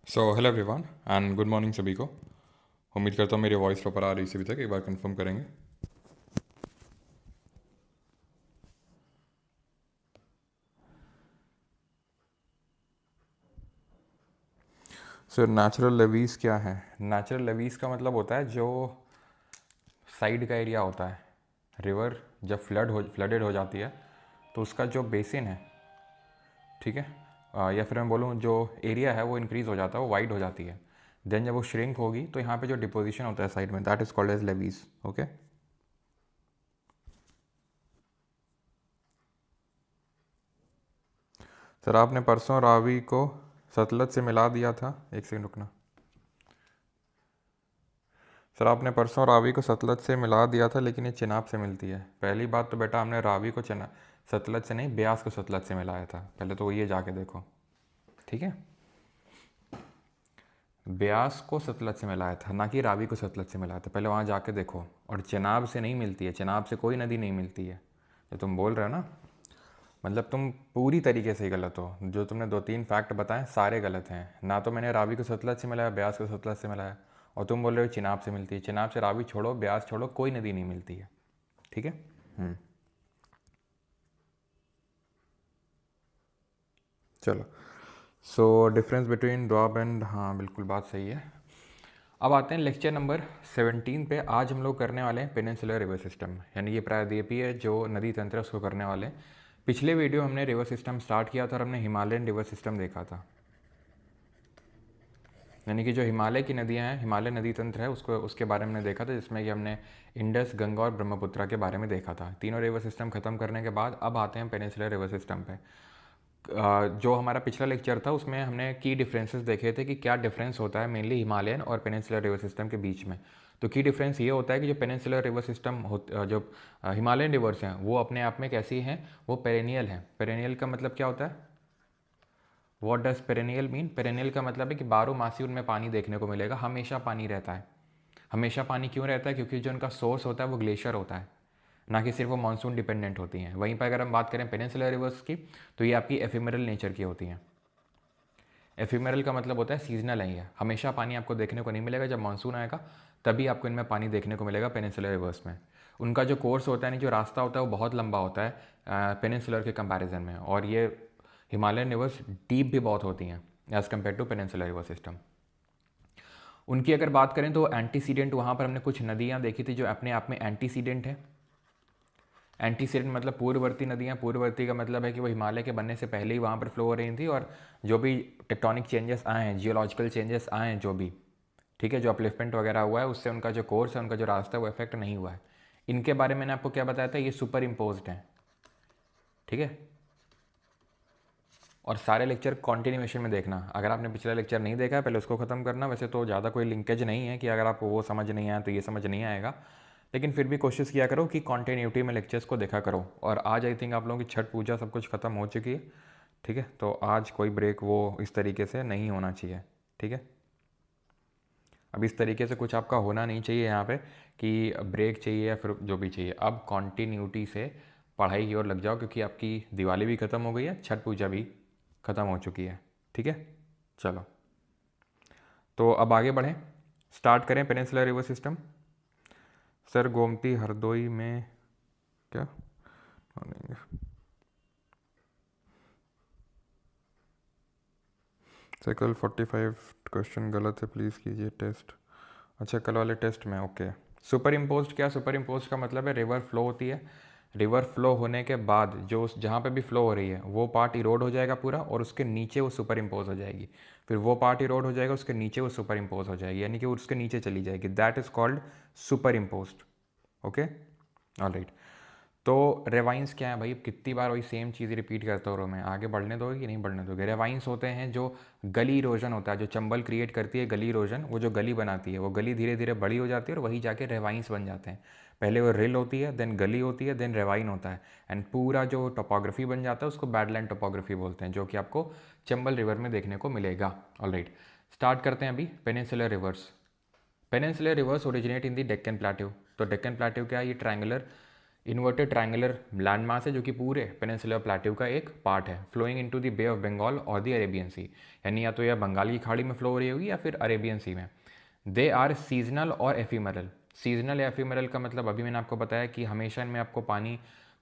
Hello everyone and good morning सभी को। उम्मीद करता हूँ मेरी वॉइस प्रॉपर आ रही है। अभी तक एक बार कंफर्म करेंगे। सर नेचुरल लेवीज़ क्या है? नेचुरल लेवीज़ का मतलब होता है जो साइड का एरिया होता है। रिवर जब फ्लडेड हो जाती है तो उसका जो बेसिन है, ठीक है, या फिर मैं बोलूँ जो एरिया है वो इंक्रीज़ हो जाता है, वो वाइड हो जाती है। देन जब वो श्रिंक होगी तो यहाँ पे जो डिपोजिशन होता है साइड में, that is called as levees. Okay. Sir आपने परसों रावी को सतलज से मिला दिया था। एक सेकंड रुकना। सर आपने परसों रावी को सतलज से मिला दिया था, लेकिन ये चिनाब से मिलती है। पहली बात तो बेटा, हमने रावी को सतलज से नहीं, ब्यास को सतलज से मिलाया था। पहले तो ये जाके देखो, ठीक है। ब्यास को सतलज से मिलाया था, ना कि रावी को सतलज से मिलाया था। पहले वहाँ जाके देखो। और चिनाब से नहीं मिलती है, चिनाब से कोई नदी नहीं मिलती है। जो तुम बोल रहे हो ना, मतलब तुम पूरी तरीके से ही गलत हो। जो तुमने दो तीन फैक्ट बताए सारे गलत हैं। ना तो मैंने रावी को सतलज से मिलाया, ब्यास को सतलज से मिलाया। और तुम बोल रहे हो चिनाब से मिलती है। चिनाब से रावी छोड़ो, ब्यास छोड़ो, कोई नदी नहीं मिलती है, ठीक है। चलो। डिफरेंस बिटवीन ड्रॉप एंड, हाँ बिल्कुल बात सही है। अब आते हैं लेक्चर नंबर 17 पे। आज हम लोग करने वाले हैं पेनिनसुलर रिवर सिस्टम, यानी ये प्रायद्वीपीय जो नदी तंत्र है उसको करने वाले हैं। पिछले वीडियो हमने रिवर सिस्टम स्टार्ट किया था और हमने हिमालयन रिवर सिस्टम देखा था, यानी कि जो हिमालय की नदियां हैं, हिमालय नदी तंत्र है, उसको उसके बारे में देखा था, जिसमें कि हमने इंडस, गंगा और ब्रह्मपुत्रा के बारे में देखा था। तीनों रिवर सिस्टम खत्म करने के बाद अब आते हैं पेनिनसुलर रिवर सिस्टम पे। जो हमारा पिछला लेक्चर था उसमें हमने की डिफरेंसेस देखे थे कि क्या डिफरेंस होता है मेनली हिमालयन और पेनिनसुलर रिवर सिस्टम के बीच में। तो की डिफरेंस ये होता है कि जो पेनिनसुलर रिवर सिस्टम जो हिमालयन रिवर्स हैं वो अपने आप में कैसी हैं, वो पेरेनियल हैं। पेरेनियल का मतलब क्या होता है? What does perennial mean? Perennial का मतलब है कि बारह मासी उनमें पानी देखने को मिलेगा, हमेशा पानी रहता है। हमेशा पानी क्यों रहता है? क्योंकि जो उनका सोर्स होता है वो ग्लेशियर होता है, ना कि सिर्फ वो मानसून डिपेंडेंट होती हैं। वहीं पर अगर हम बात करें पेनिनसुलर रिवर्स की, तो ये आपकी एफिमेरल नेचर की होती हैं। एफिमेरल का मतलब होता है सीजनल है, ये हमेशा पानी आपको देखने को नहीं मिलेगा। जब मानसून आएगा तभी आपको इनमें पानी देखने को मिलेगा पेनिनसुलर रिवर्स में। उनका जो कोर्स होता है, नहीं जो रास्ता होता है, वो बहुत लंबा होता है पेनिनसुलर के कंपैरिजन में। और ये हिमालयन रिवर्स डीप भी बहुत होती हैं as compare to peninsular river system. उनकी अगर बात करें तो एंटीसीडेंट, वहाँ पर हमने कुछ नदियाँ देखी थी जो अपने आप में एंटीसीडेंट है। एंटीसीडेंट मतलब पूर्ववर्ती नदियाँ। पूर्ववर्ती का मतलब है कि वो हिमालय के बनने से पहले ही वहाँ पर फ्लो हो रही थी, और जो भी टेक्टोनिक चेंजेस आए हैं, जियोलॉजिकल चेंजेस आए हैं जो भी, ठीक है, जो अपलिफ्टमेंट वगैरह हुआ है, उससे उनका जो कोर्स है, उनका जो रास्ता है, वो इफेक्ट नहीं हुआ है। इनके बारे में मैंने आपको क्या बताया था? ये सुपर इम्पोज्ड हैं, ठीक है। और सारे लेक्चर कॉन्टिन्यूएशन में देखना। अगर आपने पिछला लेक्चर नहीं देखा है, पहले उसको ख़त्म करना। वैसे तो ज़्यादा कोई लिंकेज नहीं है कि अगर आपको वो समझ नहीं आया तो ये समझ नहीं आएगा, लेकिन फिर भी कोशिश किया करो कि कॉन्टीन्यूटी में लेक्चर्स को देखा करो। और आज आई थिंक आप लोगों की छठ पूजा सब कुछ ख़त्म हो चुकी है, ठीक है। तो आज कोई ब्रेक वो इस तरीके से नहीं होना चाहिए, ठीक है। अब इस तरीके से कुछ आपका होना नहीं चाहिए यहाँ पे कि ब्रेक चाहिए या फिर जो भी चाहिए। अब कॉन्टीन्यूटी से पढ़ाई की ओर लग जाओ, क्योंकि आपकी दिवाली भी ख़त्म हो गई है, छठ पूजा भी ख़त्म हो चुकी है, ठीक है। चलो, तो अब आगे बढ़ें, स्टार्ट करें peninsular river system. Sir Gomti Hardoi में क्या? सर कल 45 क्वेश्चन गलत है, प्लीज़ कीजिए टेस्ट। अच्छा, कल वाले टेस्ट में, ओके। सुपर इम्पोज्ड क्या? सुपर इम्पोज्ड का मतलब है रिवर फ्लो होती है, रिवर फ्लो होने के बाद जो जहाँ पे भी फ्लो हो रही है वो पार्ट इरोड हो जाएगा पूरा, और उसके नीचे वो सुपर इम्पोज हो जाएगी। फिर वो पार्ट इरोड हो जाएगा, उसके नीचे वो सुपर इम्पोज हो जाएगी, यानी कि वो उसके नीचे चली जाएगी। That is called super imposed. Okay, alright. तो रेवाइंस क्या है भाई? कितनी बार वही सेम चीज़ रिपीट करता हूँ मैं, आगे बढ़ने दोगे कि नहीं बढ़ने दोगे? रेवाइंस होते हैं जो गली इरोजन होता है, जो चंबल क्रिएट करती है गली इरोजन, वो जो गली बनाती है, वो गली धीरे धीरे बड़ी हो जाती है और वही जाके रेवाइंस बन जाते हैं। पहले वो रिल होती है, देन गली होती है, देन रेवाइन होता है, एंड पूरा जो टोपोग्राफी बन जाता है उसको बैडलैंड टोपोग्राफी बोलते हैं, जो कि आपको चंबल रिवर में देखने को मिलेगा। ऑलराइट, स्टार्ट करते हैं अभी peninsular reverse. Peninsular reverse originate in the Deccan plateau. तो डेक्कन प्लेट्यू क्या है? ये triangular inverted triangular land mass है जो कि पूरे पेनिनसुलर प्लेट्यू का एक पार्ट है, flowing into the bay of Bengal और द अरेबियन सी, यानी या तो यह बंगाल की खाड़ी में फ्लो हो रही होगी या फिर अरेबियन सी में। दे आर सीजनल और एफिमरल। सीजनल या एफिमरल का मतलब अभी मैंने आपको बताया कि हमेशा इनमें आपको पानी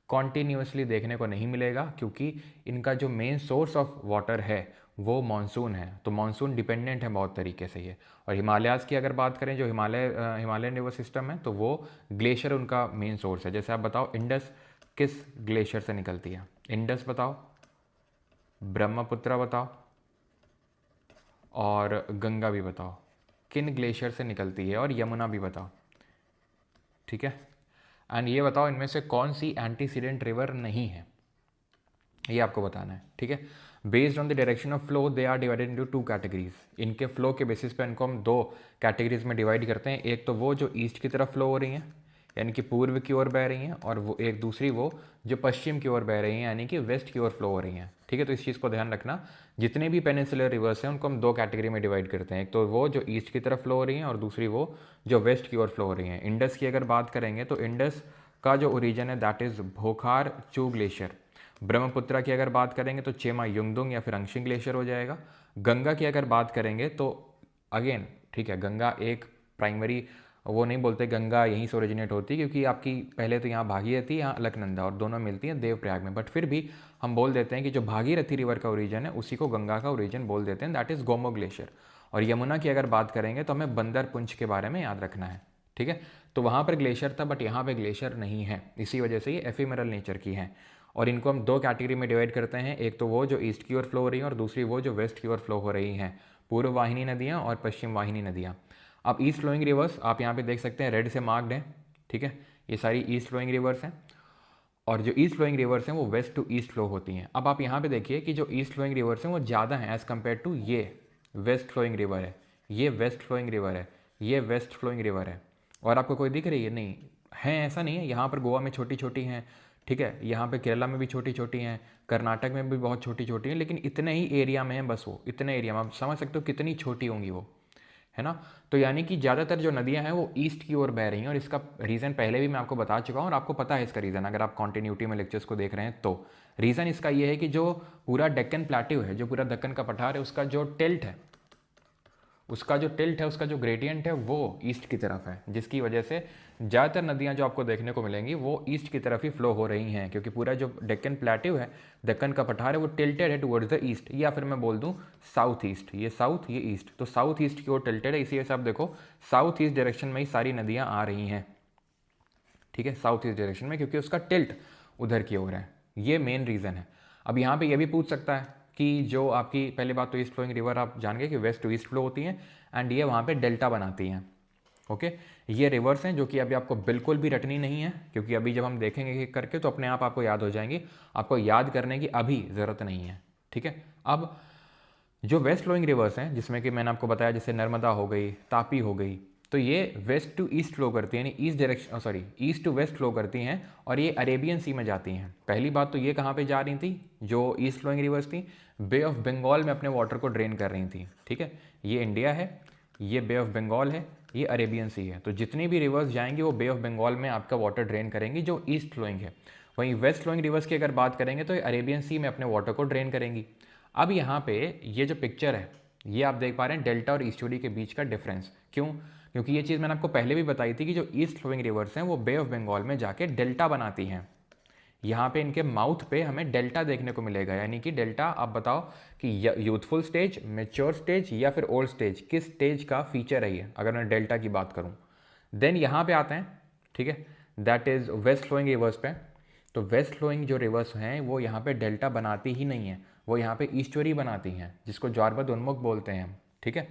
कॉन्टीन्यूसली देखने को नहीं मिलेगा, क्योंकि इनका जो मेन सोर्स ऑफ वाटर है वो मानसून है, तो मानसून डिपेंडेंट है बहुत तरीके से ये। और हिमालयाज़ की अगर बात करें, जो हिमालयन रिवर सिस्टम है, तो वो ग्लेशियर उनका मेन सोर्स है। जैसे आप बताओ इंडस किस ग्लेशियर से निकलती है? इंडस बताओ, ब्रह्मपुत्र बताओ, और गंगा भी बताओ, किन ग्लेशियर से निकलती है, और यमुना भी बताओ। ठीक है, एंड ये बताओ इनमें से कौन सी एंटीसीडेंट रिवर नहीं है, ये आपको बताना है। ठीक है, based on the direction of flow they are divided into two categories. इनके फ्लो के बेसिस पे इनको हम दो कैटेगरीज में डिवाइड करते हैं। एक तो वो जो ईस्ट की तरफ फ्लो हो रही हैं, यानी कि पूर्व की ओर बह रही हैं, और वो एक दूसरी वो जो पश्चिम की ओर बह रही हैं, यानी कि वेस्ट की ओर फ्लो हो रही हैं। ठीक है, तो इस चीज़ को ध्यान रखना। जितने भी पेनिनसुलर रिवर्स हैं उनको हम दो कैटेगरी में डिवाइड करते हैं। एक तो वो जो ईस्ट की तरफ फ्लो हो रही हैं, और दूसरी वो जो वेस्ट की ओर फ्लो हो रही हैं। इंडस की अगर बात करेंगे तो इंडस का जो ओरिजिन है दैट इज़ भोखार चू ग्लेशियर। ब्रह्मपुत्रा की अगर बात करेंगे तो चेमा युंगदुंग या फिर अंशिंग ग्लेशियर हो जाएगा। गंगा की अगर बात करेंगे तो अगेन ठीक है, गंगा एक प्राइमरी, वो नहीं बोलते गंगा यहीं से ओरिजिनेट होती है, क्योंकि आपकी पहले तो यहाँ भागीरथी, यहाँ अलकनंदा, और दोनों मिलती हैं देवप्रयाग में। बट फिर भी हम बोल देते हैं कि जो भागीरथी रिवर का ओरिजिन है उसी को गंगा का ओरिजिन बोल देते हैं, दैट इज़ गोमो ग्लेशियर। और यमुना की अगर बात करेंगे तो हमें बंदर पुंछ के बारे में याद रखना है। ठीक है, तो वहाँ पर ग्लेशियर था, बट यहाँ पे ग्लेशियर नहीं है, इसी वजह से ये एफिमेरल नेचर की है। और इनको हम दो कैटेगरी में डिवाइड करते हैं। एक तो वो जो ईस्ट की ओर फ्लो हो रही हैं, और दूसरी वो जो वेस्ट की ओर फ्लो हो रही हैं, पूर्व वाहिनी नदियाँ और पश्चिम वाहिनी नदियाँ। अब ईस्ट फ्लोइंग रिवर्स आप यहाँ पे देख सकते हैं, रेड से मार्क्ड है। ठीक है, ये सारी ईस्ट फ्लोइंग रिवर्स हैं, और जो ईस्ट फ्लोइंग रिवर्स हैं वो वेस्ट टू ईस्ट फ्लो होती हैं। अब आप यहाँ पे देखिए कि जो ईस्ट फ्लोइंग रिवर्स हैं वो ज़्यादा हैं एज़ कम्पेयर टू ये वेस्ट फ्लोइंग रिवर है, ये वेस्ट फ्लोइंग रिवर है, ये वेस्ट फ्लोइंग रिवर है। और आपको कोई दिख रही है? नहीं है, ऐसा नहीं है। यहाँ पर गोवा में छोटी छोटी हैं, ठीक है, यहाँ पे केरला में भी छोटी छोटी हैं, कर्नाटक में भी बहुत छोटी छोटी हैं, लेकिन इतने ही एरिया में है बस, वो इतने एरिया में आप समझ सकते हो कितनी छोटी होंगी वो, है ना। तो यानी कि ज़्यादातर जो नदियाँ हैं वो ईस्ट की ओर बह रही हैं, और इसका रीज़न पहले भी मैं आपको बता चुका हूँ, और आपको पता है इसका रीज़न अगर आप कॉन्टिन्यूटी में लेक्चर्स को देख रहे हैं तो। रीज़न इसका ये है कि जो पूरा डेक्कन प्लेट्यू है, जो पूरा दक्कन का पठार है, उसका जो टिल्ट है, उसका जो ग्रेडियंट है वो ईस्ट की तरफ है, जिसकी वजह से ज़्यादातर नदियाँ जो आपको देखने को मिलेंगी वो ईस्ट की तरफ ही फ्लो हो रही हैं, क्योंकि पूरा जो डेक्कन प्लेट्यू है, दक्कन का पठार है, वो टिल्टेड है टुवर्ड्स द ईस्ट, या फिर मैं बोल दूँ साउथ ईस्ट। ये साउथ, ये ईस्ट, तो साउथ ईस्ट की ओर टिल्टेड है, इसी वजह से आप देखो साउथ ईस्ट डायरेक्शन में ही सारी नदियाँ आ रही हैं। ठीक है, साउथ ईस्ट डायरेक्शन में, क्योंकि उसका टिल्ट उधर की ओर है, ये मेन रीज़न है। अब यहाँ पे ये भी पूछ सकता है कि जो आपकी पहली बात तो ईस्ट फ्लोइंग रिवर आप जान गए कि वेस्ट टू ईस्ट फ्लो होती हैं, एंड ये वहाँ पे डेल्टा बनाती हैं। ओके, ये रिवर्स हैं जो कि अभी आपको बिल्कुल भी रटनी नहीं है, क्योंकि अभी जब हम देखेंगे एक करके तो अपने आप आपको याद हो जाएंगी, आपको याद करने की अभी ज़रूरत नहीं है। ठीक है, अब जो वेस्ट फ्लोइंग रिवर्स हैं, जिसमें कि मैंने आपको बताया जैसे नर्मदा हो गई, तापी हो गई, तो ये वेस्ट टू ईस्ट फ्लो करती हैं, यानी east direction, sorry east to west flow करती हैं, और ये अरेबियन सी में जाती हैं। पहली बात तो ये कहाँ पे जा रही थी, जो ईस्ट फ्लोइंग रिवर्स थी, बे ऑफ बंगाल में अपने वाटर को ड्रेन कर रही थी। ठीक है, ये इंडिया है, ये बे ऑफ बंगाल है, ये अरेबियन सी है, तो जितनी भी रिवर्स जाएंगी वो बे ऑफ बंगाल में आपका वाटर ड्रेन करेंगी जो ईस्ट फ्लोइंग है। वहीं वेस्ट फ्लोइंग रिवर्स की अगर बात करेंगे तो ये अरेबियन सी में अपने वाटर को ड्रेन करेंगी। अब यहाँ पे ये जो पिक्चर है, ये आप देख पा रहे हैं डेल्टा और ईस्टुअरी के बीच का डिफरेंस। क्यों? क्योंकि ये चीज़ मैंने आपको पहले भी बताई थी कि जो ईस्ट फ्लोइंग रिवर्स हैं वो बे ऑफ बंगाल में जाके डेल्टा बनाती हैं। यहाँ पे इनके माउथ पे हमें डेल्टा देखने को मिलेगा, यानी कि डेल्टा, आप बताओ कि यूथफुल स्टेज, मेच्योर स्टेज या फिर ओल्ड स्टेज, किस स्टेज का फीचर है ये, अगर मैं डेल्टा की बात करूँ। देन यहाँ पे आते हैं, ठीक है, that is west flowing rivers पे। तो वेस्ट फ्लोइंग जो रिवर्स हैं वो यहाँ पे डेल्टा बनाती ही नहीं है, वो यहाँ पे ईस्टुअरी बनाती हैं, जिसको ज्वारबद्ध उन्मुख बोलते हैं हम। ठीक है,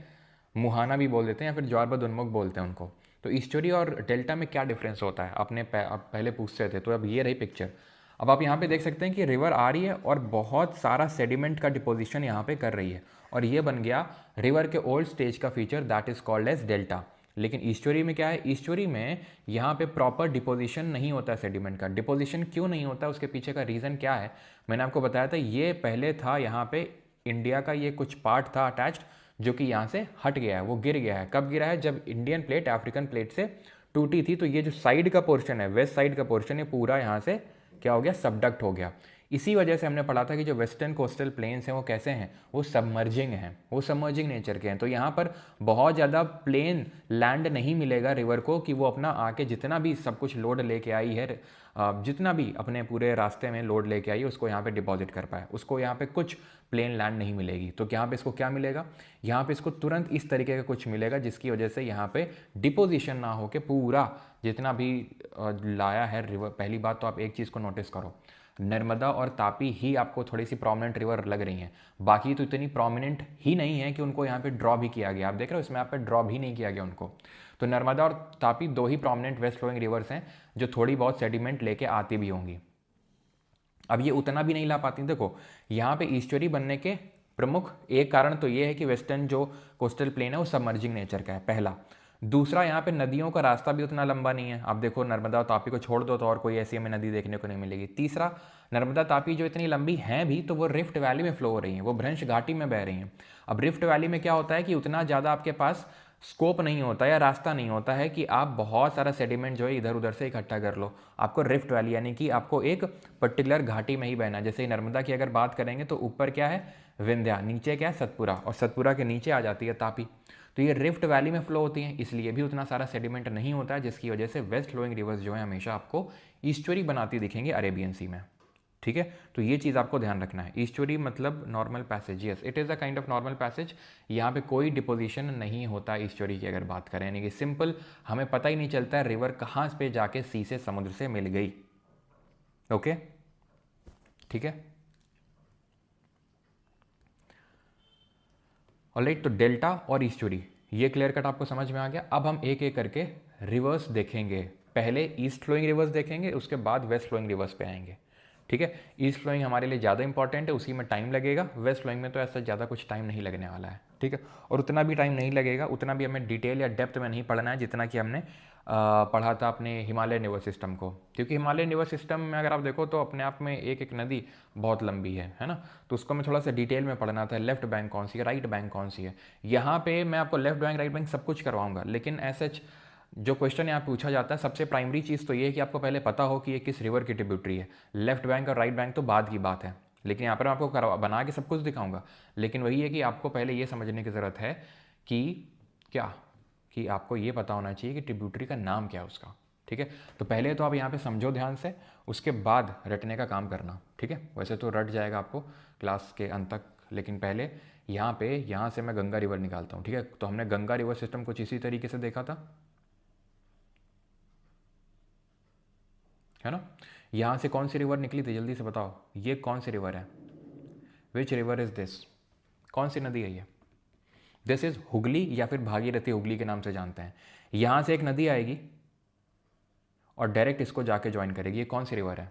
मुहाना भी बोल देते हैं या फिर ज्वारबद्ध उन्मुख बोलते हैं उनको। तो ईस्टुअरी और डेल्टा में क्या डिफरेंस होता है, आपने आप पहले पूछते थे, तो अब ये रही पिक्चर। अब आप यहाँ पे देख सकते हैं कि रिवर आ रही है और बहुत सारा सेडिमेंट का डिपोजिशन यहाँ पे कर रही है, और ये बन गया रिवर के ओल्ड स्टेज का feature, that is called as delta. लेकिन ईस्टुअरी में क्या है, ईस्टुअरी में यहाँ पे प्रॉपर डिपोजिशन नहीं होता है सेडिमेंट का। डिपोजिशन क्यों नहीं होता, उसके पीछे का रीज़न क्या है, मैंने आपको बताया था। ये पहले था यहाँ पे इंडिया का ये कुछ पार्ट था अटैच्ड, जो कि यहाँ से हट गया है, वो गिर गया है। कब गिरा है? जब इंडियन प्लेट अफ्रीकन प्लेट से टूटी थी, तो ये जो साइड का पोर्शन है, वेस्ट साइड का पोर्शन, ये पूरा यहाँ से क्या हो गया, सबडक्ट हो गया। इसी वजह से हमने पढ़ा था कि जो वेस्टर्न कोस्टल प्लेन्स हैं वो कैसे हैं, वो सबमर्जिंग हैं, वो सबमर्जिंग नेचर के हैं। तो यहाँ पर बहुत ज़्यादा प्लेन लैंड नहीं मिलेगा रिवर को कि वो अपना आके जितना भी सब कुछ लोड लेके आई है, जितना भी अपने पूरे रास्ते में लोड लेके आई है उसको यहाँ पे डिपॉजिट कर पाए, उसको यहाँ पे कुछ प्लेन लैंड नहीं मिलेगी। तो यहाँ पे इसको क्या मिलेगा, यहाँ पे इसको तुरंत इस तरीके का कुछ मिलेगा जिसकी वजह से यहाँ पे डिपोजिशन ना हो के पूरा जितना भी लाया है रिवर। पहली बात तो आप एक चीज़ को नोटिस करो, नर्मदा और तापी ही आपको थोड़ी सी प्रोमिनेंट रिवर लग रही हैं, बाकी तो इतनी प्रोमिनेंट ही नहीं है कि उनको यहाँ पे ड्रॉ भी किया गया। आप देख रहे हो इसमें यहाँ पे ड्रॉ भी नहीं किया गया उनको। तो नर्मदा और तापी दो ही प्रोमिनेंट वेस्ट फ्लोइंग रिवर्स हैं जो थोड़ी बहुत सेडिमेंट लेके आती भी होंगी। अब ये उतना भी नहीं ला पाती। देखो यहाँ पे ईस्चुरी बनने के प्रमुख एक कारण तो ये है कि वेस्टर्न जो कोस्टल प्लेन है वो सबमर्जिंग नेचर का है, पहला। दूसरा, यहाँ पे नदियों का रास्ता भी उतना लंबा नहीं है। आप देखो नर्मदा और तापी को छोड़ दो तो और कोई ऐसी हमें नदी देखने को नहीं मिलेगी। तीसरा, नर्मदा तापी जो इतनी लंबी हैं भी तो वो रिफ्ट वैली में फ्लो हो रही हैं, वो भ्रंश घाटी में बह रही हैं। अब रिफ्ट वैली में क्या होता है कि उतना ज़्यादा आपके पास स्कोप नहीं होता या रास्ता नहीं होता है कि आप बहुत सारा सेडिमेंट जो है इधर उधर से इकट्ठा कर लो। आपको रिफ्ट वैली यानी कि आपको एक पर्टिकुलर घाटी में ही बहना है। जैसे नर्मदा की अगर बात करेंगे तो ऊपर क्या है, विंध्या, नीचे क्या है, सतपुरा, और सतपुरा के नीचे आ जाती है तापी। तो ये रिफ्ट वैली में फ्लो होती हैं, इसलिए भी उतना सारा सेडिमेंट नहीं होता है, जिसकी वजह से वेस्ट फ्लोइंग रिवर्स जो है हमेशा आपको ईस्चुरी बनाती दिखेंगे अरेबियन सी में। ठीक है, तो ये चीज़ आपको ध्यान रखना है। ईस्चुरी मतलब normal passage, yes it is a kind of normal passage. यहाँ पे कोई डिपोजिशन नहीं होता ईस्चुरी की अगर बात करें, यानी कि सिंपल हमें पता ही नहीं चलता है रिवर कहाँ पे जाके सी से, समुद्र से मिल गई। ओके, ठीक है। ऑलराइट, तो डेल्टा और ईस्चुरी ये क्लियर कट आपको समझ में आ गया। अब हम एक एक करके रिवर्स देखेंगे। पहले ईस्ट फ्लोइंग रिवर्स देखेंगे, उसके बाद वेस्ट फ्लोइंग रिवर्स पे आएंगे। ठीक है, ईस्ट फ्लोइंग हमारे लिए ज़्यादा इंपॉर्टेंट है, उसी में टाइम लगेगा। वेस्ट फ्लोइंग में तो ऐसा ज़्यादा कुछ टाइम नहीं लगने वाला है। ठीक है, और उतना भी टाइम नहीं लगेगा, उतना भी हमें डिटेल या डेप्थ में नहीं पढ़ना है जितना कि हमने पढ़ा था अपने हिमालयन रिवर सिस्टम को। क्योंकि हिमालयन रिवर सिस्टम में अगर आप देखो तो अपने आप में एक एक नदी बहुत लंबी है ना, तो उसको मैं थोड़ा सा डिटेल में पढ़ना था। लेफ्ट बैंक कौन सी है, राइट बैंक कौन सी है। यहाँ पे मैं आपको लेफ्ट बैंक राइट बैंक सब कुछ करवाऊंगा, लेकिन ऐसे जो क्वेश्चन यहाँ पूछा जाता है सबसे प्राइमरी चीज़ तो ये है कि आपको पहले पता हो कि ये किस रिवर की ट्रिब्यूटरी है। लेफ्ट बैंक और राइट बैंक तो बाद की बात है, लेकिन यहाँ पर मैं आपको बना के सब कुछ दिखाऊंगा। लेकिन वही है कि आपको पहले ये समझने की ज़रूरत है कि क्या, कि आपको ये पता होना चाहिए कि ट्रिब्यूटरी का नाम क्या है उसका। ठीक है, तो पहले तो आप यहाँ पे समझो ध्यान से, उसके बाद रटने का काम करना। ठीक है, वैसे तो रट जाएगा आपको क्लास के अंत तक, लेकिन पहले यहाँ से मैं गंगा रिवर निकालता हूँ। ठीक है, तो हमने गंगा रिवर सिस्टम कुछ इसी तरीके से देखा था, है ना। यहाँ से कौन सी रिवर निकली थी, जल्दी से बताओ, ये कौन सी रिवर है, विच रिवर इज दिस, कौन सी नदी है ये। दिस इज हुगली या फिर भागीरथी, हुगली के नाम से जानते हैं। यहाँ से एक नदी आएगी और डायरेक्ट इसको जाके ज्वाइन करेगी। ये कौन सी रिवर है,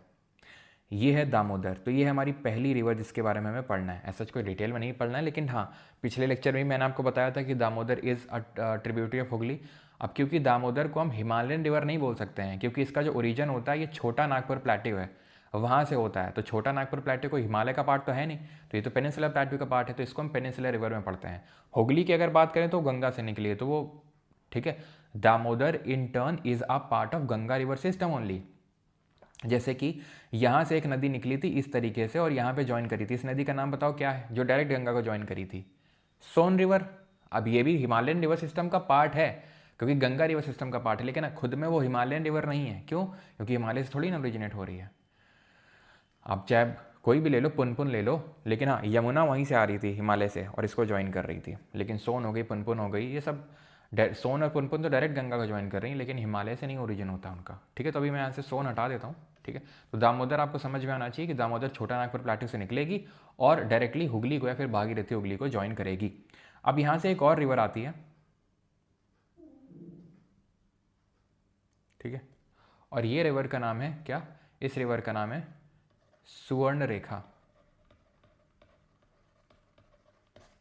ये है दामोदर। तो ये है हमारी पहली रिवर जिसके बारे में हमें पढ़ना है। ऐसा कोई डिटेल में नहीं पढ़ना है, लेकिन हाँ पिछले लेक्चर में मैंने आपको बताया था कि Damodar is a tributary of Hooghly. अब क्योंकि दामोदर को हम हिमालयन रिवर नहीं बोल सकते हैं, क्योंकि इसका जो ओरिजिन होता है ये छोटा नागपुर प्लेट्यू है, वहाँ से होता है। तो छोटा नागपुर प्लेट्यू को हिमालय का पार्ट तो है नहीं, तो ये तो पेनिनसुलर प्लेट्यू का पार्ट है, तो इसको हम पेनिनसुलर रिवर में पढ़ते हैं। हुगली की अगर बात करें तो गंगा से निकली है, तो वो ठीक है। Damodar in turn is a part of Ganga river system only. जैसे कि यहाँ से एक नदी निकली थी इस तरीके से और यहाँ पे ज्वाइन करी थी। इस नदी का नाम बताओ क्या है, जो डायरेक्ट गंगा को ज्वाइन करी थी, सोन रिवर। अब ये भी हिमालयन रिवर सिस्टम का पार्ट है, क्योंकि गंगा रिवर सिस्टम का पार्ट है, लेकिन खुद में वो हिमालयन रिवर नहीं है। क्यों, क्योंकि हिमालय से थोड़ी ना ओरिजिनेट हो रही है। आप चाहे कोई भी ले लो, पुनपुन ले लो, लेकिन हाँ यमुना वहीं से आ रही थी हिमालय से और इसको ज्वाइन कर रही थी। लेकिन सोन हो गई, पुनपुन हो गई, ये सब सोन और पुनपुन तो डायरेक्ट गंगा को ज्वाइन कर रही हैं, लेकिन हिमालय से नहीं ओरिजिन होता उनका। ठीक है, तो अभी मैं यहाँ से सोन हटा देता हूँ। ठीक है, तो दामोदर आपको समझ में आना चाहिए कि दामोदर छोटा नागपुर प्लेट्यू से निकलेगी और डायरेक्टली हुगली को या फिर भागीरथी हुगली को ज्वाइन करेगी। अब यहाँ से एक और रिवर आती है, ठीक है, और ये रिवर का नाम है क्या, इस रिवर का नाम है सुवर्ण रेखा।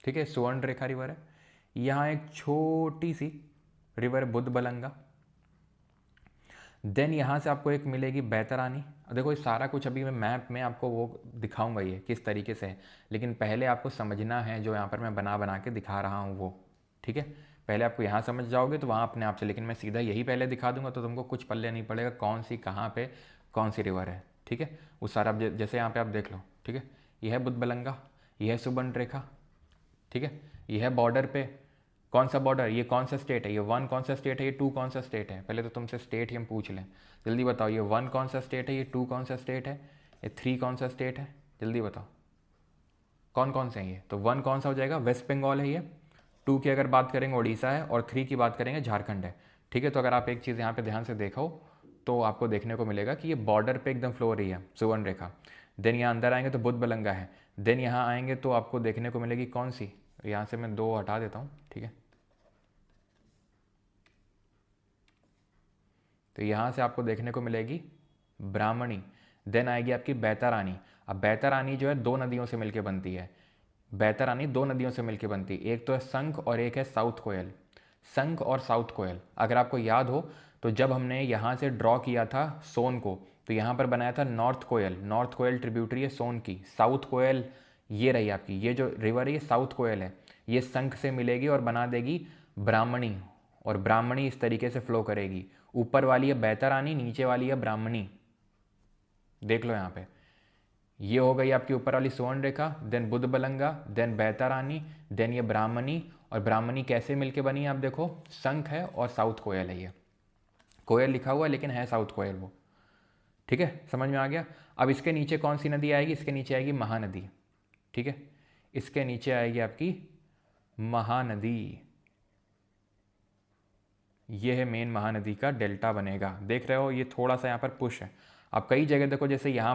ठीक है, सुवर्ण रेखा रिवर है। यहाँ एक छोटी सी रिवर बुद्ध बलंगा। देन यहाँ से आपको एक मिलेगी बैतरानी। देखो ये सारा कुछ अभी मैं मैप में आपको वो दिखाऊंगा ये किस तरीके से है, लेकिन पहले आपको समझना है जो यहाँ पर मैं बना बना के दिखा रहा हूँ वो। ठीक है, पहले आपको यहाँ समझ जाओगे तो वहाँ अपने आप से, लेकिन मैं सीधा यही पहले दिखा दूंगा तो तुमको कुछ पल्ले नहीं पड़ेगा कौन सी कहाँ पे कौन सी रिवर है। ठीक है, वो सारा आप जैसे यहाँ पे आप देख लो। ठीक है, यह है बुधबलंगा, यह है सुबर्णरेखा। ठीक है, यह है बॉर्डर पे, कौन सा बॉर्डर, ये कौन सा स्टेट है, ये 1 कौन सा स्टेट है, ये 2 कौन सा स्टेट है। पहले तो तुमसे स्टेट ही हम पूछ लें, जल्दी बताओ, ये 1 कौन सा स्टेट है, ये 2 कौन सा स्टेट है, ये 3 कौन सा स्टेट है, जल्दी बताओ कौन कौन से हैं ये। तो 1 कौन सा हो जाएगा, वेस्ट बंगाल है ये। 2 की अगर बात करेंगे उड़ीसा है, और 3 की बात करेंगे झारखंड है। ठीक है, तो अगर आप एक चीज़ यहाँ पे ध्यान से देखो तो आपको देखने को मिलेगा कि ये बॉर्डर पे एकदम फ्लो हो रही है सुवर्ण रेखा। देन यहाँ अंदर आएंगे तो बुधबलंगा है। देन यहाँ आएंगे तो आपको देखने को मिलेगी कौन सी, यहाँ से मैं 2 हटा देता हूँ। ठीक है, तो यहाँ से आपको देखने को मिलेगी ब्राह्मणी। देन आएगी आपकी बैतरानी। अब बैतरानी जो है 2 नदियों से मिलकर बनती है। बैतरानी 2 नदियों से मिलकर बनती है, एक तो है संख और एक है साउथ कोयल। संख और साउथ कोयल, अगर आपको याद हो तो जब हमने यहाँ से ड्रॉ किया था सोन को, तो यहाँ पर बनाया था नॉर्थ कोयल। नॉर्थ कोयल ट्रिब्यूटरी है सोन की। साउथ कोयल ये रही आपकी, ये जो रिवर है ये साउथ कोयल है, ये संख से मिलेगी और बना देगी ब्राह्मणी, और ब्राह्मणी इस तरीके से फ्लो करेगी। ऊपर वाली है बैतरानी, नीचे वाली है ब्राह्मणी। देख लो यहाँ पे, ये हो गई आपकी ऊपर वाली सुवर्ण रेखा, देन बुधबलंगा, देन बैतरानी, देन ये ब्राह्मणी। और ब्राह्मणी कैसे मिलके बनी है आप देखो, संख है और साउथ कोयल है। ये कोयल लिखा हुआ है लेकिन है साउथ कोयल वो। ठीक है, समझ में आ गया। अब इसके नीचे कौन सी नदी आएगी, इसके नीचे आएगी महानदी। ठीक है, इसके नीचे आएगी आपकी महानदी। ये है मेन महानदी का डेल्टा बनेगा। देख रहे हो ये थोड़ा सा यहाँ पर पुश है। अब कई जगह देखो, जैसे यहाँ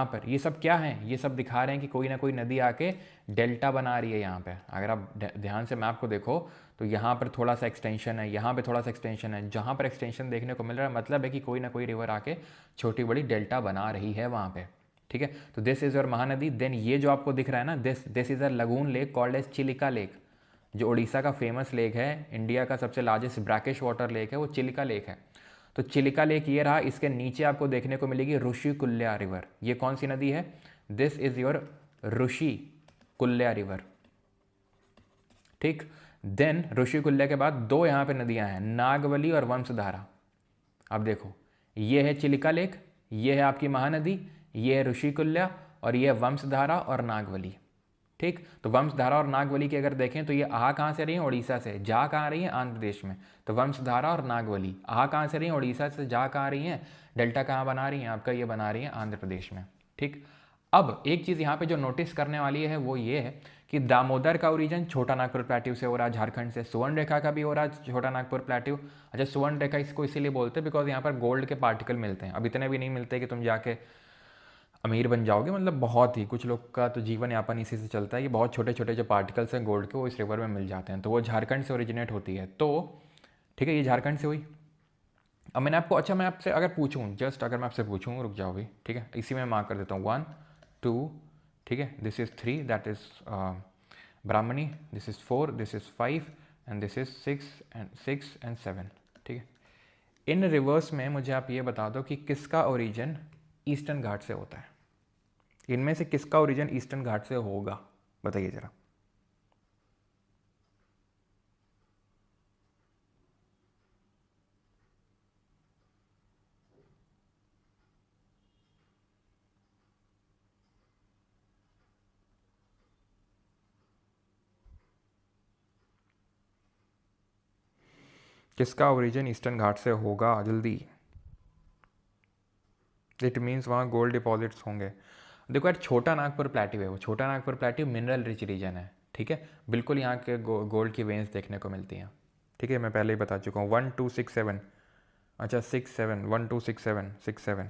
पर ये सब क्या है, ये सब दिखा रहे हैं कि कोई ना कोई नदी आके डेल्टा बना रही है यहाँ पे। अगर आप ध्यान से मैप को देखो तो यहाँ पर थोड़ा सा एक्सटेंशन है, यहाँ पे थोड़ा सा एक्सटेंशन है। जहाँ पर एक्सटेंशन देखने को मिल रहा है मतलब है कि कोई ना कोई रिवर आके छोटी बड़ी डेल्टा बना रही है वहाँ पे। ठीक है, तो this is your Mahanadi. Then ये जो आपको दिख रहा है ना, this is a lagoon lake called as Chilika lake. जो उड़ीसा का फेमस लेक है, इंडिया का सबसे लार्जेस्ट ब्रैकिश वाटर लेक है, वो चिलिका लेक है। तो चिलिका लेक ये रहा, इसके नीचे आपको देखने को मिलेगी ऋषिकुल्या रिवर। ये कौन सी नदी है, this is your Rushikulya river. ठीक, देन ऋषिकुल्या के बाद 2 यहाँ पे नदियाँ हैं, नागवली और वंशधारा। अब देखो, ये है चिलिका लेक, ये है आपकी महानदी, ये है ऋषिकुल्या, और ये है वंशधारा और नागवली। ठीक, तो वंशधारा और नागवली की अगर देखें तो ये आ कहाँ से रही है, उड़ीसा से। जा कहाँ रही है, आंध्र प्रदेश में। तो वंशधारा और नागवली आ कहाँ से रही है, उड़ीसा से। जा कहाँ रही है, डेल्टा कहाँ बना रही है आपका, ये बना रही है आंध्र प्रदेश में। ठीक, अब एक चीज़ यहाँ पे जो नोटिस करने वाली है वो ये है कि दामोदर का ओरिजिन छोटा नागपुर प्लेट्यू से हो रहा है, झारखंड से। सुवर्ण रेखा का भी हो रहा है छोटा नागपुर प्लेट्यू। अच्छा, सुवर्ण रेखा इसको इसीलिए बोलते हैं बिकॉज यहाँ पर गोल्ड के पार्टिकल मिलते हैं। अब इतने भी नहीं मिलते कि तुम जाके अमीर बन जाओगे, मतलब बहुत ही, कुछ लोग का तो जीवन यापन इसी से चलता है। ये बहुत छोटे छोटे जो पार्टिकल्स हैं गोल्ड के वो इस रिवर में मिल जाते हैं, तो वो झारखंड से ओरिजिनेट होती है। तो ठीक है, ये झारखंड से हुई। अब मैंने आपको, अच्छा मैं आपसे अगर पूछूं, जस्ट अगर मैं आपसे पूछूं, रुक जाओ भी। ठीक है, इसी में मार्क कर देता हूँ 1 2। ठीक है, this is 3, that is Brahmani, this is 4, this is 5, and this is 6 and 7। ठीक है, इन रिवर्स में मुझे आप ये बता दो कि किसका ओरिजिन ईस्टर्न घाट से होता है। इनमें से किसका ओरिजिन ईस्टर्न घाट से होगा, बताइए जरा। किसका ओरिजिन ईस्टर्न घाट से होगा, जल्दी। इट मीन्स वहाँ गोल्ड डिपॉजिट्स होंगे। देखो यार, छोटा नागपुर प्लेट्यू है वो, छोटा Nagpur plateau mineral rich region है। ठीक है, बिल्कुल यहाँ के गोल्ड की वेन्स देखने को मिलती हैं। ठीक है, मैं पहले ही बता चुका हूँ। 1 2 6 7, अच्छा 6 7, 1 2 6 7 6 7।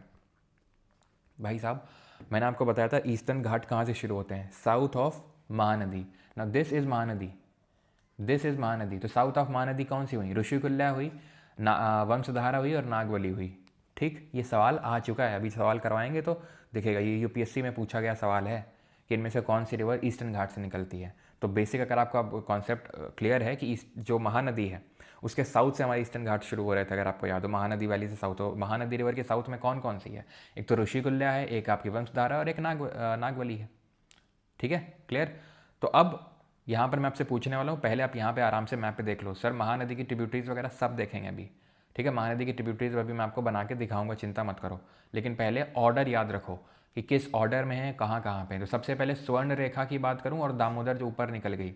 भाई साहब, मैंने आपको बताया था ईस्टर्न घाट कहाँ से शुरू होते हैं, साउथ ऑफ महानदी। ना this is Mahanadi, this is Mahanadi. तो साउथ ऑफ महानदी कौन सी हुई, ऋषिकुल्या हुई, वंशधारा हुई और नागवली हुई। ठीक, ये सवाल आ चुका है, अभी सवाल करवाएंगे तो दिखेगा। ये यूपीएससी में पूछा गया सवाल है कि इनमें से कौन सी रिवर ईस्टर्न घाट से निकलती है। तो बेसिक अगर आपका कॉन्सेप्ट क्लियर है कि जो महानदी है उसके साउथ से हमारे ईस्टर्न घाट शुरू हो रहे थे, अगर आपको याद हो, महानदी वैली से साउथ हो। महानदी रिवर के साउथ में कौन कौन सी है, एक तो ऋषिकुल्या है, एक आपकी वंशधारा और एक नागवली है। ठीक है, क्लियर। तो अब यहाँ पर मैं आपसे पूछने वाला हूँ, पहले आप यहाँ पे आराम से मैप पे देख लो। सर महानदी की ट्रिब्यूटरीज वगैरह सब देखेंगे अभी, ठीक है। महानदी की ट्रिब्यूटरीज अभी मैं आपको बना के दिखाऊंगा, चिंता मत करो। लेकिन पहले ऑर्डर याद रखो कि किस ऑर्डर में है, कहाँ कहाँ पे। तो सबसे पहले स्वर्ण रेखा की बात करूँ और दामोदर जो ऊपर निकल गई,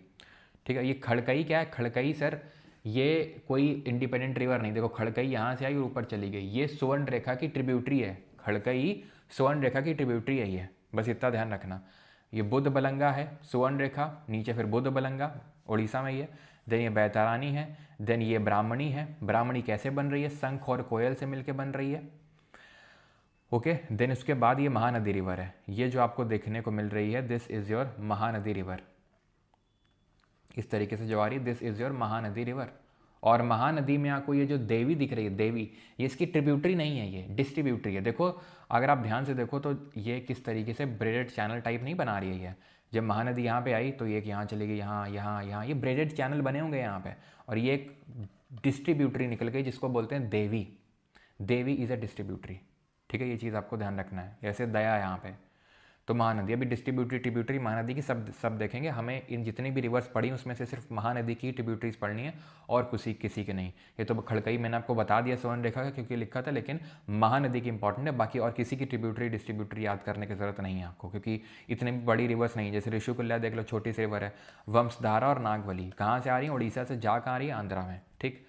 ठीक है। ये खड़कई क्या है? खड़कई सर ये कोई इंडिपेंडेंट रिवर नहीं, देखो खड़कई यहाँ से आई और ऊपर चली गई, ये स्वर्ण रेखा की ट्रिब्यूटरी है। खड़कई स्वर्ण रेखा की ट्रिब्यूटरी है ये, बस इतना ध्यान रखना। ये बुद्ध बलंगा है, स्वर्ण रेखा, नीचे फिर बुद्ध बलंगा, उड़ीसा में ही है। देन ये बैतारानी है, देन ये ब्राह्मणी है। ब्राह्मणी कैसे बन रही है? शंख और कोयल से मिलकर बन रही है, ओके। देन उसके बाद ये महानदी रिवर है, ये जो आपको देखने को मिल रही है, this is your Mahanadi river. इस तरीके से जो आ रही है, this is your Mahanadi river. और महानदी में आपको ये जो देवी दिख रही है, देवी, ये इसकी ट्रिब्यूटरी नहीं है, ये डिस्ट्रीब्यूटरी है। देखो अगर आप ध्यान से देखो तो ये किस तरीके से ब्रेडेड चैनल टाइप नहीं बना रही है ये। जब महानदी यहाँ पे आई तो ये यहाँ चली गई, यहाँ यहाँ यहाँ, ये ब्रेडेड चैनल बने होंगे यहाँ पे, और ये एक डिस्ट्रीब्यूटरी निकल गई जिसको बोलते हैं देवी। देवी इज़ अ डिस्ट्रीब्यूटरी, ठीक है। ये चीज़ आपको ध्यान रखना है। जैसे दया यहाँ पे, तो महानदी, अभी डिस्ट्रीब्यूटरी ट्रिब्यूटरी महानदी की सब देखेंगे। हमें इन जितनी भी रिवर्स पढ़ी उसमें से सिर्फ महानदी की ट्रिब्यूटरीज पढ़नी है और किसी के नहीं। ये तो खड़कई मैंने आपको बता दिया स्वर्ण रेखा का क्योंकि लिखा था, लेकिन महानदी की इंपॉर्टेंट है। बाकी और किसी की ट्रिब्यूटरी डिस्ट्रीब्यूटरी याद करने की जरूरत नहीं है आपको, क्योंकि इतनी भी बड़ी रिवर्स नहीं। जैसे ऋषिकुल्या देख लो, छोटी सी रिवर है। वंशधारा और नागवली कहाँ से आ रही है? उड़ीसा से। जा कहाँ रही है? आंध्रा में, ठीक।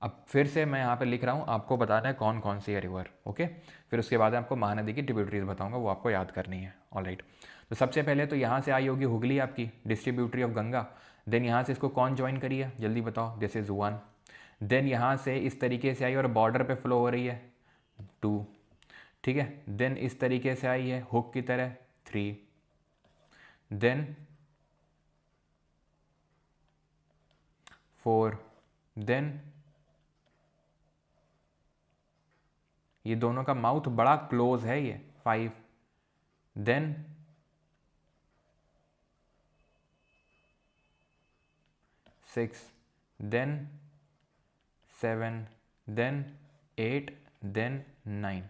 अब फिर से मैं यहाँ पे लिख रहा हूँ, आपको बताना है कौन कौन सी है रिवर, ओके। फिर उसके बाद आपको महानदी की ट्रिब्यूटरीज बताऊंगा, वो आपको याद करनी है, ऑलराइट। तो सबसे पहले तो यहाँ से आई होगी हुगली आपकी, डिस्ट्रीब्यूटरी ऑफ गंगा। देन यहाँ से इसको कौन ज्वाइन करी है? जल्दी बताओ। This is 1। देन यहाँ से इस तरीके से आई और बॉर्डर पे फ्लो हो रही है, 2, ठीक है। देन इस तरीके से आई है हुक की तरह, 3। देन 4। देन ये दोनों का माउथ बड़ा क्लोज है, ये 5। Then 6, then 7, then 8, then 9।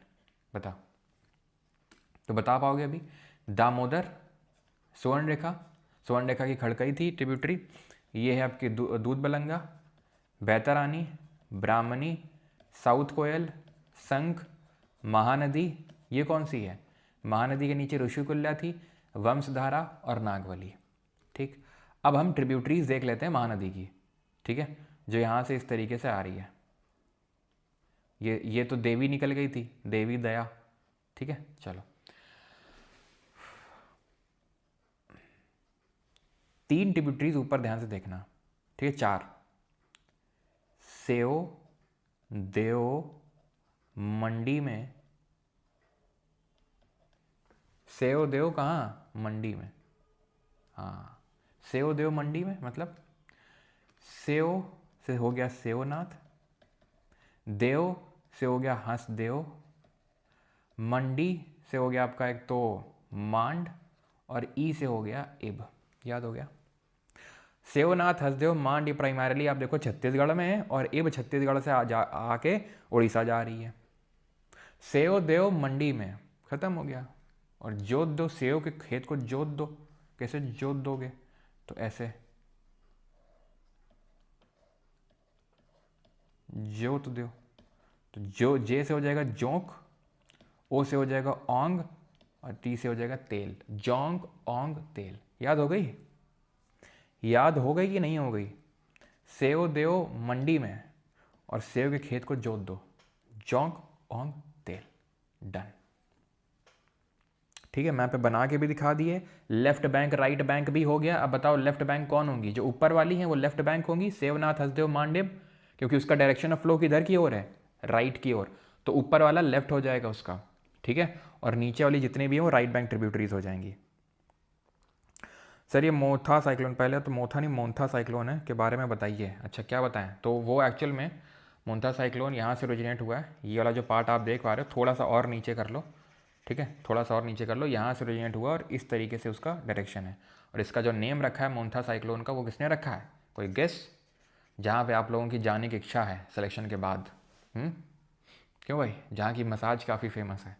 बता, तो बता पाओगे अभी? दामोदर, स्वर्ण रेखा, स्वर्ण रेखा की खड़कई थी ट्रिब्यूटरी। ये है आपकी दूध बलंगा, बैतरानी, ब्राह्मणी, साउथ कोयल, शंख, महानदी। ये कौन सी है? महानदी के नीचे ऋषिकुल्या थी, वंशधारा और नागवली, ठीक। अब हम ट्रिब्यूटरीज देख लेते हैं महानदी की, ठीक है, जो यहाँ से इस तरीके से आ रही है। ये तो देवी निकल गई थी, देवी दया, ठीक है। चलो 3 ट्रिब्यूटरीज ऊपर ध्यान से देखना, ठीक है। 4, सेओ देओ मंडी में। सेओ देव कहाँ? मंडी में, हाँ। सेओ देव मंडी में मतलब सेओ से हो गया सेवनाथ, देव से हो गया हंसदेव, मंडी से हो गया आपका एक तो मांड, और ई से हो गया इब। याद हो गया? सेवनाथ, हंसदेव, मांड, ये प्राइमरली आप देखो छत्तीसगढ़ में है, और इब छत्तीसगढ़ से आके उड़ीसा जा रही है। सेव देव मंडी में खत्म हो गया। और जोत दो, सेव के खेत को जोत दो। कैसे जोत दोगे? तो ऐसे जोत दो, तो जो जे से हो जाएगा जोंक, ओ से हो जाएगा ओंग, और टी से हो जाएगा तेल। जोंक ओंग तेल। याद हो गई? याद हो गई कि नहीं हो गई? सेव देव मंडी में और सेव के खेत को जोत दो, जोंक ओंग तेल। डन, ठीक है। मैप पे बना के भी दिखा दिए। लेफ्ट बैंक राइट बैंक भी हो गया। अब बताओ लेफ्ट बैंक कौन होंगी? जो ऊपर वाली हैं वो लेफ्ट बैंक होंगी, सेवनाथ, हसदेव, मांडेव, क्योंकि उसका डायरेक्शन ऑफ फ्लो किधर की ओर है? राइट की ओर। तो ऊपर वाला लेफ्ट हो जाएगा उसका, ठीक है। और नीचे वाली जितनी भी हैं वो राइट बैंक ट्रिब्यूटरीज हो जाएंगी। सर ये मोथा साइक्लोन, पहले तो मोथा नहीं मोन्था साइक्लोन है के बारे में बताइए। अच्छा क्या बताएं? तो वो एक्चुअल में मोन्था साइक्लोन यहाँ से ओरिजिनेट हुआ है। ये वाला जो पार्ट आप देख पा रहे हो, थोड़ा सा और नीचे कर लो, ठीक है, थोड़ा सा और नीचे कर लो। यहाँ से ओरिजिनेट हुआ और इस तरीके से उसका डायरेक्शन है। और इसका जो नेम रखा है मोन्था साइक्लोन का, वो किसने रखा है? कोई गेस? जहाँ पे आप लोगों की जाने की इच्छा है सिलेक्शन के बाद। क्यों भाई? जहाँ की मसाज काफ़ी फेमस है,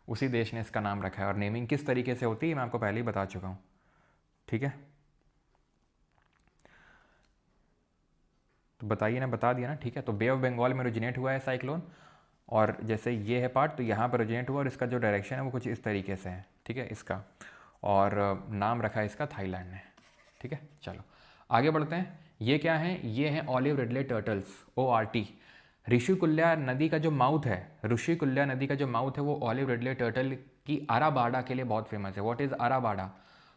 उसी देश ने इसका नाम रखा है। और नेमिंग किस तरीके से होती है मैं आपको पहले ही बता चुका हूँ, ठीक है। तो बताइए ना, बता दिया ना, ठीक है। तो बे ऑफ बंगाल में ओरिजिनेट हुआ है साइक्लोन, और जैसे ये है पार्ट तो यहाँ पर ओरिजिनेट हुआ, और इसका जो डायरेक्शन है वो कुछ इस तरीके से है, ठीक है इसका, और नाम रखा है इसका थाईलैंड ने, ठीक है। चलो आगे बढ़ते हैं। ये क्या है, ये हैं olive ridley turtles, ORT। Rushikulya नदी का जो माउथ है, ऋषिकुल्या नदी का जो माउथ है वो ऑलिव रिडले टर्टल की आराबाड़ा के लिए बहुत फेमस है। What is Arabada?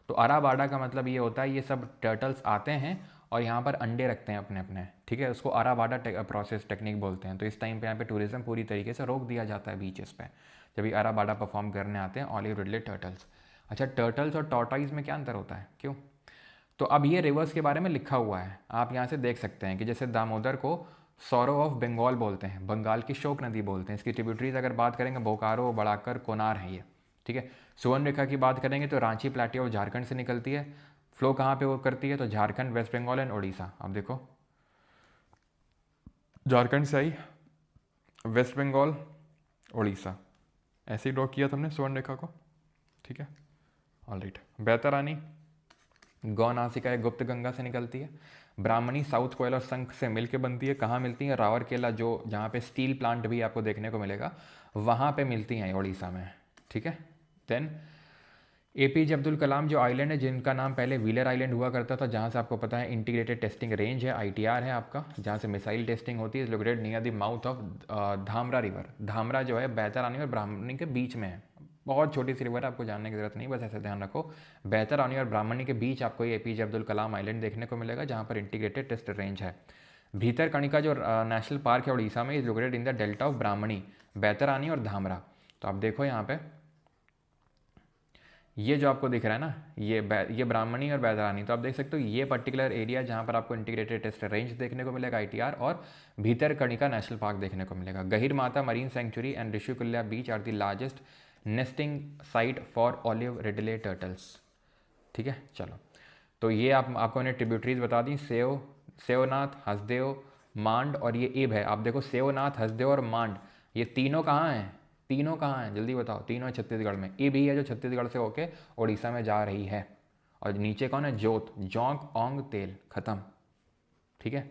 तो आराबाड़ा का मतलब ये होता है ये सब टर्टल्स आते हैं और यहाँ पर अंडे रखते हैं अपने अपने, ठीक है। उसको आराबाड़ा प्रोसेस टेक्निक बोलते हैं। तो इस टाइम पे यहाँ पे टूरिज्म पूरी तरीके से रोक दिया जाता है बीचेस पे, जब ये आराबाड़ा परफॉर्म करने आते हैं ऑलिव रिडले टर्टल्स। अच्छा, टर्टल्स और टॉर्टाइज में क्या अंतर होता है, क्यों? तो अब ये रिवर्स के बारे में लिखा हुआ है, आप यहाँ से देख सकते हैं कि जैसे दामोदर को सौरो ऑफ बंगाल बोलते हैं, बंगाल की शोक नदी बोलते हैं। इसकी ट्रिब्यूटरीज अगर बात करेंगे, बोकारो, बड़ाकर, कोनार है ये, ठीक है। सुवर्ण रेखा की बात करेंगे तो रांची प्लेटियो और झारखंड से निकलती है। फ्लो कहाँ पे वो करती है, तो झारखंड, वेस्ट बंगाल एंड उड़ीसा। अब देखो झारखंड से आई, वेस्ट बंगाल, उड़ीसा, ऐसे ही ड्रॉ किया तुमने स्वर्ण रेखा को, ठीक है। ऑलराइट, बैतरानी गौनासिका है, गुप्त गंगा से निकलती है। ब्राह्मणी साउथ कोयल और शंख से मिलके बनती है। कहाँ मिलती है, रावरकेला, जो जहाँ पे स्टील प्लांट भी आपको देखने को मिलेगा वहाँ पे मिलती हैं उड़ीसा में, ठीक है। देन APJ अब्दुल कलाम जो आइलैंड है, जिनका नाम पहले व्हीलर आइलैंड हुआ करता था, जहाँ से आपको पता है इंटीग्रेटेड टेस्टिंग रेंज है, ITR है आपका, जहाँ से मिसाइल टेस्टिंग होती है, is located near the mouth of Dhamra river. Dhamra जो है बैतरानी और ब्राह्मणी के बीच में है, बहुत छोटी सी रिवर है, आपको जानने की जरूरत नहीं, बस ऐसे ध्यान रखो। बैतरानी और ब्राह्मणी के बीच आपको ये APJ अब्दुल कलाम आइलैंड देखने को मिलेगा, जहाँ पर इंटीग्रेटेड टेस्ट रेंज है। भीतरकनिका जो नेशनल पार्क है उड़ीसा में, is located in the delta of Brahmani, Baitarani और धामरा। तो आप देखो यहाँ पे ये जो आपको दिख रहा है ना, ये ब्राह्मणी और बैतरानी, तो आप देख सकते हो ये पर्टिकुलर एरिया जहाँ पर आपको इंटीग्रेटेड टेस्ट रेंज देखने को मिलेगा, ITR, और भीतरकनिका नेशनल पार्क देखने को मिलेगा। Gahirmatha marine sanctuary and Rushikulya beach are the largest nesting site for olive ridley turtles, ठीक है। चलो, तो ये आपको मैंने ट्रिब्यूटरीज बता दी, सेवनाथ, हसदेव, मांड और ये इब है। आप देखो सेवनाथ, हसदेव और मांड, ये तीनों कहाँ हैं, तीनों कहाँ हैं, जल्दी बताओ। तीनों छत्तीसगढ़ में। इब ही है जो छत्तीसगढ़ से होके उड़ीसा में जा रही है। और नीचे कौन है, जोत, जोंक, ओंग, तेल, खत्म, ठीक है।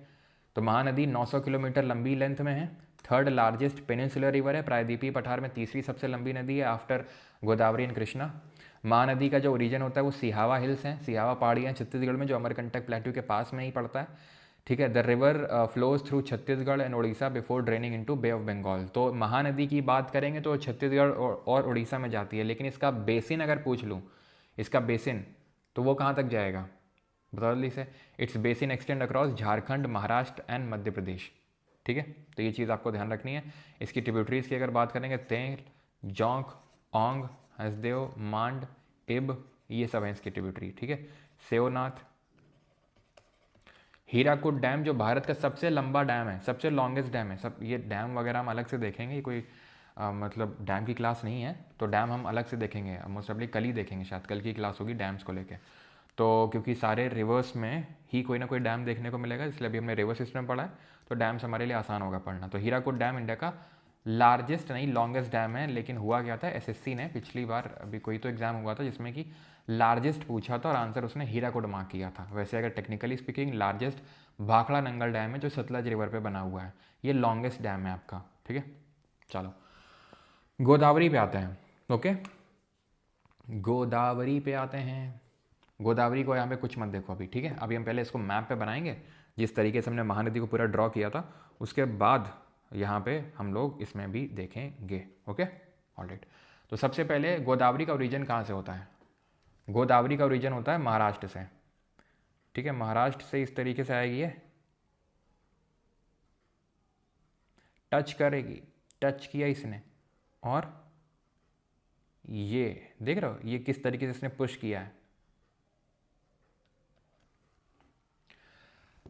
तो महानदी 900 किलोमीटर लंबी लेंथ में है, थर्ड लार्जेस्ट पेनिनसुलर रिवर है, प्रायद्वीपीय पठार में तीसरी सबसे लंबी नदी है आफ्टर गोदावरी एंड कृष्णा। महानदी का जो ओरिजिन होता है वो सिहावा हिल्स हैं, सिहावा पहाड़ियाँ छत्तीसगढ़ में, जो अमरकंटक प्लेट्यू के पास में ही पड़ता है, ठीक है। The river flows through Chhattisgarh and Orissa before draining into bay of Bengal. तो महानदी की बात करेंगे तो छत्तीसगढ़ और उड़ीसा में जाती है, लेकिन इसका बेसिन अगर पूछ लूँ, इसका बेसिन तो वो कहाँ तक जाएगा, बता जल्दी से। Its basin extend across Jharkhand, Maharashtra and Madhya Pradesh, ठीक है। तो ये चीज़ आपको ध्यान रखनी है। इसकी ट्रिब्यूटरीज की अगर बात करेंगे, तेल, जोंक, ओंग, हसदेव, मांड, इब, ये सब हैं इसकी ट्रिब्यूटरी, ठीक है। सेवनाथ, हीराकुड डैम जो भारत का सबसे लंबा डैम है, सबसे लॉन्गेस्ट डैम है। सब ये डैम वगैरह हम अलग से देखेंगे, ये कोई मतलब डैम की क्लास नहीं है, तो डैम हम अलग से देखेंगे, मोस्ट ऑफली कल ही देखेंगे, शायद कल की क्लास होगी डैम्स को लेके। तो क्योंकि सारे रिवर्स में ही कोई ना कोई डैम देखने को मिलेगा, इसलिए अभी हमने रिवर सिस्टम पढ़ा है, तो डैम्स हमारे लिए आसान होगा पढ़ना। तो हीराकुड डैम इंडिया का लार्जेस्ट नहीं लॉन्गेस्ट डैम है, लेकिन हुआ क्या था, SSC ने पिछली बार अभी कोई तो एग्जाम हुआ था जिसमें कि लार्जेस्ट पूछा था और आंसर उसने हीराकुड मार्क किया था। वैसे अगर technically speaking largest Bhakra Nangal dam है जो सतलज रिवर पे बना हुआ है, ये लॉन्गेस्ट डैम है आपका, ठीक है। चलो गोदावरी पे आते हैं, ओके, गोदावरी पे आते हैं। गोदावरी को यहाँ पे कुछ मत देखो अभी, ठीक है। अभी हम पहले इसको मैप पे बनाएंगे, जिस तरीके से हमने महानदी को पूरा ड्रॉ किया था, उसके बाद यहाँ पे हम लोग इसमें भी देखेंगे, ओके, ऑलराइट। तो सबसे पहले गोदावरी का ओरिजिन कहाँ से होता है, गोदावरी का ओरिजिन होता है महाराष्ट्र से, ठीक है। महाराष्ट्र से इस तरीके से आएगी, ये टच करेगी, टच किया इसने, और ये देख रहे हो ये किस तरीके से इसने पुश किया है।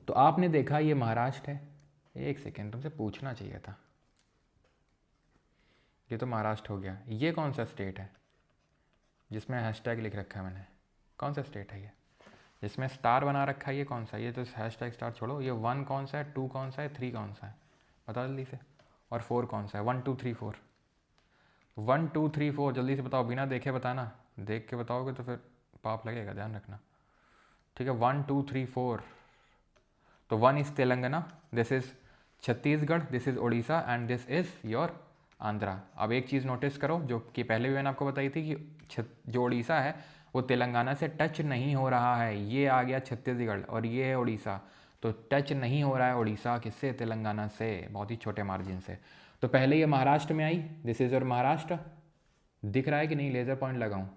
तो आपने देखा ये महाराष्ट्र है, एक सेकेंड तुमसे पूछना चाहिए था, ये तो महाराष्ट्र हो गया। ये कौन सा स्टेट है जिसमें हैशटैग लिख रखा है मैंने, कौन सा स्टेट है ये जिसमें स्टार बना रखा है, ये कौन सा, ये तो हैशटैग स्टार छोड़ो, ये 1 कौन सा है, 2 कौन सा है, 3 कौन सा है, बता जल्दी से, और 4 कौन सा है, 1 2 3 4, 1 2 3 4 जल्दी से बताओ, बिना देखे बताना, देख के बताओगे तो फिर पाप लगेगा, ध्यान रखना, ठीक है। 1 2 3 4, तो one is Telangana, this is Chhattisgarh, this is Orissa and this is your Andhra. अब एक चीज़ नोटिस करो जो कि पहले भी मैंने आपको बताई थी कि जो उड़ीसा है वो तेलंगाना से टच नहीं हो रहा है। ये आ गया छत्तीसगढ़ और ये है उड़ीसा, तो टच नहीं हो रहा है उड़ीसा किससे, तेलंगाना से, बहुत ही छोटे मार्जिन से। तो पहले ये महाराष्ट्र में आई, दिस इज़ योर महाराष्ट्र, दिख रहा है कि नहीं, लेज़र पॉइंट लगाऊं,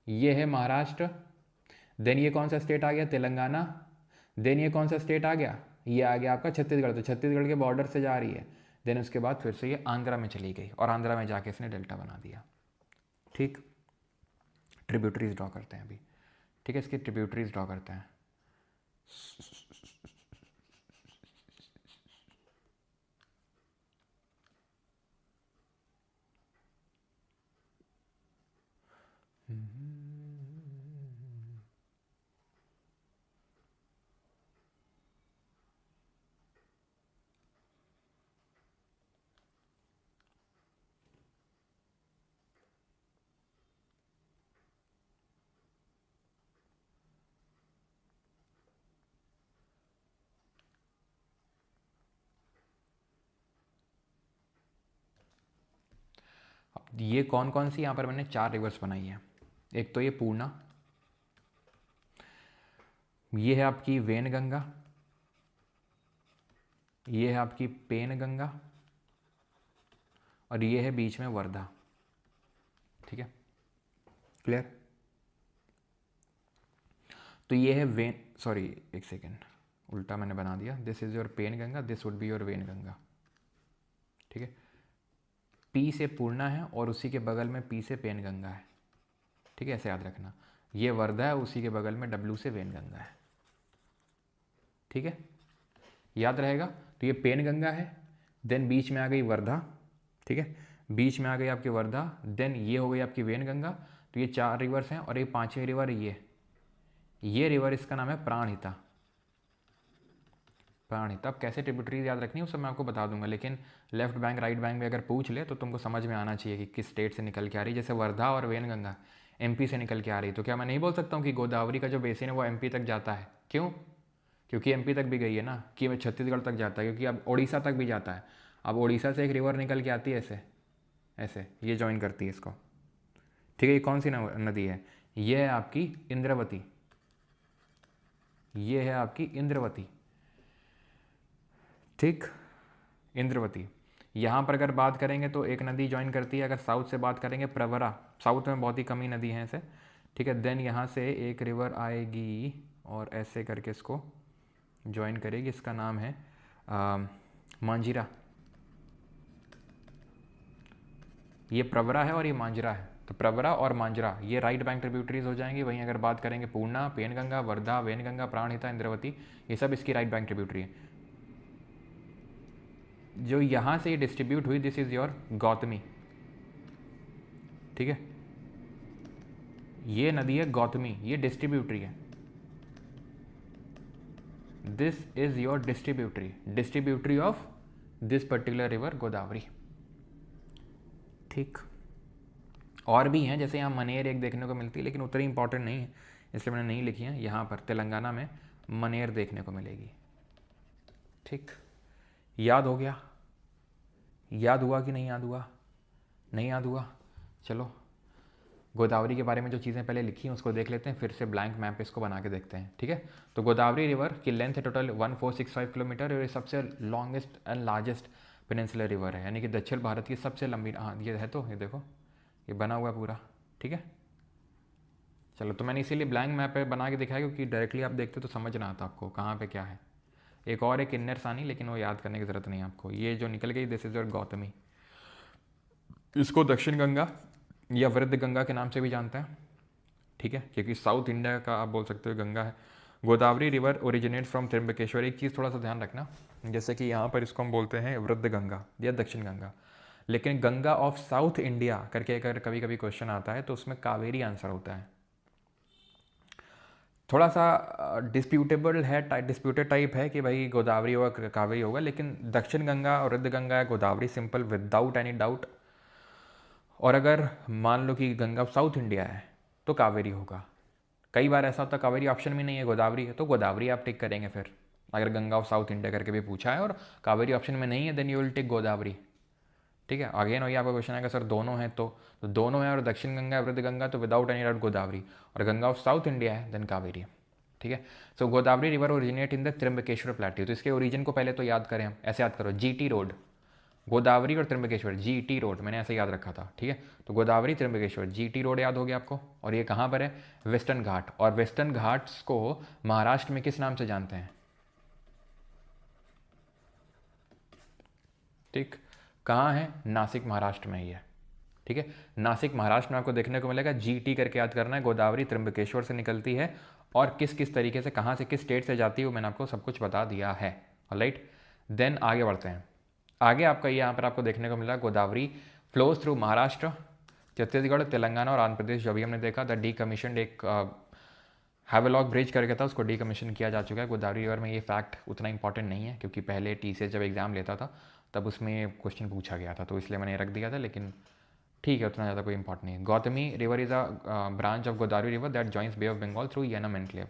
ये है महाराष्ट्र। देन ये कौन सा स्टेट आ गया, तेलंगाना। देन ये कौन सा स्टेट आ गया, ये आ गया आपका छत्तीसगढ़, तो छत्तीसगढ़ के बॉर्डर से जा रही है। देन उसके बाद फिर से ये आंध्रा में चली गई और आंध्रा में जाके इसने डेल्टा बना दिया। ठीक, ट्रिब्यूटरीज ड्रॉ करते हैं अभी। ठीक है, इसकी ट्रिब्यूटरीज ड्रॉ करते हैं। अब ये कौन कौन सी यहाँ पर मैंने 4 रिवर्स बनाई है। एक तो ये पूर्णा, ये है आपकी वेनगंगा, ये है आपकी पेनगंगा और ये है बीच में वर्धा। ठीक है, क्लियर। तो ये है एक सेकेंड, उल्टा मैंने बना दिया। This is your Penganga, this would be your Wainganga. ठीक है, पी से पूर्णा है और उसी के बगल में पी से पेनगंगा है। ठीक है, ऐसे याद रखना। ये वर्धा है, उसी के बगल में डब्लू से वेनगंगा है। ठीक है, याद रहेगा। तो ये पेनगंगा है, देन बीच में आ गई वर्धा। ठीक है, बीच में आ गई आपकी वर्धा, देन ये हो गई आपकी वेनगंगा। तो ये 4 रिवर्स हैं और ये 5वीं रिवर ये रिवर, इसका नाम है प्राणहिता। प्राणहिता। अब कैसे ट्रिब्यूटरीज याद रखनी है उस सब मैं आपको बता दूंगा, लेकिन लेफ्ट बैंक राइट बैंक में अगर पूछ ले तो तुमको समझ में आना चाहिए कि किस स्टेट से निकल के आ रही है। जैसे वर्धा और वेनगंगा एमपी से निकल के आ रही, तो क्या मैं नहीं बोल सकता हूँ कि गोदावरी का जो बेसिन है वो एमपी तक जाता है? क्यों? क्योंकि एमपी तक भी गई है ना, कि छत्तीसगढ़ तक जाता है, क्योंकि अब उड़ीसा तक भी जाता है। अब उड़ीसा से एक रिवर निकल के आती है ऐसे ऐसे, ये ज्वाइन करती है इसको। ठीक है, ये कौन सी नदी है? ये है आपकी इंद्रावती, ये है आपकी इंद्रावती। ठीक, इंद्रावती। यहाँ पर अगर बात करेंगे तो एक नदी ज्वाइन करती है, अगर साउथ से बात करेंगे प्रवरा, साउथ में बहुत ही कम ही नदी है ऐसे। ठीक है, देन यहाँ से एक रिवर आएगी और ऐसे करके इसको ज्वाइन करेगी, इसका नाम है मांझिरा। ये प्रवरा है और ये मांझरा है, तो प्रवरा और मांझरा ये राइट बैंक ट्रिब्यूटरीज हो जाएंगी। वहीं अगर बात करेंगे पूर्णा, पेनगंगा, वर्धा, वेनगंगा, प्राणहिता, इंद्रावती, ये सब इसकी राइट बैंक ट्रिब्यूटरी है। जो यहाँ से ये डिस्ट्रीब्यूट हुई, दिस इज़ योर गौतमी। ठीक है, ये नदी है गौतमी, ये डिस्ट्रीब्यूटरी है। This is your distributary of this particular river Godavari. ठीक, और भी हैं, जैसे यहाँ मनेर एक देखने को मिलती है, लेकिन उतनी इंपॉर्टेंट नहीं है इसलिए मैंने नहीं लिखी है। यहाँ पर तेलंगाना में मनेर देखने को मिलेगी। ठीक, याद हो गया? याद हुआ कि नहीं याद हुआ? नहीं याद हुआ? चलो गोदावरी के बारे में जो चीज़ें पहले लिखी हैं उसको देख लेते हैं, फिर से ब्लैंक मैप इसको बना के देखते हैं। ठीक है, तो गोदावरी रिवर की लेंथ है टोटल 1465 किलोमीटर और ये सबसे longest and largest peninsular river है, यानी कि दक्षिण भारत की सबसे लंबी। हाँ ये है, तो ये देखो ये बना हुआ है पूरा। ठीक है, चलो, तो मैंने इसीलिए ब्लैंक मैप पे बना के दिखाया क्योंकि डायरेक्टली आप देखते तो समझ ना आता आपको कहाँ पे क्या है। एक और है किन्नर सानी, लेकिन वो याद करने की ज़रूरत नहीं है आपको। ये जो निकल गई, दिस इज योर गौतमी। इसको दक्षिण गंगा या वृद्ध गंगा के नाम से भी जानते हैं। ठीक है, क्योंकि साउथ इंडिया का आप बोल सकते हो गंगा है। Godavari river originate from Trimbakeshwar. एक चीज़ थोड़ा सा ध्यान रखना, जैसे कि यहाँ पर इसको हम बोलते हैं वृद्ध गंगा या दक्षिण गंगा, लेकिन गंगा ऑफ साउथ इंडिया करके अगर कभी कभी क्वेश्चन आता है तो उसमें कावेरी आंसर होता है। थोड़ा सा डिस्प्यूटेबल है, डिस्प्यूटेड टाइप है कि भाई गोदावरी होगा कावेरी होगा, लेकिन दक्षिण गंगा और वृद्ध गंगा है, Godavari simple without any doubt. और अगर मान लो कि गंगा साउथ इंडिया है तो कावेरी होगा। कई बार ऐसा होता है कावेरी ऑप्शन में नहीं है, गोदावरी है, तो गोदावरी आप टिक करेंगे फिर अगर गंगा ऑफ साउथ इंडिया करके भी पूछा है और कावेरी ऑप्शन में नहीं है, then you will take Godavari. ठीक है, अगेन वही आपका क्वेश्चन आएगा सर दोनों हैं तो दोनों है और दक्षिण गंगा है, वृद्ध गंगा, तो विदाउट एनी डाउट गोदावरी, और गंगा ऑफ साउथ इंडिया है देन कावेरी। ठीक है, so Godavari river originate in the Trimbakeshwar plateau. तो इसके ओरिजिन को पहले तो याद करें हम, ऐसे याद करो, जीटी रोड, गोदावरी और त्र्यंबकेश्वर, जीटी रोड, मैंने ऐसे याद रखा था। ठीक है, तो गोदावरी त्र्यंबकेश्वर, जीटी रोड याद हो गया आपको, और ये कहाँ पर है, वेस्टर्न घाट, और वेस्टर्न घाट्स को महाराष्ट्र में किस नाम से जानते हैं? ठीक, कहाँ है, नासिक महाराष्ट्र में ही है। ठीक है, नासिक महाराष्ट्र में आपको देखने को मिलेगा, जीटी करके याद करना है, गोदावरी त्र्यंबकेश्वर से निकलती है, और किस किस तरीके से, कहाँ से, किस स्टेट से जाती है, वो मैंने आपको सब कुछ बता दिया है। ऑलराइट, देन आगे बढ़ते हैं। आगे आपका यहाँ पर आपको देखने को मिला, गोदावरी फ्लोज थ्रू महाराष्ट्र, छत्तीसगढ़, तेलंगाना और आंध्र प्रदेश। जो भी हमने देखा द डी कमीशन, एक हैवेलॉक ब्रिज करके था, उसको डीकमीशन किया जा चुका है गोदावरी रिवर में। ये फैक्ट उतना इंपॉर्टेंट नहीं है, क्योंकि पहले TCS जब एग्जाम लेता था तब उसमें क्वेश्चन पूछा गया था, तो इसलिए मैंने रख दिया था, लेकिन ठीक है, उतना ज़्यादा कोई इंपॉर्टेंट नहीं है। Gautami river is a branch of Godavari river that joins bay of Bengal through Yanam enclave.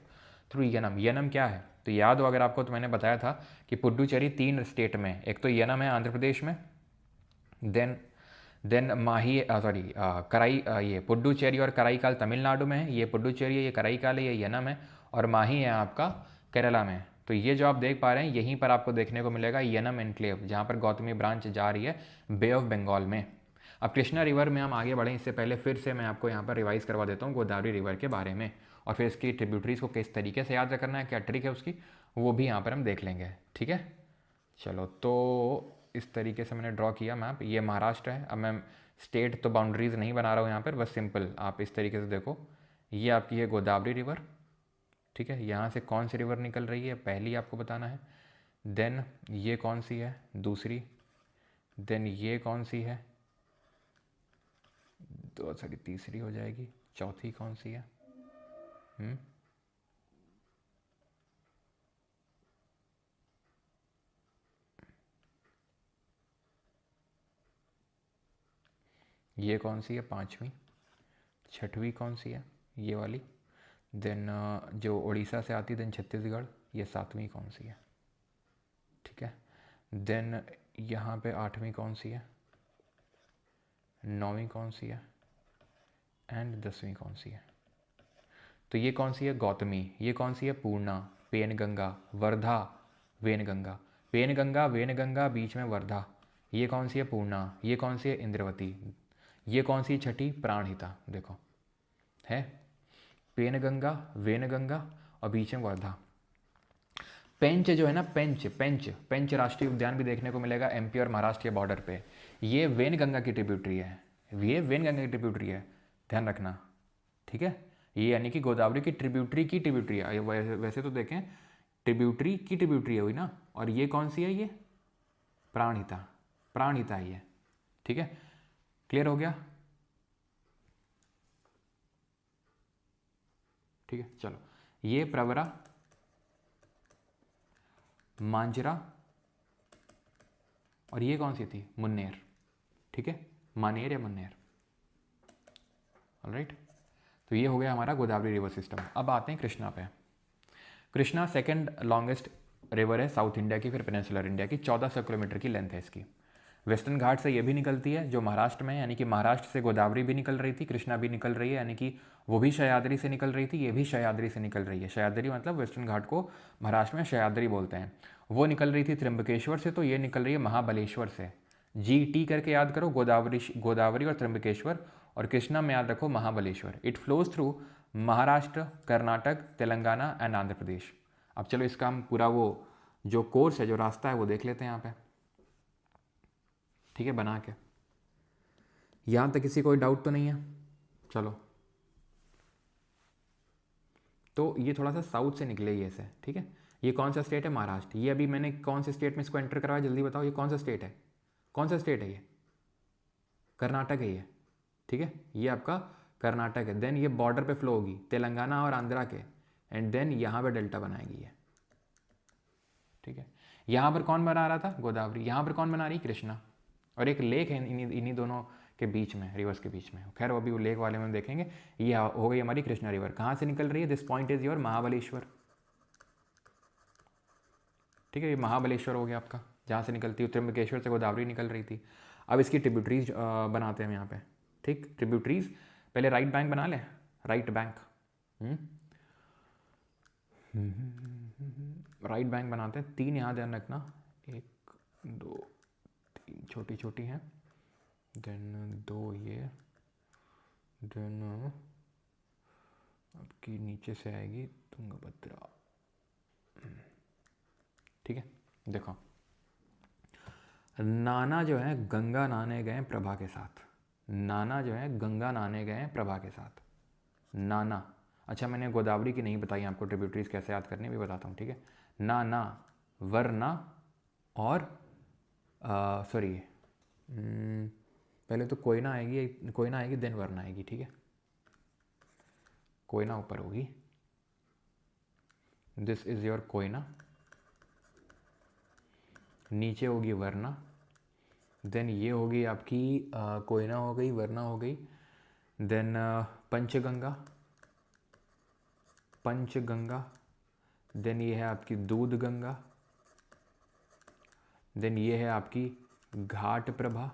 Through Yanam, Yanam क्या है तो याद हो अगर आपको, तो मैंने बताया था कि पुडुचेरी 3 स्टेट में, एक तो येनम है आंध्र प्रदेश में, देन माही सॉरी कराई, ये पुडुचेरी और कराईकाल तमिलनाडु में है, ये पुडुचेरी है, ये कराईकाल है, ये येनम है, और माही है आपका केरला में। तो ये जो आप देख पा रहे हैं, यहीं पर आपको देखने को मिलेगा येनम एनक्लेव, जहाँ पर गौतमी ब्रांच जा रही है बे ऑफ बंगाल में। अब कृष्णा रिवर में हम आगे बढ़ें इससे पहले फिर से मैं आपको यहाँ पर रिवाइज करवा देता हूँ गोदावरी रिवर के बारे में, और फिर इसकी ट्रिब्यूटरीज को किस तरीके से याद करना है, क्या ट्रिक है उसकी, वो भी यहाँ पर हम देख लेंगे। ठीक है, चलो, तो इस तरीके से मैंने ड्रॉ किया मैप, ये महाराष्ट्र है। अब मैं स्टेट तो बाउंड्रीज नहीं बना रहा हूँ यहाँ पर, बस सिंपल आप इस तरीके से देखो, ये आपकी है गोदावरी रिवर। ठीक है, यहाँ से कौन सी रिवर निकल रही है पहली आपको बताना है, देन ये कौन सी है दूसरी, देन ये कौन सी है, तो सॉरी तीसरी हो जाएगी, चौथी कौन सी है, ये कौन सी है, पांचवी, छठवीं कौन सी है, ये वाली, देन जो उड़ीसा से आती है, देन छत्तीसगढ़, ये सातवीं कौन सी है। ठीक है, देन यहाँ पे आठवीं कौन सी है, नौवीं कौन सी है, एंड 10वीं कौन सी है। तो ये कौन सी है, गौतमी, ये कौन सी है, पूर्णा, पेनगंगा, वर्धा, वेनगंगा, पेनगंगा वेनगंगा बीच में वर्धा, ये कौन सी है, पूर्णा, ये कौन सी है, इंद्रवती, ये कौन सी छठी, प्राणहिता। देखो है पेनगंगा, वेनगंगा और बीच में वर्धा। पेंच जो है ना, पेंच पेंच पेंच राष्ट्रीय उद्यान भी देखने को मिलेगा MP और महाराष्ट्र के बॉर्डर पे। ये वेनगंगा की ट्रिब्यूटरी है, ये वेनगंगा की ट्रिब्यूटरी है, ध्यान रखना। ठीक है, ये यानी कि गोदावरी की ट्रिब्यूटरी है। वैसे तो देखें ट्रिब्यूटरी की ट्रिब्यूटरी है हुई ना, और ये कौन सी है, ये प्राणहिता, प्राणहिता ही है। ठीक है, क्लियर हो गया। ठीक है, चलो, ये प्रवरा, मांजरा, और ये कौन सी थी, मुन्नेर। ठीक है, मानेर या मुन्नेर। ऑलराइट, तो ये हो गया हमारा गोदावरी रिवर सिस्टम। अब आते हैं कृष्णा पे। कृष्णा सेकंड लॉन्गेस्ट रिवर है साउथ इंडिया की, फिर पेनिनसुलर इंडिया की, 1400 किलोमीटर की लेंथ है इसकी। वेस्टर्न घाट से ये भी निकलती है जो महाराष्ट्र में है, यानी कि महाराष्ट्र से गोदावरी भी निकल रही थी, कृष्णा भी निकल रही है, यानी कि वो भी सह्याद्री से निकल रही थी, ये भी सह्याद्री से निकल रही है। सह्याद्री मतलब वेस्टर्न घाट को महाराष्ट्र में सह्याद्री बोलते हैं। वो निकल रही थी त्र्यंबकेश्वर से, तो ये निकल रही है महाबलेश्वर से। GT करके याद करो, गोदावरी और त्र्यंबकेश्वर, और कृष्णा में याद रखो Mahabaleshwar. It flows through Maharashtra, Karnataka, Telangana and Andhra Pradesh. अब चलो इसका हम पूरा वो जो कोर्स है, जो रास्ता है, वो देख लेते हैं यहाँ पे। ठीक है, बना के, यहाँ तक किसी कोई डाउट तो नहीं है। चलो, तो ये थोड़ा सा साउथ से निकले ये से। ठीक है, ये कौन सा स्टेट है, महाराष्ट्र। ये अभी मैंने कौन से स्टेट में इसको एंटर करवाया, जल्दी बताओ, ये कौन सा स्टेट है, कौन सा स्टेट है ये, कर्नाटक है ये। ठीक है, ये आपका कर्नाटक है। देन ये बॉर्डर पे फ्लो होगी तेलंगाना और आंध्रा के, एंड देन यहाँ पे डेल्टा बनाएगी ये। ठीक है, यहाँ पर कौन बना रहा था, गोदावरी, यहाँ पर कौन बना रही, कृष्णा, और एक लेक है इन्हीं दोनों के बीच में, रिवर्स के बीच में। खैर वो अभी वो लेक वाले में देखेंगे। ये हो गई हमारी कृष्णा रिवर, कहाँ से निकल रही है, this point is your Mahabaleshwar. ठीक है। ये महाबलेश्वर हो गया आपका, जहाँ से निकलती है, त्र्यंबकेश्वर से गोदावरी निकल रही थी। अब इसकी ट्रिब्यूटरीज बनाते हैं हम यहाँ पे, ठीक। ट्रिब्यूटरीज पहले राइट बैंक बना लें, राइट बैंक, राइट बैंक बनाते हैं। 3 यहाँ ध्यान रखना, 1 2 3 छोटी छोटी हैं, देन 2 ये, देन आपकी नीचे से आएगी तुंगभद्रा, ठीक है। देखो, नाना जो है गंगा नहाने गए प्रभा के साथ, नाना जो है गंगा नहाने गए प्रभा के साथ, नाना। अच्छा, मैंने गोदावरी की नहीं बताई आपको ट्रिब्यूटरीज कैसे याद करनी है, भी बताता हूँ, ठीक है। नाना, वरना और सॉरी, पहले तो कोयना आएगी, कोयना आएगी देन वरना आएगी, ठीक है। कोयना ऊपर होगी, दिस इज योर कोयना, नीचे होगी वरना, देन ये होगी आपकी कोयना हो गई, वरना हो गई, देन पंचगंगा, पंचगंगा, देन ये है आपकी दूध गंगा, देन ये है आपकी घाट प्रभा,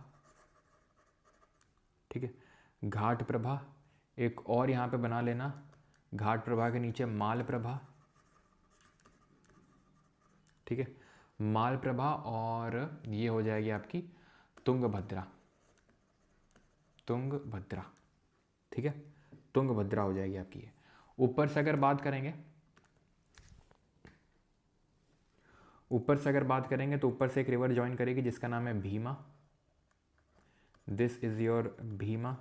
ठीक है। घाट प्रभा, एक और यहाँ पे बना लेना, घाट प्रभा के नीचे माल प्रभा, ठीक है, माल प्रभा, और ये हो जाएगी आपकी तुंगभद्रा, तुंगभद्रा, ठीक है। तुंगभद्रा हो जाएगी आपकी ये। ऊपर से अगर बात करेंगे, ऊपर से अगर बात करेंगे तो ऊपर से एक रिवर ज्वाइन करेगी जिसका नाम है Bhima, this is your Bhima.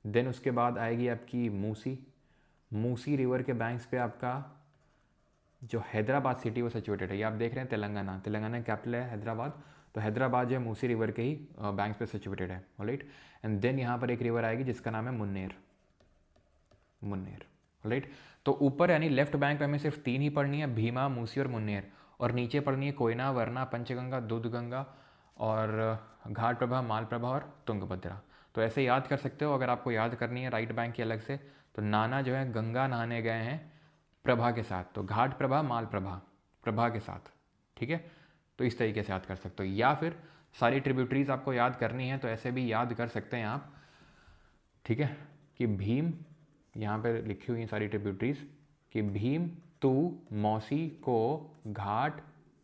Then उसके बाद आएगी आपकी मूसी, मूसी रिवर के बैंक्स पे आपका जो हैदराबाद सिटी वो सिचुएटेड है। ये आप देख रहे हैं तेलंगाना, तेलंगाना कैपिटल है हैदराबाद, तो हैदराबाद जो है मूसी रिवर के ही बैंक्स पे सिचुएटेड है, ऑलराइट। एंड देन यहाँ पर एक रिवर आएगी जिसका नाम है मुन्नेर, मुन्नेर, ऑलराइट। तो ऊपर यानी लेफ्ट बैंक पे हमें सिर्फ 3 ही पढ़नी है, भीमा, मूसी और मुन्नेर, और नीचे पढ़नी है कोयना, वरना, पंचगंगा, दूधगंगा और घाट प्रभा, माल प्रभा और तुंगभद्रा। तो ऐसे याद कर सकते हो। अगर आपको याद करनी है राइट बैंक की अलग से, तो नाना जो है गंगा नहाने गए हैं प्रभा के साथ, तो घाट प्रभा, माल प्रभा, प्रभा के साथ, ठीक है। तो इस तरीके से याद कर सकते हो, या फिर सारी ट्रिब्यूटरीज आपको याद करनी है तो ऐसे भी याद कर सकते हैं आप, ठीक है। कि भीम, यहाँ पे लिखी हुई हैं सारी ट्रिब्यूटरीज, कि भीम तू मौसी को घाट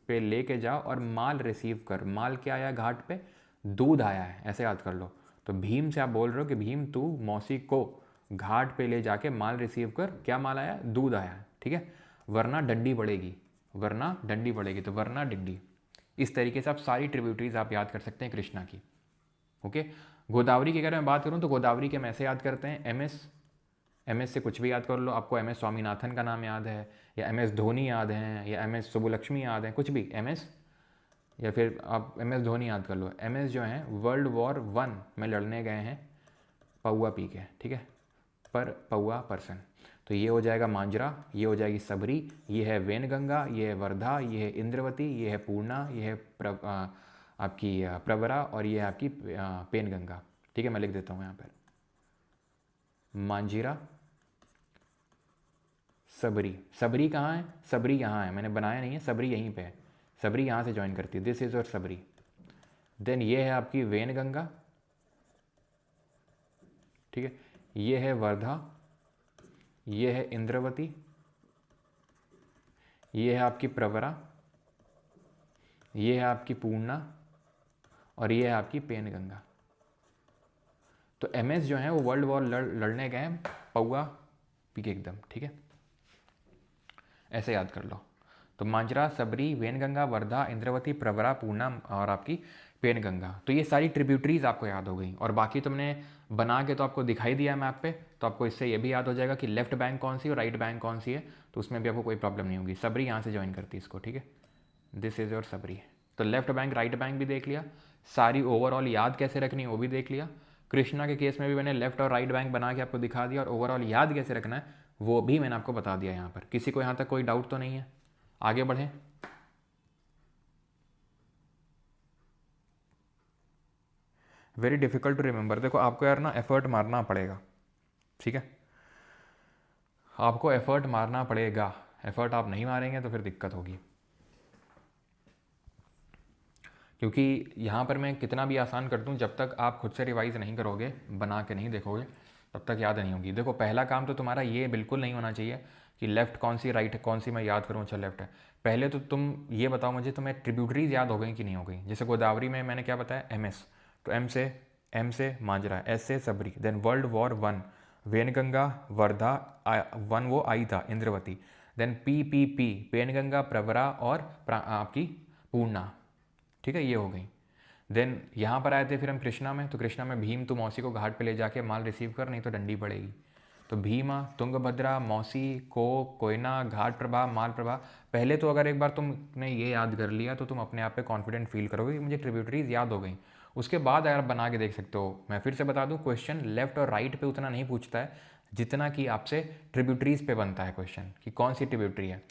पे लेके जाओ और माल रिसीव कर। माल क्या आया घाट पे? दूध आया है, ऐसे याद कर लो। तो भीम से आप बोल रहे हो कि भीम तू मौसी को घाट पे ले जाके माल रिसीव कर। क्या माल आया? दूध आया है, ठीक है। वरना डंडी बढ़ेगी, वरना डंडी बढ़ेगी, तो वरना डिड्डी। इस तरीके से आप सारी ट्रिब्यूटरीज आप याद कर सकते हैं कृष्णा की, ओके। गोदावरी की अगर मैं बात करूँ तो गोदावरी के हम ऐसे याद करते हैं, एमएस, एमएस से कुछ भी याद कर लो। आपको एमएस स्वामीनाथन का नाम याद है, या एमएस धोनी याद है, या एमएस सुब्बुलक्ष्मी याद है, कुछ भी एमएस, या फिर आप एमएस धोनी याद कर लो। एमएस जो हैं वर्ल्ड वॉर 1 में लड़ने गए हैं पौआ पी के, ठीक है, पर पौआ पर्सन। तो ये हो जाएगा मांजरा, ये हो जाएगी सबरी, ये है वेनगंगा, ये है वर्धा, ये है इंद्रवती, ये है पूर्णा, ये है आपकी प्रवरा, और ये है आपकी पेनगंगा, ठीक है। मैं लिख देता हूँ यहाँ पर, मांजीरा, सबरी। सबरी कहाँ है? सबरी यहाँ है, मैंने बनाया नहीं है, सबरी यहीं पे है, सबरी यहाँ से ज्वाइन करती है, दिस इज और सबरी। देन ये है आपकी वेनगंगा, ठीक है, ये है वर्धा, ये है इंद्रवती, ये है आपकी प्रवरा, ये है आपकी पूर्णा, और ये है आपकी पेनगंगा। तो एमएस जो है वो वर्ल्ड वॉर लड़ने गए पौआ पी के एकदम, ठीक है। ऐसे याद कर लो। तो मांजरा, सबरी, वेनगंगा, वर्धा, इंद्रवती, प्रवरा, पूर्णा और आपकी पेनगंगा। तो ये सारी ट्रिब्यूटरीज आपको याद हो गई, और बाकी तुमने बना के तो आपको दिखाई दिया मैप पे, तो आपको इससे ये भी याद हो जाएगा कि लेफ्ट बैंक कौन सी और राइट बैंक कौन सी है, तो उसमें भी आपको कोई प्रॉब्लम नहीं होगी। सबरी यहाँ से ज्वाइन करती है इसको, ठीक है, दिस इज योर सबरी। तो लेफ्ट बैंक राइट बैंक भी देख लिया, सारी ओवरऑल याद कैसे रखनी है वो भी देख लिया। कृष्णा के केस में भी मैंने लेफ्ट और राइट बैंक बना के आपको दिखा दिया, और ओवरऑल याद कैसे रखना है वो भी मैंने आपको बता दिया यहाँ पर। किसी को यहाँ तक कोई डाउट तो नहीं है? आगे बढ़ें। Very difficult to remember. देखो आपको यार ना एफर्ट मारना पड़ेगा, ठीक है, आपको एफर्ट मारना पड़ेगा। एफर्ट आप नहीं मारेंगे तो फिर दिक्कत होगी। क्योंकि यहाँ पर मैं कितना भी आसान कर दूँ, जब तक आप खुद से रिवाइज़ नहीं करोगे, बना के नहीं देखोगे, तब तक याद नहीं होगी। देखो पहला काम तो तुम्हारा ये बिल्कुल नहीं होना चाहिए कि लेफ़्ट कौन सी, राइट है कौन सी, मैं याद करूँ अच्छा लेफ़्ट है। पहले तो तुम ये बताओ मुझे, तुम्हें ट्रिब्यूटरीज याद हो गई कि नहीं हो गई। जैसे गोदावरी में मैंने क्या बताया, एमएस, तो एम से मांजरा, एस से Sabari, then world war one, Wainganga Wardha, one वो आई था इंद्रवती, देन पी पेनगंगा प्रवरा और आपकी पूर्णा, ठीक है, ये हो गई। देन यहाँ पर आए थे फिर हम कृष्णा में, तो कृष्णा में भीम, तो मौसी को घाट पे ले जाके माल रिसीव कर, नहीं तो डंडी पड़ेगी। तो भीमा, तुंगभद्रा, मौसी, कोयना, घाट प्रभा, माल प्रभा। पहले तो अगर एक बार तुमने ये याद कर लिया तो तुम अपने आप पे कॉन्फिडेंट फील करोगे कि मुझे ट्रिब्यूटरीज याद हो गई। उसके बाद अगर बना के देख सकते हो। मैं फिर से बता दूं, क्वेश्चन लेफ्ट और राइट पे उतना नहीं पूछता है जितना कि आपसे ट्रिब्यूटरीज पे बनता है क्वेश्चन, कि कौन सी ट्रिब्यूटरी है।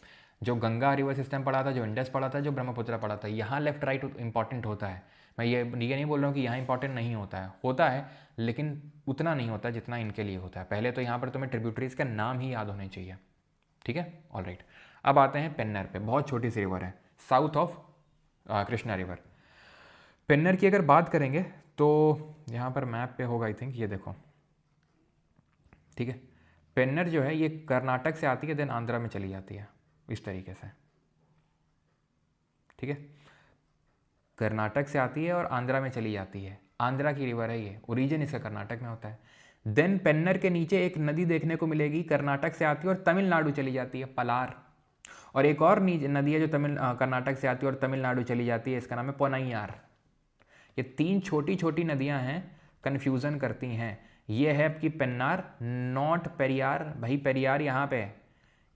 जो गंगा रिवर सिस्टम पढ़ा था, जो इंडस पढ़ा था, जो ब्रह्मपुत्र पढ़ा था, यहाँ लेफ्ट राइट इंपॉर्टेंट होता है। मैं ये नहीं बोल रहा हूँ कि यहाँ इंपॉर्टेंट नहीं होता है, लेकिन उतना नहीं होता जितना इनके लिए होता है। पहले तो यहाँ पर तुम्हें ट्रिब्यूटरीज का नाम ही याद होने चाहिए, ठीक है, ऑल राइट। अब आते हैं पेन्नर पे, बहुत छोटी सी रिवर है, south of Krishna river. Penner की अगर बात करेंगे तो यहाँ पर मैप पे होगा आई थिंक, ये देखो, ठीक है। पेन्नर जो है ये कर्नाटक से आती है, देन आंध्रा में चली जाती है इस तरीके से, ठीक है। कर्नाटक से आती है और आंध्रा में चली जाती है, आंध्रा की रिवर है ये, ओरिजिन इसका कर्नाटक में होता है। देन पेन्नर के नीचे एक नदी देखने को मिलेगी, कर्नाटक से आती है और तमिलनाडु चली जाती है, पलार। और एक और नदी है जो कर्नाटक से आती है और तमिलनाडु चली जाती है, इसका नाम है पोन्नैयार। ये तीन छोटी छोटी नदियां हैं, कन्फ्यूज़न करती हैं। ये है आपकी पेन्नार, नॉट पेरियार। भाई पेरियार यहाँ पे,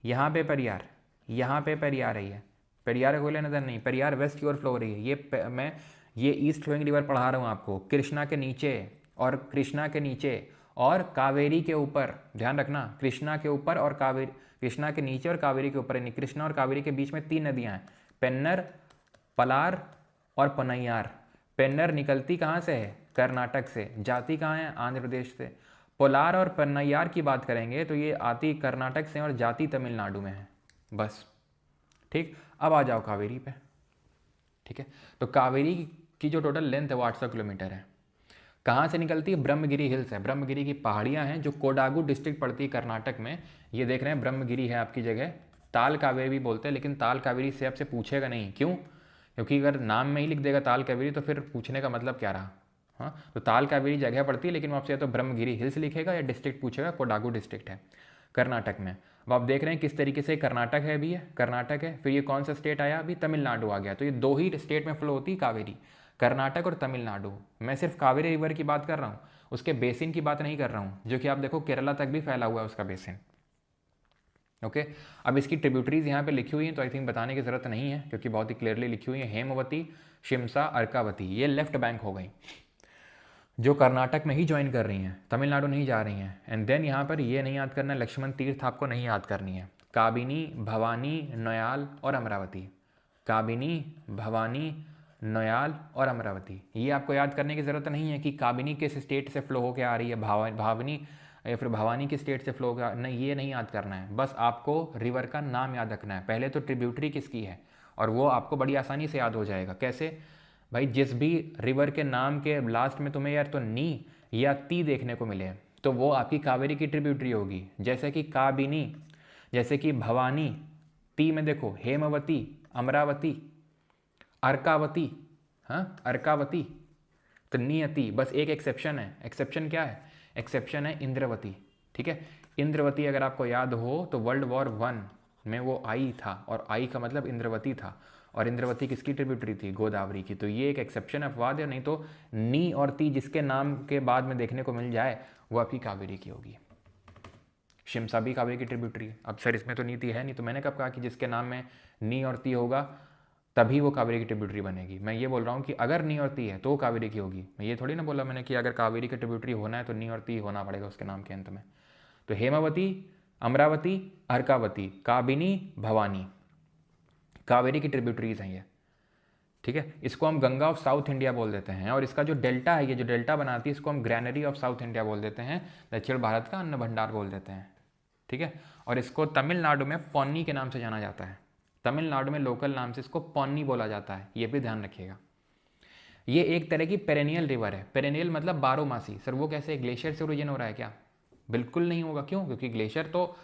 यहाँ पे पेरियार, यहाँ पे पेरियार है। ये पेरियार कोयले नजर नहीं, पेरियार वेस्ट की ओर फ्लो हो रही है। मैं ये ईस्ट फ्लोइंग रिवर पढ़ा रहा हूँ आपको, कृष्णा के नीचे और कृष्णा के नीचे और कावेरी के ऊपर, ध्यान रखना, कृष्णा के ऊपर और कावेरी, कृष्णा के नीचे और कावेरी के ऊपर, यानी कृष्णा और कावेरी के बीच में तीन नदियाँ हैं, पेन्नर, पलार और पोन्नैयार। पेन्नर निकलती कहाँ से है, कर्नाटक से, जाती कहाँ है, आंध्र प्रदेश से। पोलार और पोन्नैयार की बात करेंगे तो ये आती कर्नाटक से और जाती तमिलनाडु में है, बस, ठीक। अब आ जाओ कावेरी पे, ठीक है। तो कावेरी की जो टोटल लेंथ है वो 800 किलोमीटर है। कहाँ से निकलती है, ब्रह्मगिरी हिल्स है, ब्रह्मगिरी की पहाड़ियाँ हैं जो कोडागु डिस्ट्रिक्ट पड़ती है कर्नाटक में। ये देख रहे हैं ब्रह्मगिरी है आपकी जगह, ताल कावेरी भी बोलते हैं, लेकिन ताल कावेरी से आपसे पूछेगा नहीं, क्यों, क्योंकि अगर नाम में ही लिख देगा ताल कावेरी तो फिर पूछने का मतलब क्या रहा। हाँ, तो ताल कावेरी जगह पड़ती है, लेकिन वो आपसे या तो ब्रह्मगिरी हिल्स लिखेगा या डिस्ट्रिक्ट पूछेगा, कोडागु डिस्ट्रिक्ट है कर्नाटक में। अब आप देख रहे हैं किस तरीके से कर्नाटक है, अभी है कर्नाटक है, फिर ये कौन सा स्टेट आया, अभी तमिलनाडु आ गया। तो ये दो ही स्टेट में फ्लो होती है कावेरी, कर्नाटक और तमिलनाडु। मैं सिर्फ कावेरी रिवर की बात कर रहा हूँ, उसके बेसिन की बात नहीं कर रहा हूँ, जो कि आप देखो केरला तक भी फैला हुआ है उसका बेसिन, ओके। अब इसकी ट्रिब्यूटरीज यहाँ पे लिखी हुई हैं, तो आई थिंक बताने की ज़रूरत नहीं है क्योंकि बहुत ही क्लियरली लिखी हुई है। हेमवती, शिमसा, अर्कावती, ये लेफ्ट बैंक हो गई, जो कर्नाटक में ही ज्वाइन कर रही हैं, तमिलनाडु नहीं जा रही हैं। एंड देन यहाँ पर ये नहीं याद करना, लक्ष्मण तीर्थ आपको नहीं याद करनी है, काबिनी, भवानी, नयाल और अमरावती, काबिनी, भवानी, नयाल और अमरावती, ये आपको याद करने की ज़रूरत नहीं है कि काबिनी किस स्टेट से फ्लो होकर आ रही है, भावनी या फिर भवानी किस स्टेट से फ्लो होकर, नहीं, ये नहीं याद करना है। बस आपको रिवर का नाम याद रखना है। पहले तो ट्रिब्यूटरी किसकी है, और वो आपको बड़ी आसानी से याद हो जाएगा। कैसे भाई, जिस भी रिवर के नाम के लास्ट में तुम्हें यार तो नी या ती देखने को मिले तो वो आपकी कावेरी की ट्रिब्यूटरी होगी। जैसे कि काबिनी, जैसे कि भवानी, ती में देखो हेमवती, अमरावती, अर्कावती, हाँ अर्कावती, तो नियति। बस एक एक्सेप्शन है, एक्सेप्शन क्या है, एक्सेप्शन है इंद्रवती, ठीक है। इंद्रवती अगर आपको याद हो तो वर्ल्ड वॉर वन में वो आई था, और आई का मतलब इंद्रवती था, और इंद्रवती किसकी ट्रिब्यूटरी थी, गोदावरी की। तो ये एक एक्सेप्शन अपवाद है, नहीं तो नी और ती जिसके नाम के बाद में देखने को मिल जाए वो आपकी कावेरी की होगी। शिमसा भी कावेरी की ट्रिब्यूटरी है। अब सर इसमें तो नीति है नहीं, तो मैंने कब कहा कि जिसके नाम में नी और ती होगा तभी वो कावेरी की ट्रिब्यूटरी बनेगी। मैं ये बोल रहा हूँ कि अगर नी और ती है तो वो कावेरी की होगी। मैं ये थोड़ी ना बोला मैंने कि अगर कावेरी की ट्रिब्यूटरी होना है तो नी और ती होना पड़ेगा उसके नाम के अंत में। तो हेमावती, अमरावती, अर्कावती, काबिनी, भवानी, कावेरी की ट्रिब्यूटरीज हैं ये, ठीक है। इसको हम गंगा ऑफ साउथ इंडिया बोल देते हैं, और इसका जो डेल्टा है, ये जो डेल्टा बनाती है, इसको हम ग्रैनरी ऑफ साउथ इंडिया बोल देते हैं, दक्षिण भारत का अन्न भंडार बोल देते हैं, ठीक है। और इसको तमिलनाडु में पौनी के नाम से जाना जाता है, तमिलनाडु में लोकल नाम से इसको पौनी बोला जाता है, ये भी ध्यान रखिएगा। ये एक तरह की पेरेनियल रिवर है। पेरेनियल मतलब बारहमासी। सर वो कैसे, ग्लेशियर से ओरिजिन हो रहा है क्या? बिल्कुल नहीं होगा। क्यों? क्योंकि ग्लेशियर तो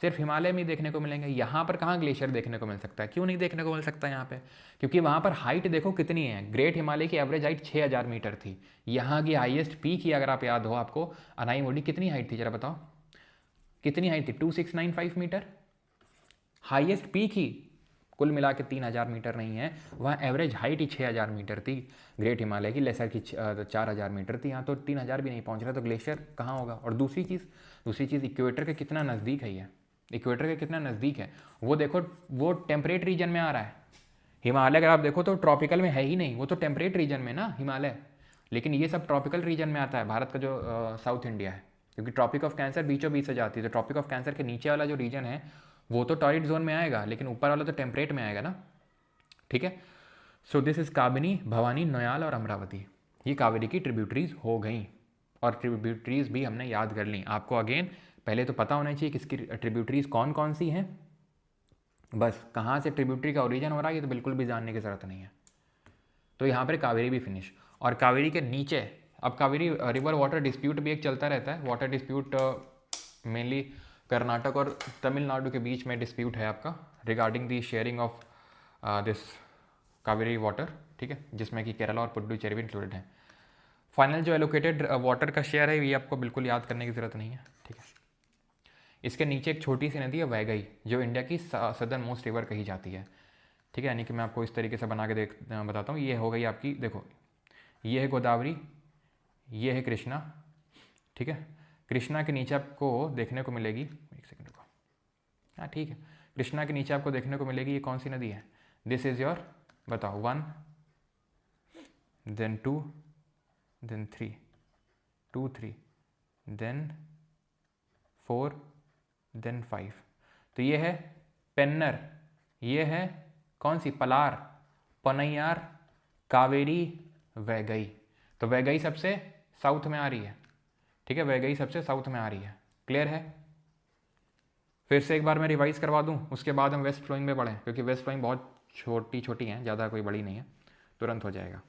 सिर्फ हिमालय में ही देखने को मिलेंगे। यहाँ पर कहाँ ग्लेशियर देखने को मिल सकता है? क्यों नहीं देखने को मिल सकता यहाँ पे? क्योंकि वहाँ पर हाइट देखो कितनी है। ग्रेट हिमालय की एवरेज हाइट 6000 मीटर थी। यहाँ की हाईएस्ट पीक ही अगर आप याद हो आपको, अनाईमोडी कितनी हाइट थी जरा बताओ, कितनी हाइट थी? 2695 मीटर हाईएस्ट पीक ही। कुल मिला के 3000 मीटर नहीं है, वहाँ एवरेज हाइट ही 6000 मीटर थी। ग्रेट हिमालय की लेसर की 4000 मीटर थी, यहाँ तो 3000 भी नहीं पहुँच रहा, तो ग्लेशियर कहाँ होगा? और दूसरी चीज़ इक्वेटर के कितना नज़दीक है ये, इक्वेटर के कितना नज़दीक है वो देखो, वो टेम्परेट रीजन में आ रहा है। हिमालय अगर आप देखो तो ट्रॉपिकल में है ही नहीं, वो तो टेम्परेट रीजन में ना हिमालय, लेकिन ये सब ट्रॉपिकल रीजन में आता है, भारत का जो साउथ इंडिया है, क्योंकि ट्रॉपिक ऑफ कैंसर बीचों बीच से जाती है, तो ट्रॉपिक ऑफ कैंसर के नीचे वाला जो रीजन है वो तो टॉरिड जोन में आएगा, लेकिन ऊपर वाला तो टेम्परेट में आएगा ना। ठीक है, so this is Kabini, Bhavani, Noyyal और अमरावती, ये कावेरी की ट्रिब्यूटरीज हो गई। और ट्रिब्यूटरीज भी हमने याद कर ली। आपको अगेन पहले तो पता होना चाहिए किसकी ट्रिब्यूटरीज कौन कौन सी हैं, बस कहाँ से ट्रिब्यूटरी का ओरिजिन हो रहा है ये तो बिल्कुल भी जानने की ज़रूरत नहीं है। तो यहाँ पर कावेरी भी फिनिश। और कावेरी के नीचे अब कावेरी रिवर वाटर डिस्प्यूट भी एक चलता रहता है। वाटर डिस्प्यूट मेनली कर्नाटक और तमिलनाडु के बीच में डिस्प्यूट है आपका regarding the sharing of this Kaveri water. ठीक है, जिसमें कि केरला और पुडुचेरी भी इंक्लूडेड है। फाइनल जो एलोकेटेड वाटर का शेयर है ये आपको बिल्कुल याद करने की ज़रूरत नहीं है। ठीक है, इसके नीचे एक छोटी सी नदी है वैगई, जो इंडिया की सदर्न मोस्ट रिवर कही जाती है। ठीक है, यानी कि मैं आपको इस तरीके से बना के बताता हूँ। ये हो गई आपकी, देखो ये है गोदावरी, ये है कृष्णा। ठीक है, कृष्णा के नीचे आपको देखने को मिलेगी, एक सेकंड रुको, हाँ ठीक है, कृष्णा के नीचे आपको देखने को मिलेगी ये कौन सी नदी है? दिस इज़ योर, बताओ, 1 देन 2 देन 3 2 3 देन 4 देन 5। तो ये है पेन्नर, ये है कौन सी? पलार, पनैयार, कावेरी, वैगई। तो वैगई सबसे साउथ में आ रही है। ठीक है, वैगई सबसे साउथ में आ रही है। क्लियर है? फिर से एक बार मैं रिवाइज करवा दूं, उसके बाद हम वेस्ट फ्लोइंग में बढ़ें, क्योंकि वेस्ट फ्लोइंग बहुत छोटी छोटी हैं, ज़्यादा कोई बड़ी नहीं है, तुरंत हो जाएगा।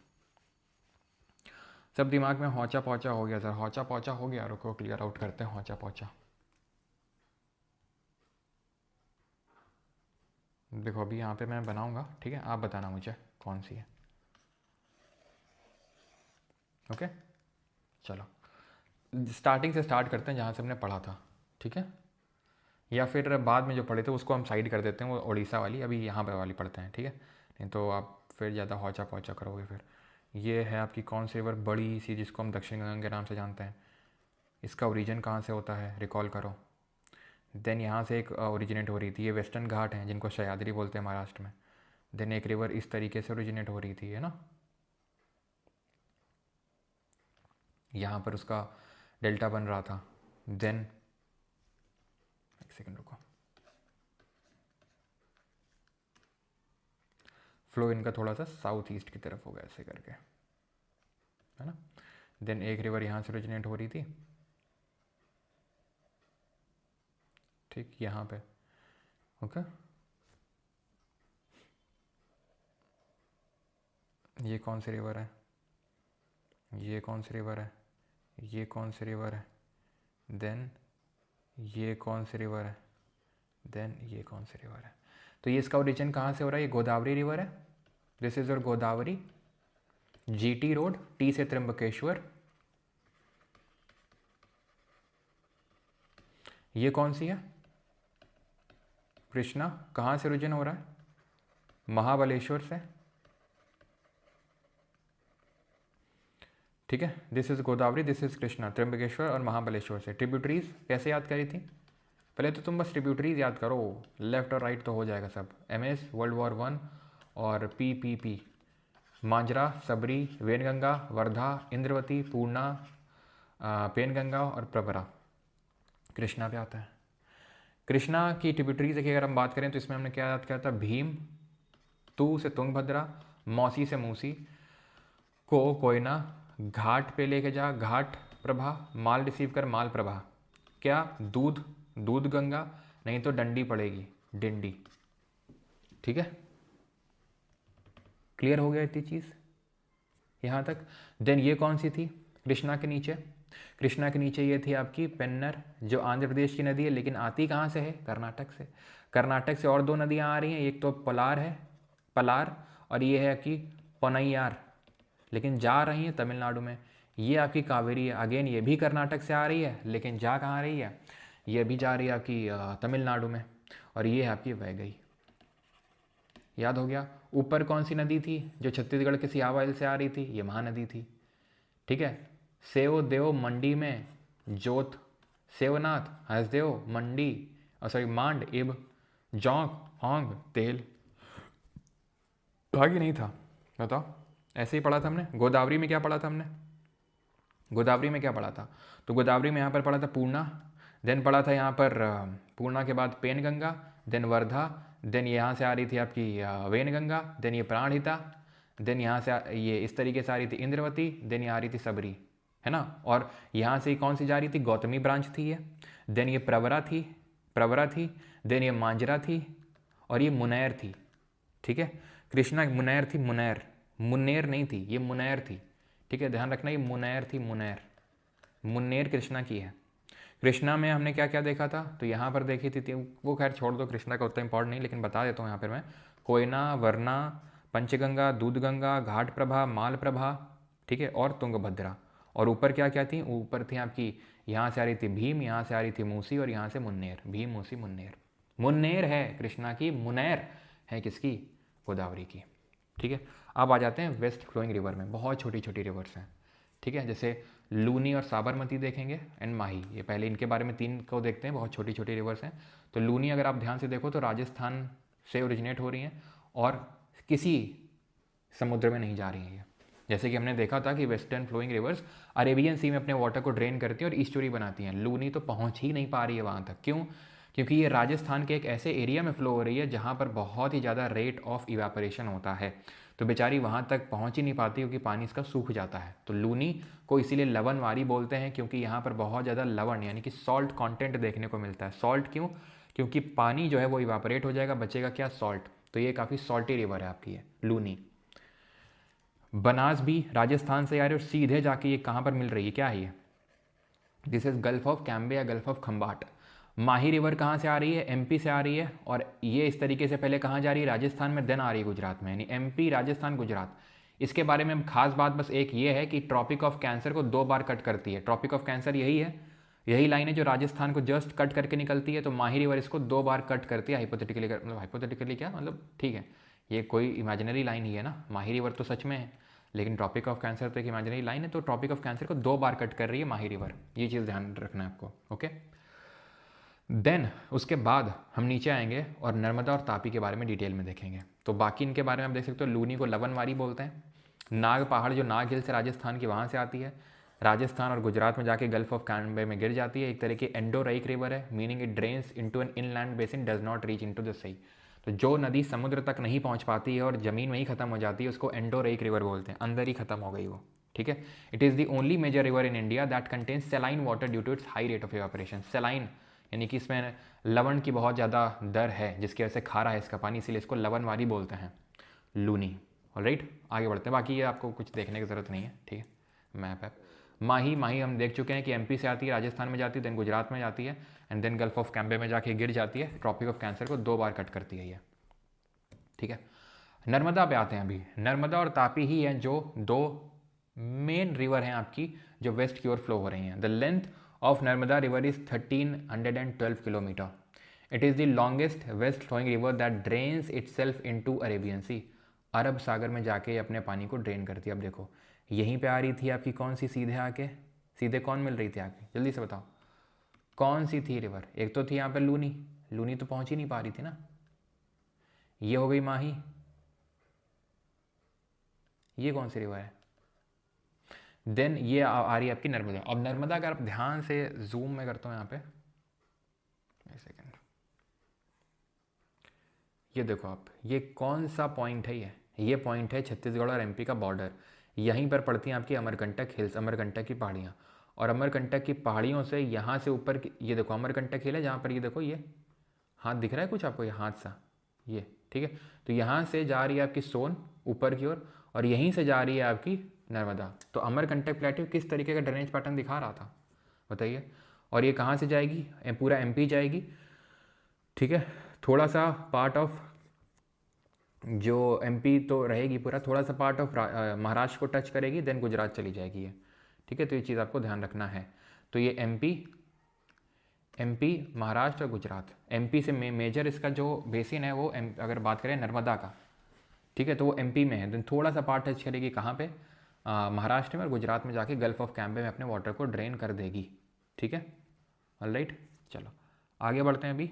सब दिमाग में हौचा पौचा हो गया सर, हौचा पौचा हो गया, रुको क्लियर आउट करते हैं हौचा पौचा। देखो अभी यहाँ पे मैं बनाऊंगा, ठीक है, आप बताना मुझे कौन सी है। ओके चलो स्टार्टिंग से स्टार्ट करते हैं जहाँ से हमने पढ़ा था। ठीक है, या फिर बाद में जो पढ़े थे उसको हम साइड कर देते हैं, वो उड़ीसा वाली, अभी यहाँ पे वाली पढ़ते हैं। ठीक है, नहीं तो आप फिर ज़्यादा हौचा पौचा करोगे। फिर ये है आपकी कौन सी रिवर, बड़ी सी, जिसको हम दक्षिण गंगा के नाम से जानते हैं। इसका ओरिजिन कहाँ से होता है, रिकॉल करो। देन यहाँ से एक ओरिजिनेट हो रही थी, ये वेस्टर्न घाट हैं जिनको सह्याद्री बोलते हैं महाराष्ट्र में। देन एक रिवर इस तरीके से ओरिजिनेट हो रही थी, है ना, यहाँ पर उसका डेल्टा बन रहा था। देन एक सेकेंड रुको, फ्लो इनका थोड़ा सा साउथ ईस्ट की तरफ हो गया ऐसे करके, है ना। देन एक रिवर यहाँ से ओरिजिनेट हो रही थी, ठीक, यहाँ पे। ओके, ये कौन सी रिवर है, ये कौन सी रिवर है, ये कौन सी रिवर है, देन ये कौन सी रिवर है, देन ये कौन सी रिवर है। तो ये इसका ओरिजिन कहाँ से हो रहा है, ये गोदावरी रिवर है। This is your Godavari. GT road, T से त्र्यंबकेश्वर। ये कौन सी है, कृष्णा, कहाँ से ओरिजिन हो रहा है, महाबलेश्वर से। ठीक है, this is Godavari, this is Krishna, Trimbakeshwar और महाबलेश्वर से। ट्रिब्यूटरीज कैसे याद करी थी, पहले तो तुम बस ट्रिब्यूटरीज याद करो, लेफ्ट और राइट तो हो जाएगा सब। MS, वर्ल्ड वॉर 1 और PPP, मांजरा, सबरी, वेनगंगा, वर्धा, इंद्रवती, पूर्णा, पेनगंगा और प्रवरा। कृष्णा पे आता है। कृष्णा की ट्रिब्यूटरीज की अगर हम बात करें तो इसमें हमने क्या याद किया था, भीम, तू से तुंगभद्रा, मौसी से मूसी, को कोयना, घाट पे लेके जा घाट प्रभा, माल रिसीव कर माल प्रभा, क्या दूध, दूध गंगा, नहीं तो डंडी पड़ेगी, डिंडी। ठीक है, क्लियर हो गया इतनी चीज़। यहाँ तक। देन ये कौन सी थी कृष्णा के नीचे? कृष्णा के नीचे ये थी आपकी पेन्नर, जो आंध्र प्रदेश की नदी है, लेकिन आती कहाँ से है? कर्नाटक से। कर्नाटक से और दो नदियाँ आ रही हैं, एक तो पलार है, पलार, और ये है आपकी पोन्नैयार, लेकिन जा रही हैं तमिलनाडु में। ये आपकी कावेरी है, अगेन ये भी कर्नाटक से आ रही है, लेकिन जा कहाँ रही है? ये भी जा रही है आपकी तमिलनाडु में। और ये है आपकी वैगई। याद हो गया। ऊपर कौन सी नदी थी जो छत्तीसगढ़ के सियावाइल से आ रही थी? ये महानदी थी। ठीक है। सेव देव मंडी में जोत, सेवनाथ हसदेव मंडी, सॉरी मांड इब जौंक होंग तेल। था कि नहीं था? बताओ। ऐसे ही पढ़ा था हमने। गोदावरी में क्या पढ़ा था हमने? गोदावरी में क्या पढ़ा था? तो गोदावरी में यहाँ पर पढ़ा था पूर्णा, देन पढ़ा था यहाँ पर पूर्णा के बाद पेनगंगा, देन वर्धा, देन यहाँ से आ रही थी आपकी वेनगंगा, देन ये प्राणहिता, देन यहाँ से ये इस तरीके से आ रही थी इंद्रवती, देन ये आ रही थी सबरी, है ना। और यहाँ से कौन सी जा रही थी? गौतमी ब्रांच थी ये। देन ये प्रवरा थी, देन ये मांजरा थी, और ये मुनैर थी। ठीक है। कृष्णा मुनैर थी, मुन्नेर नहीं थी, ये मुनैर थी। ठीक है, ध्यान रखना, ये मुनैर थी, मुन्नेर कृष्णा की है। कृष्णा में हमने क्या क्या देखा था? तो यहाँ पर देखी थी वो खैर छोड़ दो, कृष्णा का उतना इंपॉर्टेंट नहीं, लेकिन बता देता हूँ यहाँ पर मैं। कोयना, वरना, पंचगंगा, दूधगंगा, घाट प्रभा, माल प्रभा, ठीक है, और तुंगभद्रा। और ऊपर क्या क्या थी? ऊपर थी आपकी, यहाँ से आ रही थी भीम, यहाँ से आ रही थी मूसी, और यहाँ से मुन्नेर। भीम, मूसी, मुन्नेर। मुन्नेर है कृष्णा की, मुनैर है किसकी? गोदावरी की। ठीक है। अब आ जाते हैं वेस्ट फ्लोइंग रिवर में। बहुत छोटी छोटी रिवर्स हैं। ठीक है, जैसे लूनी और साबरमती देखेंगे, एंड माही। ये पहले इनके बारे में तीन को देखते हैं, बहुत छोटी छोटी रिवर्स हैं। तो लूनी अगर आप ध्यान से देखो तो राजस्थान से ओरिजिनेट हो रही हैं और किसी समुद्र में नहीं जा रही हैं ये। जैसे कि हमने देखा था कि वेस्टर्न फ्लोइंग रिवर्स अरेबियन सी में अपने वाटर को ड्रेन करती हैं और ईस्टोरी बनाती हैं। लूनी तो पहुंच ही नहीं पा रही है वहाँ तक। क्यों? क्योंकि ये राजस्थान के एक ऐसे एरिया में फ्लो हो रही है जहाँ पर बहुत ही ज़्यादा रेट ऑफ इवेपोरेशन होता है, तो बेचारी वहाँ तक पहुँच ही नहीं पाती क्योंकि पानी इसका सूख जाता है। तो लूनी को इसीलिए लवणवारी बोलते हैं, क्योंकि यहाँ पर बहुत ज़्यादा लवण यानी कि सॉल्ट कंटेंट देखने को मिलता है। सॉल्ट क्यों? क्योंकि पानी जो है वो इवेपोरेट हो जाएगा, बचेगा क्या? सॉल्ट। तो ये काफ़ी सॉल्टी रिवर है आपकी, ये लूनी। बनास भी राजस्थान से आ रही है और सीधे जाके ये कहाँ पर मिल रही है? क्या है ये? This is gulf of Cambay या गल्फ ऑफ खम्बाट। माही रिवर कहाँ से आ रही है? एमपी से आ रही है, और ये इस तरीके से पहले कहाँ जा रही है? राजस्थान में, देन आ रही है गुजरात में, यानी एमपी, राजस्थान, गुजरात। इसके बारे में खास बात बस एक ये है कि ट्रॉपिक ऑफ कैंसर को 2 बार कट करती है। ट्रॉपिक ऑफ कैंसर यही है, यही लाइन है जो राजस्थान को जस्ट कट करके निकलती है। तो माही रिवर इसको 2 बार कट करती है हाइपोथेटिकली, मतलब हाइपोथेटिकली क्या मतलब, ठीक है, ये कोई इमेजिनरी लाइन ही है ना। माही रिवर तो सच में है, लेकिन ट्रॉपिक ऑफ कैंसर तो एक इमेजिनरी लाइन है। तो ट्रॉपिक ऑफ कैंसर को 2 बार कट कर रही है माही रिवर, ये चीज़ ध्यान रखना है आपको। ओके, देन उसके बाद हम नीचे आएंगे और नर्मदा और तापी के बारे में डिटेल में देखेंगे। तो बाकी इनके बारे में आप देख सकते हो। लूनी को लवणवारी बोलते हैं। नाग पहाड़ जो नाग हिल से राजस्थान की, वहाँ से आती है, राजस्थान और गुजरात में जाके गल्फ ऑफ कैम्बे में गिर जाती है। एक तरह की एंडोराइक रिवर है, meaning it drains into an inland basin, does not reach into the sea. तो जो नदी समुद्र तक नहीं पहुँच पाती है और ज़मीन में ही खत्म हो जाती है, उसको एंडोराइक रिवर बोलते हैं, अंदर ही खत्म हो गई वो। ठीक है। It is the only major river in India that contains saline water due to its high rate of evaporation. Saline यानी कि इसमें लवण की बहुत ज़्यादा दर है, जिसकी वजह से खारा है इसका पानी, इसीलिए इसको लवणवारी बोलते हैं, लूनी। ऑलराइट, आगे बढ़ते हैं। बाकी ये आपको कुछ देखने की ज़रूरत नहीं है। ठीक है, मैप है। माही हम देख चुके हैं कि एमपी से आती है, राजस्थान में जाती है, देन गुजरात में जाती है, and then gulf of Cambay में जाके गिर जाती है। ट्रॉपिक ऑफ कैंसर को 2 बार कट करती है ये। ठीक है। नर्मदा पे आते हैं अभी। नर्मदा और तापी ही हैं जो 2 मेन रिवर हैं आपकी, जो वेस्ट की ओर फ्लो हो रही हैं। The length of Narmada river is 1312 kilometer. It is the longest west flowing river that drains itself into Arabian Sea. अरब सागर में जाके अपने पानी को ड्रेन करती है। अब देखो, यहीं पे आ रही थी आपकी कौन सी, सीधे आके, सीधे कौन मिल रही थी आके, जल्दी से बताओ कौन सी थी रिवर? एक तो थी यहाँ पे लूनी, लूनी तो पहुंच ही नहीं पा रही थी ना। ये हो गई माही, ये कौन सी रिवर है? देन ये आ रही है आपकी नर्मदा। अब नर्मदा अगर आप ध्यान से जूम में करता हूँ यहाँ पे, एक सेकेंड, ये देखो आप, ये कौन सा पॉइंट है? ये पॉइंट है छत्तीसगढ़ और एमपी का बॉर्डर। यहीं पर पड़ती हैं आपकी अमरकंटक हिल्स, अमरकंटक की पहाड़ियाँ। और अमरकंटक की पहाड़ियों से यहाँ से ऊपर ये देखो अमरकंटक हिल है, जहाँ पर ये देखो, ये हाथ दिख रहा है कुछ आपको, ये हाथ सा, ये ठीक है। तो यहाँ से जा रही है आपकी सोन ऊपर की ओर, और यहीं से जा रही है आपकी नर्मदा। तो अमरकंटक प्लेट्यू किस तरीके का ड्रेनेज पैटर्न दिखा रहा था बताइए। और ये कहाँ से जाएगी, पूरा एमपी जाएगी, ठीक है। थोड़ा सा पार्ट ऑफ जो एमपी तो रहेगी पूरा, थोड़ा सा पार्ट ऑफ महाराष्ट्र को टच करेगी, देन गुजरात चली जाएगी ये, ठीक है। तो ये चीज़ आपको ध्यान रखना है। तो ये एमपी महाराष्ट्र और गुजरात, एमपी से मेजर इसका जो बेसिन है वो अगर बात करें नर्मदा का, ठीक है, तो वो एमपी में है। देन थोड़ा सा पार्ट टच करेगी कहाँ पे, महाराष्ट्र में, और गुजरात में जाके गल्फ ऑफ कैम्बे में अपने वाटर को ड्रेन कर देगी, ठीक है। ऑलराइट, चलो आगे बढ़ते हैं। अभी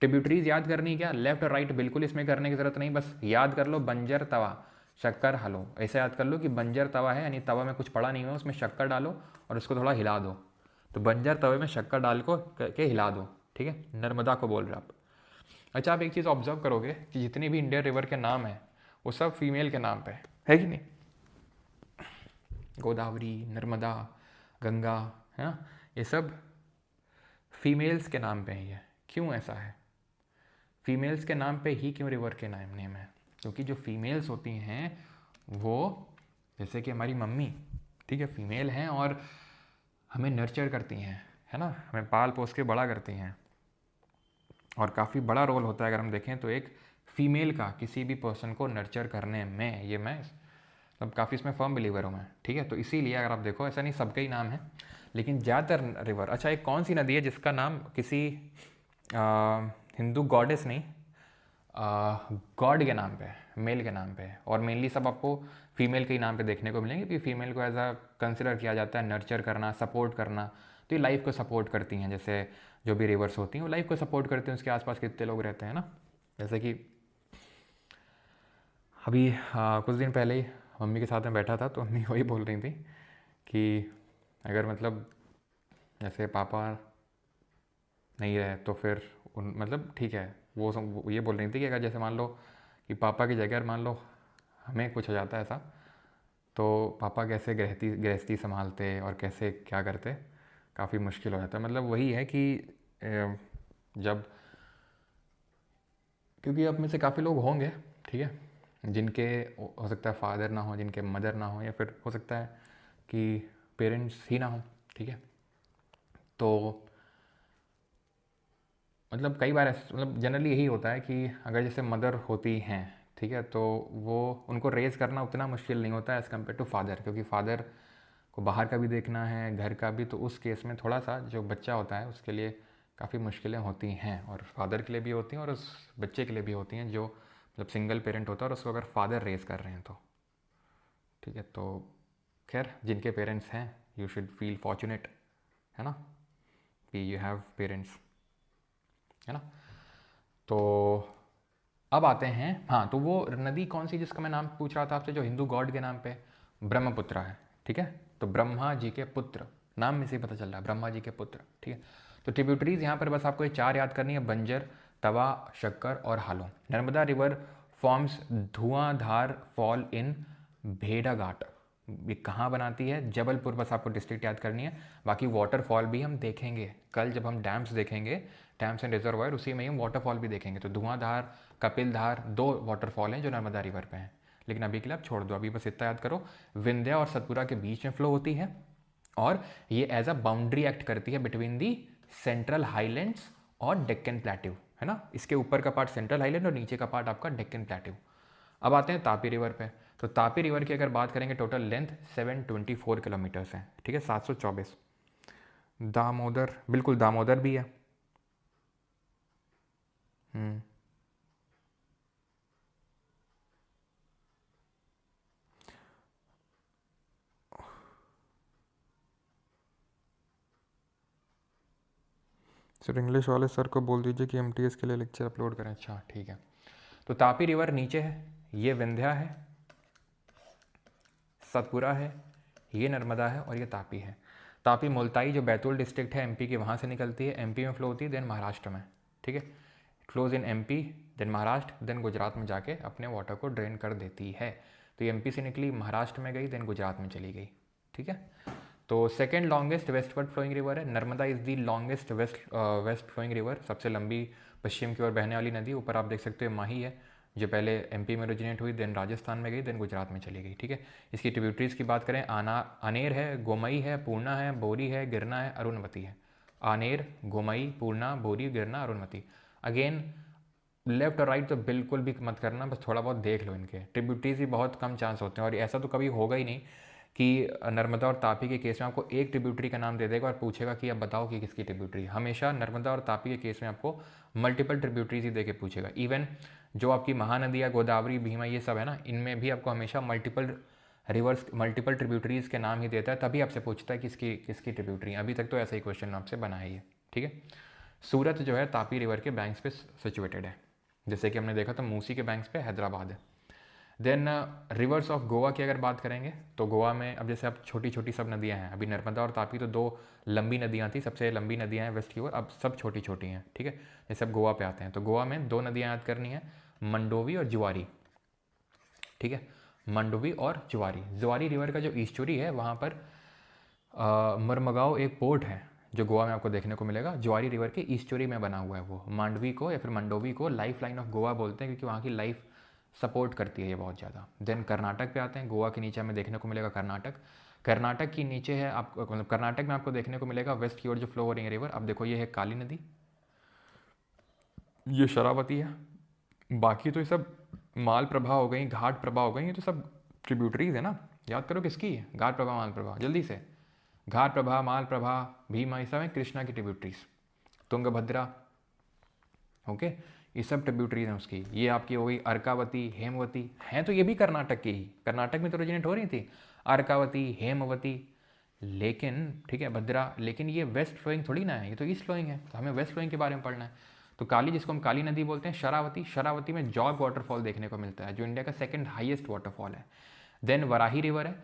ट्रिब्यूटरीज याद करनी है क्या, लेफ्ट और राइट बिल्कुल इसमें करने की जरूरत नहीं, बस याद कर लो बंजर तवा शक्कर हलो, ऐसे याद कर लो कि बंजर तवा है, यानी तवा में कुछ पड़ा नहीं हुआ, उसमें शक्कर डालो और उसको थोड़ा हिला दो। तो बंजर तवे में शक्कर डाल के हिला दो, ठीक है। नर्मदा को बोल रहे आप। अच्छा, आप एक चीज़ ऑब्जर्व करोगे कि जितनी भी इंडियन रिवर के नाम है वो सब फीमेल के नाम पे है कि नहीं। गोदावरी, नर्मदा, गंगा, है ना, ये सब फीमेल्स के नाम पे है। ये क्यों ऐसा है, फीमेल्स के नाम पे ही क्यों रिवर के नेम है, क्योंकि जो फीमेल्स होती हैं वो, जैसे कि हमारी मम्मी, ठीक है, फीमेल हैं और हमें नर्चर करती हैं, है ना, हमें पाल पोस के बड़ा करती हैं। और काफ़ी बड़ा रोल होता है अगर हम देखें तो एक फ़ीमेल का किसी भी पर्सन को नर्चर करने में, ये मैं मतलब काफ़ी इसमें फर्म बिलीवर हूँ मैं, ठीक है। तो इसीलिए अगर आप देखो, ऐसा नहीं सबके ही नाम है, लेकिन ज़्यादातर रिवर। अच्छा, एक कौन सी नदी है जिसका नाम किसी हिंदू गॉडेस नहीं, गॉड के नाम पे है, मेल के नाम पे है, और मेनली सब आपको फीमेल के ही नाम पे देखने को मिलेंगे, क्योंकि फीमेल को एज अ कंसिडर किया जाता है नर्चर करना, सपोर्ट करना। तो ये लाइफ को सपोर्ट करती हैं, जैसे जो भी रिवर्स होती हैं वो लाइफ को सपोर्ट करते हैं। उसके आसपास कितने लोग रहते हैं ना, जैसे कि अभी कुछ दिन पहले ही मम्मी के साथ में बैठा था, तो मम्मी वही बोल रही थी कि अगर मतलब जैसे पापा नहीं रहे तो फिर मतलब ठीक है, वो ये बोल रही थी कि अगर जैसे मान लो कि पापा की जगह मान लो हमें कुछ हो जाता है ऐसा, तो पापा कैसे गृहस्थी संभालते और कैसे क्या करते, काफ़ी मुश्किल हो जाता है। मतलब वही है कि जब, क्योंकि अब में से काफ़ी लोग होंगे, ठीक है, जिनके हो सकता है फादर ना हो, जिनके मदर ना हो, या फिर हो सकता है कि पेरेंट्स ही ना हो, ठीक है। तो मतलब कई बार मतलब जनरली यही होता है कि अगर जैसे मदर होती हैं, ठीक है, तो वो उनको रेज़ करना उतना मुश्किल नहीं होता है एज़ कम्पेयर टू फादर, क्योंकि फादर को बाहर का भी देखना है, घर का भी, तो उस केस में थोड़ा सा जो बच्चा होता है उसके लिए काफ़ी मुश्किलें होती हैं, और फादर के लिए भी होती हैं और उस बच्चे के लिए भी होती हैं जो मतलब सिंगल पेरेंट होता है और उसको अगर फादर रेज़ कर रहे हैं तो, ठीक है। तो खैर, जिनके पेरेंट्स हैं यू शुड फील फॉर्चुनेट, है ना, कि यू हैव पेरेंट्स, है ना। तो अब आते हैं, हाँ, तो वो नदी कौन सी जिसका मैं नाम पूछ रहा था आपसे, जो हिंदू गॉड के नाम पे ब्रह्मपुत्र है, ठीक है। तो ब्रह्मा जी के पुत्र, नाम में से ही पता चल रहा है, ब्रह्मा जी के पुत्र, ठीक है। तो ट्रिब्यूटरीज यहाँ पर बस आपको ये 4 याद करनी है, बंजर, तवा, शक्कर और हालो। Narmada river forms Dhuandhar fall in भेड़ाघाट, ये कहाँ बनाती है, जबलपुर, बस आपको डिस्ट्रिक्ट याद करनी है। बाकी वाटरफॉल भी हम देखेंगे कल जब हम डैम्स देखेंगे, डैम्स एंड रिजर्वायर, उसी में हम वाटरफॉल भी देखेंगे। तो धुआंधार, कपिलधार, 2 वाटरफॉल हैं जो नर्मदा रिवर पे हैं, लेकिन अभी के लिए आप छोड़ दो, अभी बस इतना याद करो, विंध्या और सतपुरा के बीच में फ्लो होती है, और ये एज अ बाउंड्री एक्ट करती है बिटवीन दी सेंट्रल हाईलैंड्स और डेक्कन प्लेट्यू, है ना। इसके ऊपर का पार्ट सेंट्रल हाईलैंड और नीचे का पार्ट आपका डेक्कन प्लेट्यू। अब आते हैं तापी रिवर पे। तो तापी रिवर की अगर बात करेंगे, टोटल लेंथ 724 किलोमीटर्स है, ठीक है, 724। दामोदर, बिल्कुल दामोदर भी है। सर इंग्लिश वाले सर को बोल दीजिए कि एमटीएस के लिए लेक्चर अपलोड करें। अच्छा, ठीक है। तो तापी रिवर नीचे है, ये विंध्या है, सतपुरा है, ये नर्मदा है और ये तापी है। तापी मुल्ताई जो बैतूल डिस्ट्रिक्ट है एमपी के, वहाँ से निकलती है, एमपी में फ्लो होती है, देन महाराष्ट्र में, ठीक है, flows in MP, then Maharashtra, then Gujarat में जाके अपने वाटर को ड्रेन कर देती है। तो ये एमपी से निकली, महाराष्ट्र में गई, देन गुजरात में चली गई, ठीक है। तो second longest westward flowing river है Narmada, is the longest west flowing river, सबसे लंबी पश्चिम की ओर बहने वाली नदी। ऊपर आप देख सकते हो माही है जो पहले एमपी में ओरिजिनेट हुई, देन राजस्थान में गई, देन गुजरात में चली गई। ठीक है, इसकी ट्रिब्यूटरीज की बात करें, आनेर है, गोमई है, पूर्णा है, बोरी है, गिरना है, अरुणवती है। आनेर, गोमई, पूर्णा, बोरी, गिरना, अरुणवती। अगेन लेफ्ट और राइट तो बिल्कुल भी मत करना, बस थोड़ा बहुत देख लो। इनके ट्रिब्यूटरीज भी बहुत कम चांस होते हैं, और ऐसा तो कभी होगा ही नहीं कि नर्मदा और तापी के केस में आपको एक ट्रिब्यूटरी का नाम दे देगा और पूछेगा कि अब बताओ कि किसकी ट्रिब्यूटरी। हमेशा नर्मदा और तापी के केस में आपको मल्टीपल ट्रिब्यूटरीज ही दे के पूछेगा। इवन जो आपकी महानदियाँ, गोदावरी, भीमा, ये सब है ना, इनमें भी आपको हमेशा मल्टीपल रिवर्स, मल्टीपल ट्रिब्यूटरीज के नाम ही देता है, तभी आपसे पूछता है किसकी किसकी ट्रिब्यूटरी। अभी तक तो ऐसा ही क्वेश्चन आपसे बना है ये। ठीक है, सूरत जो है तापी रिवर के बैंक्स पे सिचुएटेड है, जैसे कि हमने देखा था मूसी के बैंक्स पे हैदराबाद है। देन रिवर्स ऑफ गोवा की अगर बात करेंगे तो गोवा में अब जैसे अब छोटी छोटी सब नदियां हैं, अभी नर्मदा और तापी तो दो लंबी नदियां थी, सबसे लंबी नदियां हैं वेस्ट की ओर, अब सब छोटी छोटी हैं। ठीक है, जैसे अब गोवा पे आते हैं तो गोवा में दो नदियां याद करनी है, मंडोवी और जुआरी। ठीक है, मंडोवी और जुआरी। जुआरी रिवर का जो ईस्चुरी है वहाँ पर मरमगांव एक पोर्ट है जो गोवा में आपको देखने को मिलेगा, जुआरी रिवर के ईस्चुरी में बना हुआ है वो। मांडवी को या फिर मंडोवी को लाइफ लाइन ऑफ गोवा बोलते हैं, क्योंकि वहाँ की लाइफ सपोर्ट करती है ये बहुत ज़्यादा। देन कर्नाटक पे आते हैं, गोवा के नीचे हमें देखने को मिलेगा कर्नाटक। कर्नाटक की नीचे है आपको, मतलब कर्नाटक में आपको देखने को मिलेगा वेस्ट की ओर जो फ्लो हो रही है रिवर। अब देखो ये है काली नदी, ये शरावती है, बाकी तो ये सब माल प्रभा हो गई, घाट प्रभा हो गई, ये तो सब ट्रिब्यूटरीज है ना। याद करो किसकी है, घाट प्रभा, माल प्रभा, जल्दी से। घाट प्रभा, माल प्रभा, भीमा, ये सब है कृष्णा की ट्रिब्यूटरीज। तुंगभद्रा, ओके, ये सब ट्रिब्यूटरीज हैं उसकी। ये आपकी हो गई अर्कावती, हेमवती, हैं तो ये भी कर्नाटक की ही, कर्नाटक में तो ओरिजिनेट हो रही थी अर्कावती, हेमवती, लेकिन ठीक है भद्रा, लेकिन ये वेस्ट फ्लोइंग थोड़ी ना है, ये तो ईस्ट फ्लोइंग है, तो हमें वेस्ट फ्लोइंग के बारे में पढ़ना है। तो काली, जिसको हम काली नदी बोलते हैं, शरावती, शरावती में जॉग वाटरफॉल देखने को मिलता है जो इंडिया का सेकंड हाईएस्ट वाटरफॉल है। देन वराही रिवर है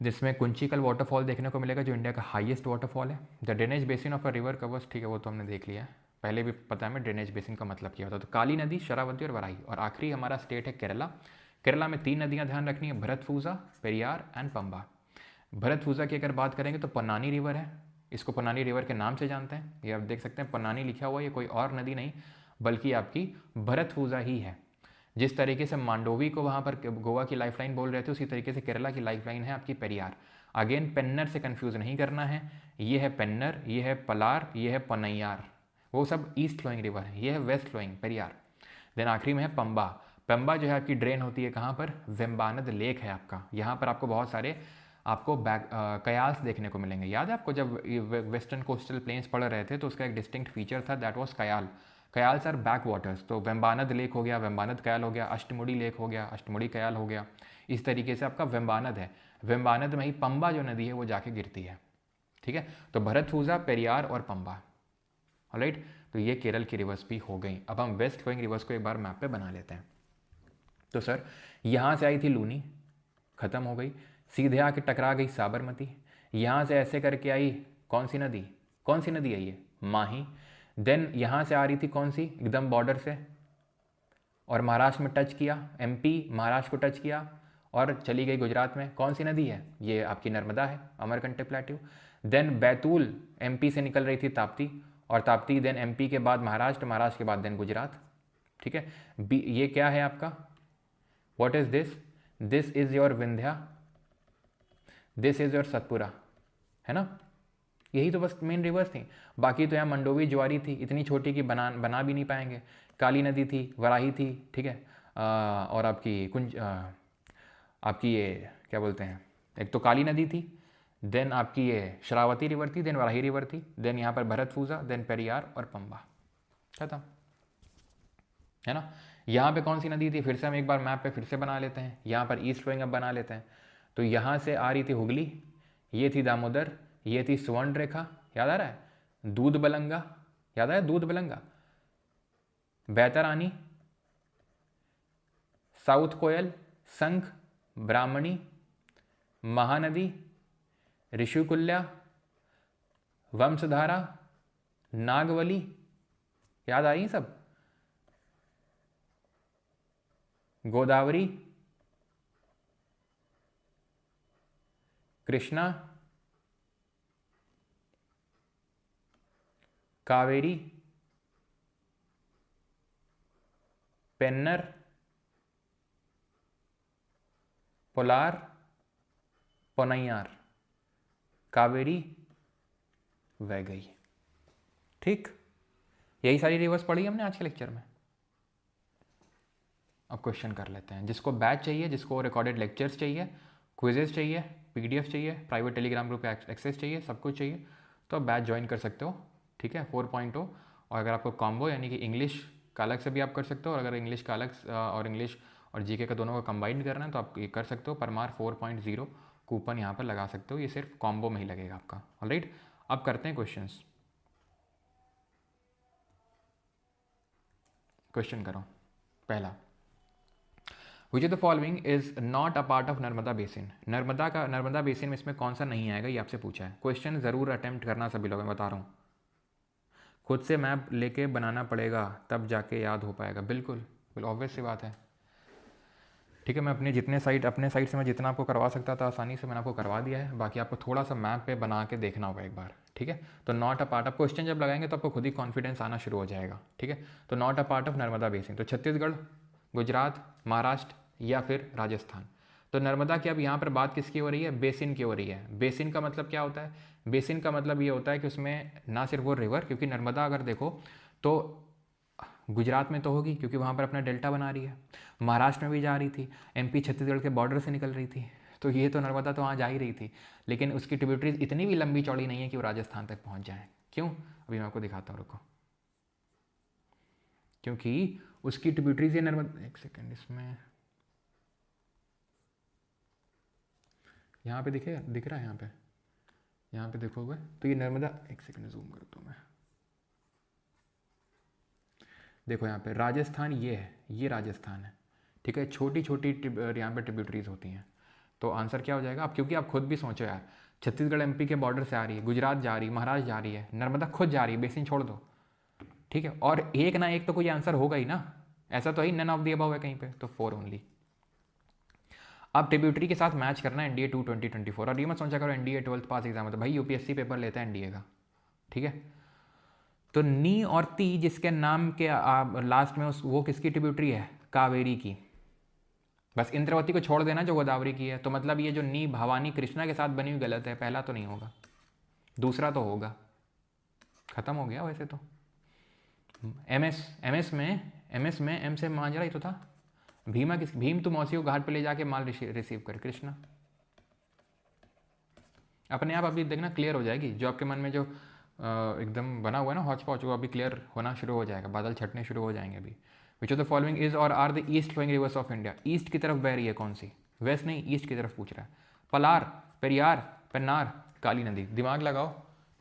जिसमें कुंचिकल वाटरफॉल देखने को मिलेगा जो इंडिया का हाईएस्ट वाटरफॉल है। The drainage basin of a river covers, ठीक है वो तो हमने देख लिया है, पहले भी पता है हमें ड्रेनेज बेसिन का मतलब क्या होता है। तो काली नदी, शरावती और वराही। और आखिरी हमारा स्टेट है केरला। केरला में तीन नदियां ध्यान रखनी है, भरतपूजा, पेरियार एंड पंबा। भरतपूजा की अगर बात करेंगे तो पन्नानी रिवर है, इसको पन्नानी रिवर के नाम से जानते हैं। ये आप देख सकते हैं पन्नानी लिखा हुआ है, ये कोई और नदी नहीं बल्कि आपकी भरतपूजा ही है। जिस तरीके से मांडोवी को वहाँ पर गोवा की लाइफलाइन बोल रहे थे, उसी तरीके से केरला की लाइफलाइन है आपकी पेरियार। अगेन पेन्नर से कंफ्यूज नहीं करना है, ये है पेन्नर, ये है पलार, ये है पनैयार, वो सब ईस्ट फ्लोइंग रिवर है, ये है वेस्ट फ्लोइंग पेरियार। देन आखिरी में है पंबा। पंबा जो है आपकी ड्रेन होती है कहाँ पर, वेम्बानद लेक है आपका, यहाँ पर आपको बहुत सारे आपको कयाल्स देखने को मिलेंगे। याद है आपको जब वेस्टर्न कोस्टल प्लेन्स पढ़ रहे थे तो उसका एक डिस्टिंक्ट फीचर था, that was kayal. Kayals are back waters, तो वेम्बानद लेक हो गया, वेम्बानद कयाल हो गया, अष्टमुड़ी लेक हो गया, अष्टमुड़ी कयाल हो गया। इस तरीके से आपका वेम्बानद है, वेम्बानद में ही पंबा जो नदी है वो जाके गिरती है। ठीक है, तो भरतपूजा, पेरियार और पंबा। ऑलराइट, तो ये केरल की रिवर्स भी हो गई। अब हम वेस्ट फ्लोइंग रिवर्स को एक बार मैप पे बना लेते हैं। तो सर यहाँ से आई थी लूनी, खत्म हो गई, सीधे आके टकरा गई साबरमती, यहाँ से ऐसे करके आई कौन सी नदी, कौन सी नदी है ये, माही। देन यहाँ से आ रही थी कौन सी, एकदम बॉर्डर से, और महाराष्ट्र में टच किया, एमपी महाराष्ट्र को टच किया और चली गई गुजरात में। कौन सी नदी है ये, आपकी नर्मदा है, Amarkantak plateau. Then Betul MP से निकल रही थी ताप्ती, और ताप्ती देन एमपी के बाद महाराष्ट्र, महाराष्ट्र के बाद देन गुजरात। ठीक है, ये क्या है आपका, what is this, this is your Vindhya, this is your Satpura, है ना। यही तो बस मेन रिवर्स थी, बाकी तो यहाँ मंडोवी, ज्वारी थी, इतनी छोटी कि बना भी नहीं पाएंगे। काली नदी थी, वराही थी, ठीक है, और आपकी आपकी ये क्या बोलते हैं, एक तो काली नदी थी, देन आपकी ये शरावती रिवर थी, देन वराही रिवर थी, देन यहाँ पर भरतपूजा, देन पेरियार और पंबा, खत्म, है ना। यहाँ पे कौन सी नदी थी, फिर से हम एक बार मैप पे फिर से बना लेते हैं, यहाँ पर ईस्ट फ्लोइंग अब बना लेते हैं। तो यहाँ से आ रही थी हुगली, ये थी दामोदर, ये थी स्वर्ण रेखा, याद आ रहा है, दूध बलंगा, याद आया दूध बलंगा, बैतरानी, साउथ कोयल, संख, ब्राह्मणी, महानदी, ऋषिकुल्या, वंशधारा, नागवली, याद आ रही सब, गोदावरी, कृष्णा, कावेरी, पेन्नर, पोलार, पोनैयार, कावेरी, वैगई। ठीक, यही सारी रिवर्स पढ़ी हमने आज के लेक्चर में। अब क्वेश्चन कर लेते हैं। जिसको बैच चाहिए, जिसको रिकॉर्डेड लेक्चर्स चाहिए, क्विजेस चाहिए, पीडीएफ चाहिए, प्राइवेट टेलीग्राम ग्रुप एक्सेस चाहिए, सब कुछ चाहिए, तो आप बैच ज्वाइन कर सकते हो। ठीक है, 4.0। और अगर आपको कॉम्बो यानी कि इंग्लिश का अलग से भी आप कर सकते हो, और अगर इंग्लिश का अलग और इंग्लिश और जीके का दोनों का कंबाइंड करना है तो आप ये कर सकते हो। परमार 4.0 कूपन यहाँ पर लगा सकते हो, ये सिर्फ कॉम्बो में ही लगेगा आपका। ऑलराइट, अब करते हैं क्वेश्चंस। क्वेश्चन करो पहला, विच of the following is not a part of Narmada basin. Narmada basin में इसमें कौन सा नहीं आएगा, ये आपसे पूछा है। क्वेश्चन ज़रूर अटेम्प्ट करना सभी लोग, मैं बता रहा हूँ। खुद से मैप लेके बनाना पड़ेगा तब जाके याद हो पाएगा। बिल्कुल ऑब्वियस सी बात है। ठीक है, मैं अपने साइड से मैं जितना आपको करवा सकता था आसानी से मैंने आपको करवा दिया है। बाकी आपको थोड़ा सा मैप पे बना के देखना होगा एक बार। ठीक है, तो not a part of, question जब लगाएंगे तो आपको खुद ही कॉन्फिडेंस आना शुरू हो जाएगा। ठीक है, तो not a part of Narmada basin, तो छत्तीसगढ़, गुजरात, महाराष्ट्र या फिर राजस्थान। तो नर्मदा की अब यहाँ पर बात किसकी हो रही है, बेसिन की हो रही है। बेसिन का मतलब क्या होता है, बेसिन का मतलब ये होता है कि उसमें ना सिर्फ वो रिवर, क्योंकि नर्मदा अगर देखो तो गुजरात में तो होगी क्योंकि वहाँ पर अपना डेल्टा बना रही है, महाराष्ट्र में भी जा रही थी, एमपी छत्तीसगढ़ के बॉर्डर से निकल रही थी, तो ये तो नर्मदा तो वहाँ जा ही रही थी। लेकिन उसकी ट्रिब्यूटरीज इतनी भी लंबी चौड़ी नहीं है कि वो राजस्थान तक पहुँच जाए। क्यों, अभी मैं आपको दिखाता हूँ, रुको। क्योंकि उसकी ट्रिब्यूटरीज ये नर्मदा, एक सेकेंड, इसमें यहाँ पे दिख रहा है, यहाँ पे देखोगे तो ये नर्मदा, एक सेकेंड जूम करता हूँ मैं। देखो यहाँ पे राजस्थान ये है, ये राजस्थान है। ठीक है, छोटी छोटी यहाँ पे ट्रिब्यूटरीज होती हैं। तो आंसर क्या हो जाएगा, आप क्योंकि आप खुद भी सोचो यार, छत्तीसगढ़ एमपी के बॉर्डर से आ रही है, गुजरात जा रही है, महाराष्ट्र जा रही है, नर्मदा खुद जा रही है, बेसिन छोड़ दो। ठीक है, और एक ना एक तो कोई आंसर होगा ही ना, ऐसा तो ही नन ऑफ दी अबव है कहीं पे, तो 4 ओनली। अब ट्रिब्यूटरी के साथ मैच करना है एनडीए 2 2024। और ये मत सोचा करो एनडीए 12th पास एग्जाम है तो भाई यूपीएससी पेपर लेता है एनडीए का। ठीक है, तो नी और ती जिसके नाम के लास्ट में वो किसकी ट्रिब्यूटरी है, कावेरी की। बस इंद्रावती को छोड़ देना जो गोदावरी की है। तो मतलब ये जो नी भवानी कृष्णा के साथ बनी हुई गलत है, पहला तो नहीं होगा, दूसरा तो होगा। खत्म हो गया वैसे तो। एमएस में एम से मांझरा ही तो था। भीम तो मौसी को घाट पे ले जाके माल रिसीव कर, कृष्णा। अपने आप अभी देखना क्लियर हो जाएगी, जो आपके मन में जो एकदम बना हुआ है ना हॉच पॉच, वो अभी क्लियर होना शुरू हो जाएगा, बादल छटने शुरू हो जाएंगे अभी। Which of the following is और are the east flowing rivers of India. East की तरफ बह रही है कौन सी, वेस्ट नहीं, ईस्ट की तरफ पूछ रहा है। पलार, पेरियार, पेन्नार, काली नदी। दिमाग लगाओ,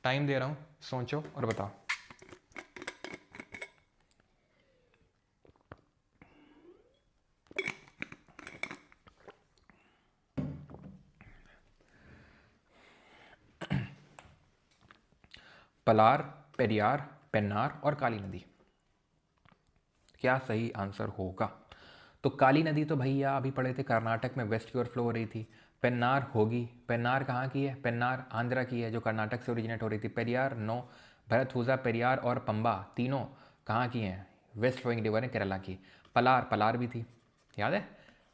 टाइम दे रहा हूँ, सोचो और बताओ। पलार, पेरियार, पेन्नार और काली नदी, क्या सही आंसर होगा। तो काली नदी तो भैया अभी पढ़े थे कर्नाटक में वेस्ट की ओर फ्लो हो रही थी। पेन्नार होगी, पेन्नार कहाँ की है, पेन्नार आंध्रा की है जो कर्नाटक से ओरिजिनेट हो रही थी। पेरियार नो, भरतपुजा, पेरियार और पंबा तीनों कहाँ की हैं, वेस्ट फ्लोइंग रिवर है केरला की। पलार भी थी, याद है,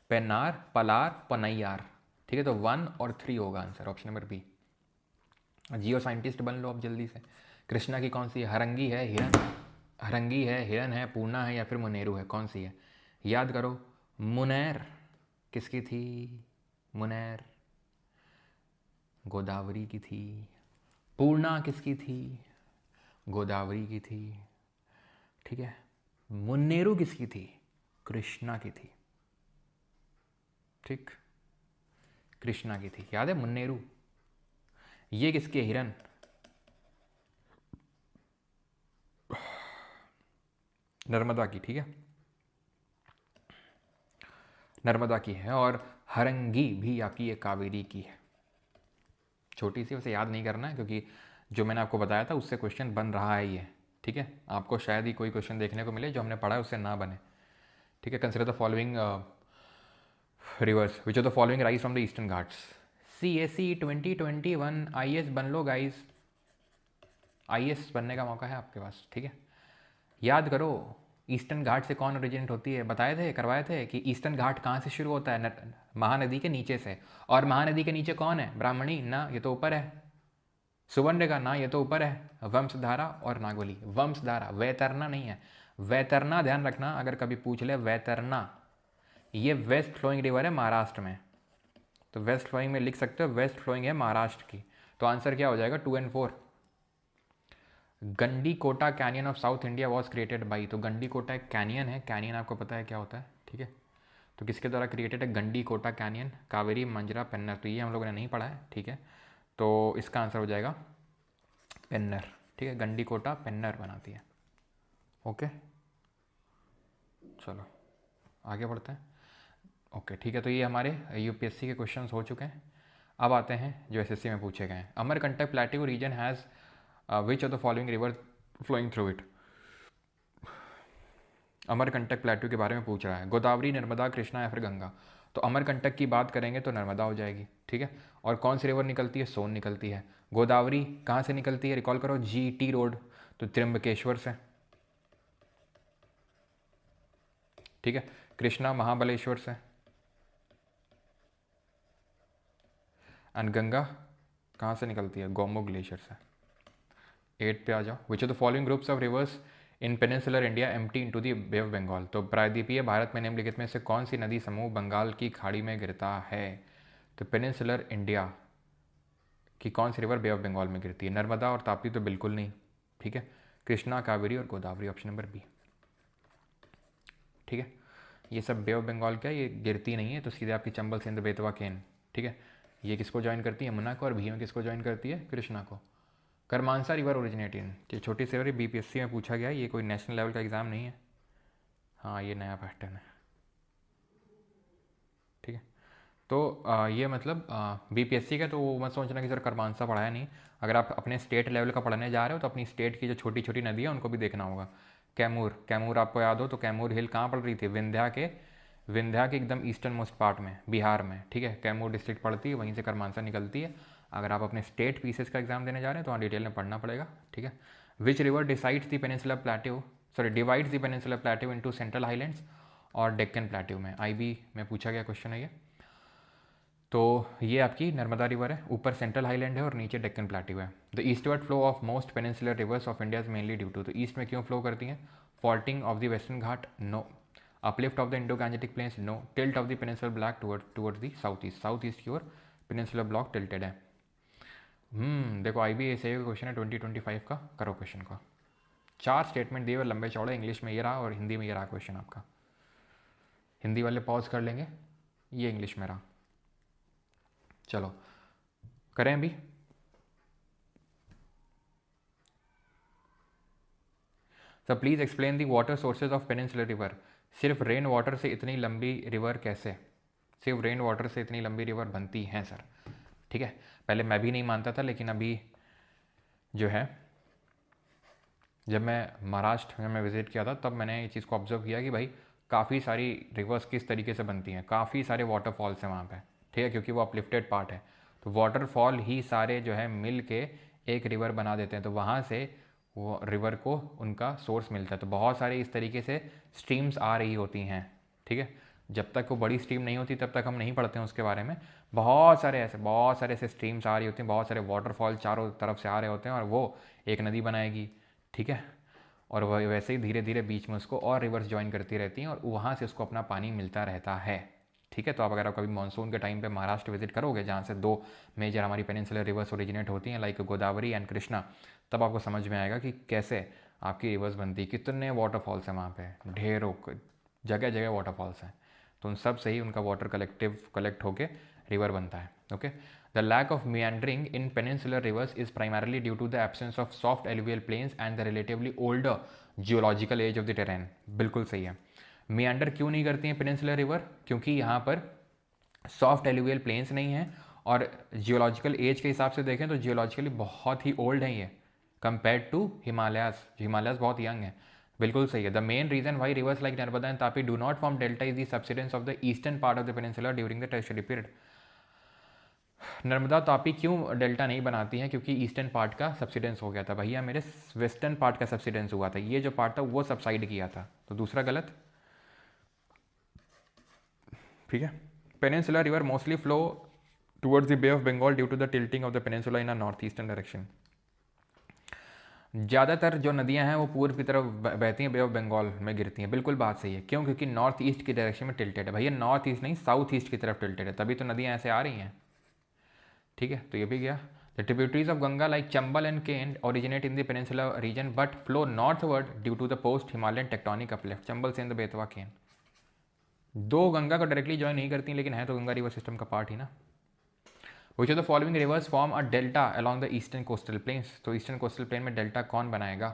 पेन्नार, पलार, पनैयार। ठीक है, तो 1 और 3 होगा answer, option number B. Geo scientist बन लो अब जल्दी से। कृष्णा की कौन सी है, हरंगी है, हिरन है, पूर्णा है या फिर मुनेरू है, कौन सी है, याद करो। मुनैर किसकी थी, मुनैर गोदावरी की थी। पूर्णा किसकी थी, गोदावरी की थी। ठीक है, मुन्नेरू किसकी थी, कृष्णा की थी। ठीक, कृष्णा की थी, याद है मुन्नेरू। ये किसके, हिरन, नर्मदा की। ठीक है, नर्मदा की है। और हरंगी भी आपकी ये कावेरी की है। छोटी सी, वैसे याद नहीं करना है क्योंकि जो मैंने आपको बताया था उससे क्वेश्चन बन रहा है ये। ठीक है, आपको शायद ही कोई क्वेश्चन देखने को मिले जो हमने पढ़ा है उससे ना बने। ठीक है, consider the following rivers, which of the following rise from the eastern Ghats. CAC 2021 IAS बन लो गाइस, IAS बनने का मौका है आपके पास। ठीक है, याद करो ईस्टर्न घाट से कौन ओरिजिनेट होती है, बताए थे, करवाए थे कि ईस्टर्न घाट कहाँ से शुरू होता है, महानदी के नीचे से। और महानदी के नीचे कौन है, ब्राह्मणी ना, ये तो ऊपर है। सुवर्णरेखा ना, ये तो ऊपर है। वंशधारा और नागोली, वंशधारा, वैतरना नहीं है। वैतरना ध्यान रखना, अगर कभी पूछ ले वैतरना, ये वेस्ट फ्लोइंग रिवर है महाराष्ट्र में, तो वेस्ट फ्लोइंग में लिख सकते हो, वेस्ट फ्लोइंग है महाराष्ट्र की। तो आंसर क्या हो जाएगा, 2 और 4। Gandikota canyon of south India was created by, तो गंडीकोटा एक कैनियन है, कैनियन आपको पता है क्या होता है, ठीक है। तो किसके द्वारा क्रिएटेड है, गंडीकोटा कैनियन, कावेरी मंजरा पेन्नर, तो ये हम लोगों ने नहीं पढ़ा है, ठीक है। तो इसका आंसर हो जाएगा पेन्नर, ठीक है, गंडीकोटा पेन्नर बनाती है। ओके, चलो आगे बढ़ते हैं। ओके ठीक है, तो ये हमारे यूपीएससी के क्वेश्चंस हो चुके हैं। अब आते हैं जो एसएससी में पूछे गए हैं। Amarkantak plateau region has which of the following river flowing through it. Amarkantak plateau के बारे में पूछ रहा है, गोदावरी, नर्मदा, कृष्णा या फिर गंगा। तो अमरकंटक की बात करेंगे तो नर्मदा हो जाएगी, ठीक है। और कौन सी रिवर निकलती है, सोन निकलती है। गोदावरी कहाँ से निकलती है, रिकॉल करो, जीटी रोड, तो त्र्यंबकेश्वर से, ठीक है। कृष्णा महाबलेश्वर से, एंड गंगा कहाँ से निकलती है, गोमो ग्लेशियर से। 8 पे आ जाओ। Which of the following groups of rivers in peninsular India empty into the bay of Bengal. तो प्रायद्वीपीय भारत में निम्नलिखित में से कौन सी नदी समूह बंगाल की खाड़ी में गिरता है। तो पेनिनसुलर इंडिया की कौन सी रिवर बे ऑफ बंगाल में गिरती है, नर्मदा और ताप्ती तो बिल्कुल नहीं, ठीक है। कृष्णा, कावेरी और गोदावरी, ऑप्शन नंबर बी, ठीक है। ये सब बे ऑफ बंगाल क्या, ये गिरती नहीं है, तो सीधे आपकी चंबल, सिंध, बेतवा, केन, ठीक है। ये किसको ज्वाइन करती है, यमुना को, और भीम किसको ज्वाइन करती है, कृष्णा को। करमानसा रिवर ओरिजिनेट इन, ये छोटी सी रिवर, बीपीएससी में पूछा गया, ये कोई नेशनल लेवल का एग्ज़ाम नहीं है। हाँ ये नया पैटर्न है, ठीक है। तो ये मतलब बीपीएससी का, तो वो मत सोचना कि सर करमानसा पढ़ाया नहीं। अगर आप अपने स्टेट लेवल का पढ़ने जा रहे हो तो अपनी स्टेट की जो छोटी छोटी नदी है उनको भी देखना होगा। कैमूर, कैमूर आपको याद हो तो कैमूर हिल कहाँ पड़ रही थी, विंध्या के एकदम ईस्टर्न मोस्ट पार्ट में, बिहार में, ठीक है। कैमूर डिस्ट्रिक्ट पड़ती है, वहीं से करमानसा निकलती है। अगर आप अपने स्टेट पीसेस का एग्जाम देने जा रहे हैं तो वहाँ डिटेल में पढ़ना पड़ेगा, ठीक है। Which river decides the peninsular plateau, sorry divides the peninsular plateau into central highlands और डेक्कन प्लेट्यू में, आईबी में पूछा गया क्वेश्चन है ये। तो ये आपकी नर्मदा रिवर है, ऊपर सेंट्रल हाईलैंड है और नीचे डेक्कन प्लेट्यू है। The eastward flow of most peninsular rivers of India is mainly due to, तो ईस्ट में क्यों फ्लो करती हैं, faulting of the western Ghat, no. Uplift of the Indo Gangetic plains, no. Tilt of the peninsular block towards the south east की ओर peninsular block tilted है। देखो IBA से क्वेश्चन है 2025 का, करो क्वेश्चन का। 4 स्टेटमेंट दिए हुए लंबे चौड़े, इंग्लिश में ये रहा और हिंदी में ये रहा क्वेश्चन आपका। हिंदी वाले पॉज कर लेंगे, ये इंग्लिश में रहा। चलो करें भी। Sir please explain the water sources of peninsular river. सिर्फ रेन वाटर से इतनी लंबी रिवर कैसे, सिर्फ रेन वाटर से इतनी लंबी रिवर बनती हैं सर, ठीक है। पहले मैं भी नहीं मानता था, लेकिन अभी जो है, जब मैं महाराष्ट्र में विज़िट किया था तब मैंने इस चीज़ को ऑब्जर्व किया कि भाई काफ़ी सारी रिवर्स किस तरीके से बनती हैं, काफ़ी सारे वाटरफॉल्स हैं वहाँ पे, ठीक है, क्योंकि वो अपलिफ्टेड पार्ट है। तो वाटरफॉल ही सारे जो है मिल के एक रिवर बना देते हैं, तो वहाँ से वो रिवर को उनका सोर्स मिलता है। तो बहुत सारे इस तरीके से स्ट्रीम्स आ रही होती हैं, ठीक है। जब तक वो बड़ी स्ट्रीम नहीं होती तब तक हम नहीं पढ़ते हैं उसके बारे में। बहुत सारे ऐसे स्ट्रीम्स आ रही होती हैं, बहुत सारे वाटरफॉल चारों तरफ से आ रहे होते हैं और वो एक नदी बनाएगी, ठीक है। और वह वैसे ही धीरे धीरे बीच में उसको और रिवर्स ज्वाइन करती रहती हैं और वहाँ से उसको अपना पानी मिलता रहता है, ठीक है। तो आप अगर आप कभी मानसून के टाइम पे महाराष्ट्र विजिट करोगे, जहाँ से 2 मेजर हमारी पेनिनसुलर रिवर्स ओरिजिनेट होती हैं, लाइक गोदावरी एंड कृष्णा, तब आपको समझ में आएगा कि कैसे आपकी रिवर्स बनती है। कितने वाटरफॉल्स हैं वहाँ पे, ढेरों, जगह जगह वाटरफॉल्स हैं। तो उन सब से ही उनका वाटर कलेक्ट होकर रिवर बनता है, okay. The lack of meandering in peninsular rivers is primarily due to the absence of soft alluvial plains and the relatively older geological age of the terrain। बिल्कुल सही है। meander क्यों नहीं करती हैं पेनिनसुलर रिवर, क्योंकि यहाँ पर सॉफ्ट एलुवियल प्लेन्स नहीं हैं, और जियोलॉजिकल एज के हिसाब से देखें तो जियोलॉजिकली बहुत ही ओल्ड हैं ये कंपेयर्ड टू हिमालयाज, हिमालयाज बहुत यंग है। बिल्कुल सही है। The main reason why rivers like Narmada and Tapi do not form delta is the subsidence of the eastern part of the peninsula during the tertiary period. Narmada Tapi क्यों डेल्टा नहीं बनाती हैं? क्योंकि ईस्टर्न पार्ट का सब्सिडेंस हो गया था भैया, मेरे वेस्टर्न पार्ट का सब्सिडेंस हुआ था, ये जो पार्ट था वो सबसाइड किया था, तो दूसरा गलत। ठीक है। Peninsula river mostly flow towards the bay of Bengal due to the tilting of the peninsula in a north eastern direction. ज़्यादातर जो नदियां हैं वो पूर्व की तरफ बहती हैं, बे ऑफ बंगाल में गिरती हैं। बिल्कुल बात सही है, क्यों? क्योंकि नॉर्थ ईस्ट की डायरेक्शन में टिल्टेड है भैया, नॉर्थ ईस्ट नहीं साउथ ईस्ट की तरफ टिल्टेड है, तभी तो नदियां ऐसे आ रही हैं। ठीक है, तो ये भी गया। The tributaries of Ganga like Chambal and Ken originate in the peninsula region but flow northward due to the post Himalayan tectonic uplift. Chambal Sindh Betwa केन दो गंगा को डायरेक्टली ज्वाइन नहीं करती, लेकिन है तो गंगा रिवर सिस्टम का पार्ट ही ना। विच of the following rivers form a delta along the eastern coastal planes. तो ईस्टर्न कोस्टल प्लेन में डेल्टा कौन बनाएगा?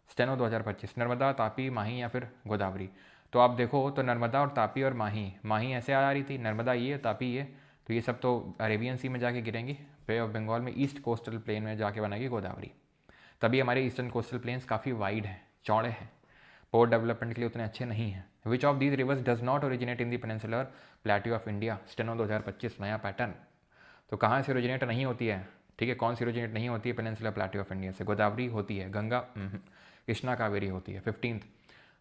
स्टेनो 2025। नर्मदा, तापी, माही या फिर गोदावरी? तो आप देखो तो नर्मदा और तापी और माही, माही ऐसे आ रही थी, नर्मदा ये, तापी ये, तो ये सब तो अरेबियन सी में जाके गिरेंगी, बे ऑफ बंगाल में ईस्ट कोस्टल प्लेन में जाके बनाएगी गोदावरी। तभी हमारे ईस्टर्न कोस्टल प्लेन्स काफ़ी वाइड हैं, चौड़े हैं, पोर्ट डेवलपमेंट के लिए उतने अच्छे नहीं हैं। Which of these rivers does not originate in the peninsular plateau of India? Steno 2025 नया पैटर्न। तो कहाँ से ओरिजिनेट नहीं होती है? ठीक है, कौन सी ओरिजिनेट नहीं होती है पेनिनसुलर प्लेट्यू ऑफ इंडिया से? गोदावरी होती है, गंगा कृष्णा कावेरी होती है। 15th,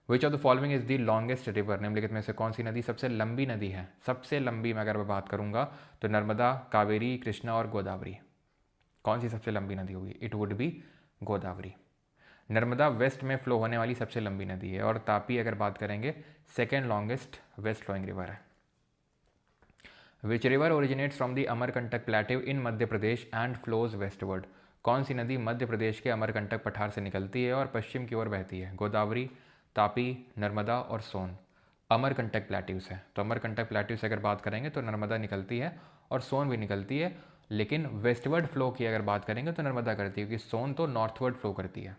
which of the following is the longest river? निम्नलिखित में से कौन सी नदी सबसे लंबी नदी है? सबसे लंबी मैं अगर बात करूंगा तो नर्मदा, कावेरी, कृष्णा और गोदावरी। कौन सी सबसे लंबी नदी होगी? It would be Godavari. Narmada west में फ्लो होने वाली सबसे लंबी नदी है, और तापी अगर बात करेंगे second longest west flowing river है। Which river originates from the Amarkantak plateau in Madhya Pradesh and flows westward? कौन सी नदी मध्य प्रदेश के अमरकंटक पठार से निकलती है और पश्चिम की ओर बहती है? गोदावरी, तापी, नर्मदा और सोन। अमरकंटक प्लेट्यू से, तो अमरकंटक प्लेट्यू से अगर बात करेंगे तो नर्मदा निकलती है और सोन भी निकलती है, लेकिन वेस्टवर्ड फ्लो की अगर बात करेंगे तो नर्मदा करती है, क्योंकि सोन तो नॉर्थवर्ड फ्लो करती है।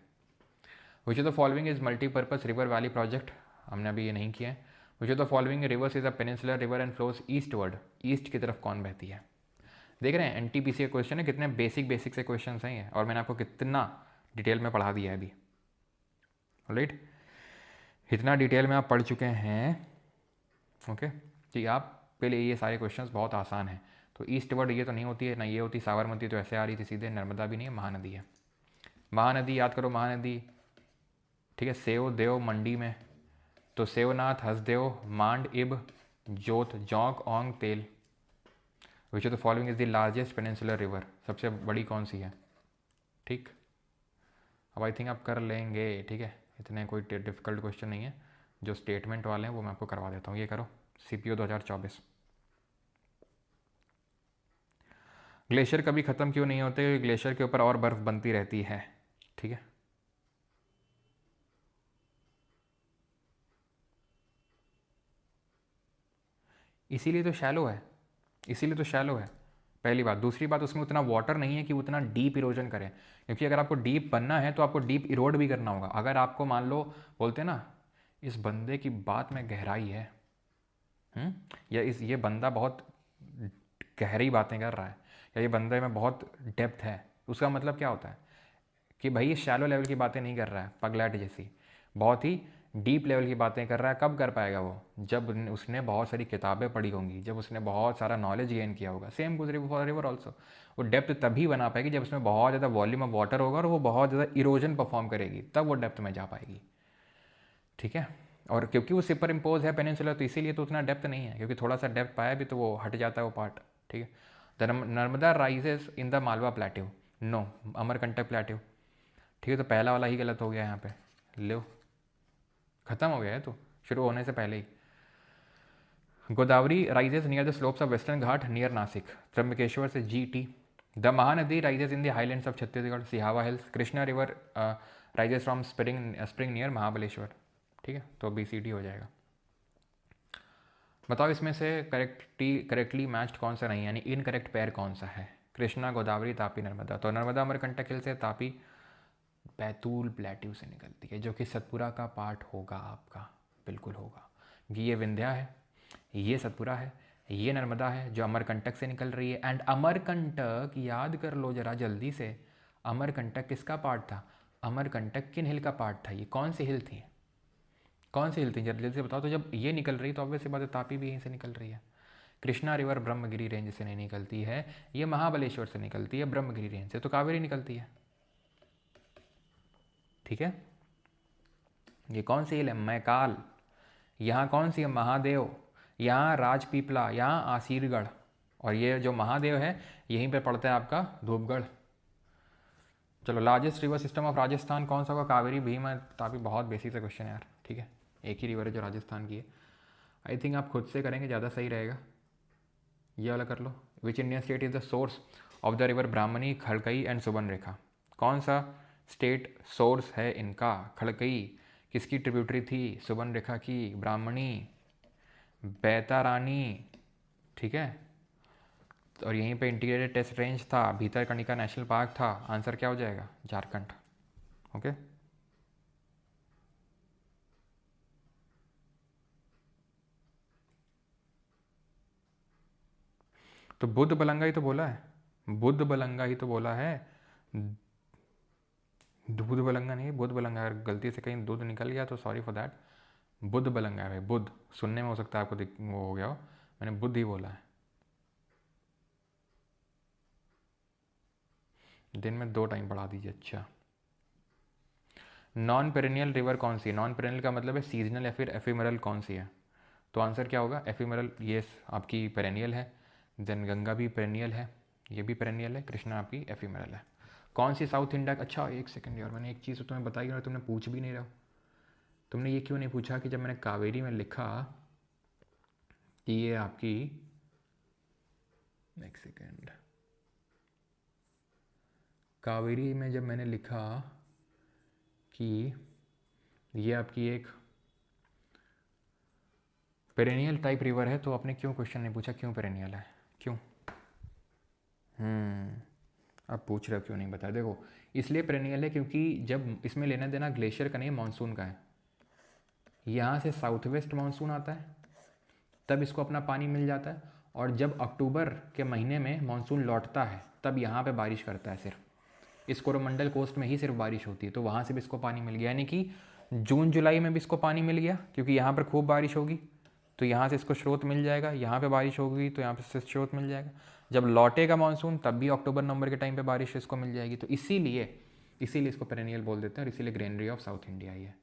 विच of the following is multipurpose river valley project? हमने अभी ये नहीं किया है। विच of the following rivers is a peninsular river and flows eastward? East की तरफ कौन बहती है? देख रहे हैं एनटीपीसी का क्वेश्चन है, कितने बेसिक से क्वेश्चन हैं ये, और मैंने आपको कितना डिटेल में पढ़ा दिया है अभी। राइट, इतना डिटेल में आप पढ़ चुके हैं। ओके जी, आपके लिए ये सारे क्वेश्चंस बहुत आसान हैं। तो ईस्ट वर्ड ये तो नहीं होती है ना, ये होती साबरमती तो ऐसे आ रही थी सीधे, नर्मदा भी नहीं है, महानदी है। महानदी याद करो, महानदी। ठीक है, सेव देव मंडी में, तो सेवनाथ, हसदेव, मांड, इब, जोत, जौंक, ओंग, तेल। विच of the following is the largest peninsular river? सबसे बड़ी कौन सी है? ठीक, अब आई थिंक आप कर लेंगे। ठीक है, इतने कोई डिफिकल्ट क्वेश्चन नहीं है, जो स्टेटमेंट वाले हैं वो मैं आपको करवा देता हूँ। ये करो, CPO 2024। ग्लेशियर कभी ख़त्म क्यों नहीं होते? ग्लेशियर के ऊपर और बर्फ़ बनती रहती है। ठीक है, इसीलिए तो शैलो है, इसीलिए तो शैलो है, पहली बात। दूसरी बात, उसमें उतना वाटर नहीं है कि उतना डीप इरोजन करे, क्योंकि अगर आपको डीप बनना है तो आपको डीप इरोड भी करना होगा। अगर आपको मान लो, बोलते हैं ना, इस बंदे की बात में गहराई है, या ये बंदा बहुत गहरी बातें कर रहा है, या ये बंदे में बहुत डेप्थ है, उसका मतलब क्या होता है कि भाई ये शैलो लेवल की बातें नहीं कर रहा है, पगलैट जैसी, बहुत ही डीप लेवल की बातें कर रहा है। कब कर पाएगा वो? जब उसने बहुत सारी किताबें पढ़ी होंगी, जब उसने बहुत सारा नॉलेज गेन किया होगा। सेम गुज फॉर रिवर ऑल्सो, वो डेप्थ तभी बना पाएगी जब उसमें बहुत ज़्यादा वॉल्यूम ऑफ वाटर होगा और वो बहुत ज़्यादा इरोजन परफॉर्म करेगी, तब वो डेप्थ में जा पाएगी। ठीक है, और क्योंकि वो सुपर इम्पोज है पेनिनसुला, तो इसीलिए तो उतना डेप्थ नहीं है, क्योंकि थोड़ा सा डेप्थ पाया भी तो वो हट जाता है वो पार्ट। ठीक है, the Narmada rises in the Malwa plateau? No, Amarkantak plateau. ठीक है, तो पहला वाला ही गलत हो गया यहाँ पे, लो खत्म हो गया है तो शुरू होने से पहले ही। Godavari rises near the slopes of western ghat near Nashik? Trimbakeshwar से GT। The Mahanadi rises in the highlands of Chhattisgarh, Sihawa hills. Krishna river rises from spring near Mahabaleshwar. ठीक है, तो BCD हो जाएगा। बताओ इसमें से करेक्टली मैच्ड कौन सा नहीं, यानी इनकरेक्ट पेयर कौन सा है? कृष्णा, गोदावरी, तापी, नर्मदा। तो नर्मदा अमरकंटक हिल से, तापी बैतूल प्लेट्यू से निकलती है, जो कि सतपुरा का पार्ट होगा आपका, बिल्कुल होगा। ये विंध्या है, ये सतपुरा है, ये नर्मदा है जो अमरकंटक से निकल रही है। एंड अमरकंटक याद कर लो जरा जल्दी से, अमरकंटक किसका पार्ट था? अमरकंटक किन हिल का पार्ट था? ये कौन सी हिल थी, कौन सी हिल थी? जल्दी से बताओ। तो जब ये निकल रही तो ऑब्वियस सी बात है तापी भी यहीं से निकल रही है। कृष्णा रिवर ब्रह्मगिरी रेंज से नहीं निकलती है, ये महाबलेश्वर से निकलती है, ब्रह्मगिरी रेंज से तो कावेरी निकलती है। ठीक है, ये कौन सी हिल है? मैकाल। यहाँ कौन सी है? महादेव। यहाँ राजपीपला, यहाँ आसीरगढ़, और ये जो महादेव है यहीं पे पड़ता है आपका धूपगढ़। चलो, largest river system of Rajasthan कौन सा होगा? कावेरी, भीम, तापी। बहुत बेसिक सा क्वेश्चन है यार। ठीक है, एक ही रिवर है जो राजस्थान की है। आई थिंक आप खुद से करेंगे ज़्यादा सही रहेगा। ये वाला कर लो। Which Indian state is the source of the river Brahmani, Kharkai and Subarnarekha? कौन सा स्टेट सोर्स है इनका? खड़कई किसकी ट्रिब्यूटरी थी? सुबर्णरेखा की। ब्राह्मणी बैतारानी। ठीक है, और यहीं पे इंटीग्रेटेड टेस्ट रेंज था, भीतरकनिका नेशनल पार्क था। आंसर क्या हो जाएगा? झारखंड। ओके, तो बुद्ध बलंगा ही तो बोला है, बुद्ध बलंगा ही तो बोला है, दूध बलंगा नहीं, बुद्ध बलंगा। अगर गलती से कहीं दूध निकल गया तो सॉरी फॉर दैट। बुद्ध बलंगा है भाई, बुद्ध। सुनने में हो सकता है आपको वो हो गया हो, मैंने बुद्ध ही बोला है। दिन में 2 टाइम पढ़ा दीजिए। अच्छा, नॉन पेरेनियल रिवर कौन सी है? नॉन पेरेनियल का मतलब है सीजनल या फिर एफिमरल कौन सी है? तो आंसर क्या होगा? एफिमरल। ये आपकी पेरेनियल है। देन गंगा भी पेरेनियल है, ये भी पेरेनियल है। कृष्णा आपकी एफिमरल है। कौन सी साउथ इंडिया? अच्छा एक सेकंड यार, मैंने एक चीज़ तुम्हें बताई और तुमने पूछ भी नहीं रहा। तुमने ये क्यों नहीं पूछा कि जब मैंने कावेरी में लिखा कि ये आपकी, एक सेकेंड, कावेरी में जब मैंने लिखा कि ये आपकी एक पेरेनियल टाइप रिवर है, तो आपने क्यों क्वेश्चन नहीं पूछा क्यों पेरेनियल है? क्यों? अब पूछ रहे हो क्यों नहीं बताया? देखो, इसलिए पेरेनियल है क्योंकि जब इसमें लेना देना ग्लेशियर का नहीं, मानसून का है। यहाँ से साउथ वेस्ट मानसून आता है, तब इसको अपना पानी मिल जाता है, और जब अक्टूबर के महीने में मानसून लौटता है तब यहाँ पे बारिश करता है। सिर्फ इस कोरोमंडल कोस्ट में ही सिर्फ बारिश होती है, तो वहाँ से भी इसको पानी मिल गया। यानी कि जून जुलाई में भी इसको पानी मिल गया क्योंकि यहाँ पर खूब बारिश होगी, तो यहाँ से इसको स्रोत मिल जाएगा। यहाँ पे बारिश होगी तो यहाँ पे स्रोत मिल जाएगा। जब लौटेगा मानसून तब भी अक्टूबर नवंबर के टाइम पे बारिश इसको मिल जाएगी। तो इसीलिए इसको पेरेनियल बोल देते हैं, और इसीलिए ग्रेनरी ऑफ साउथ इंडिया ही है।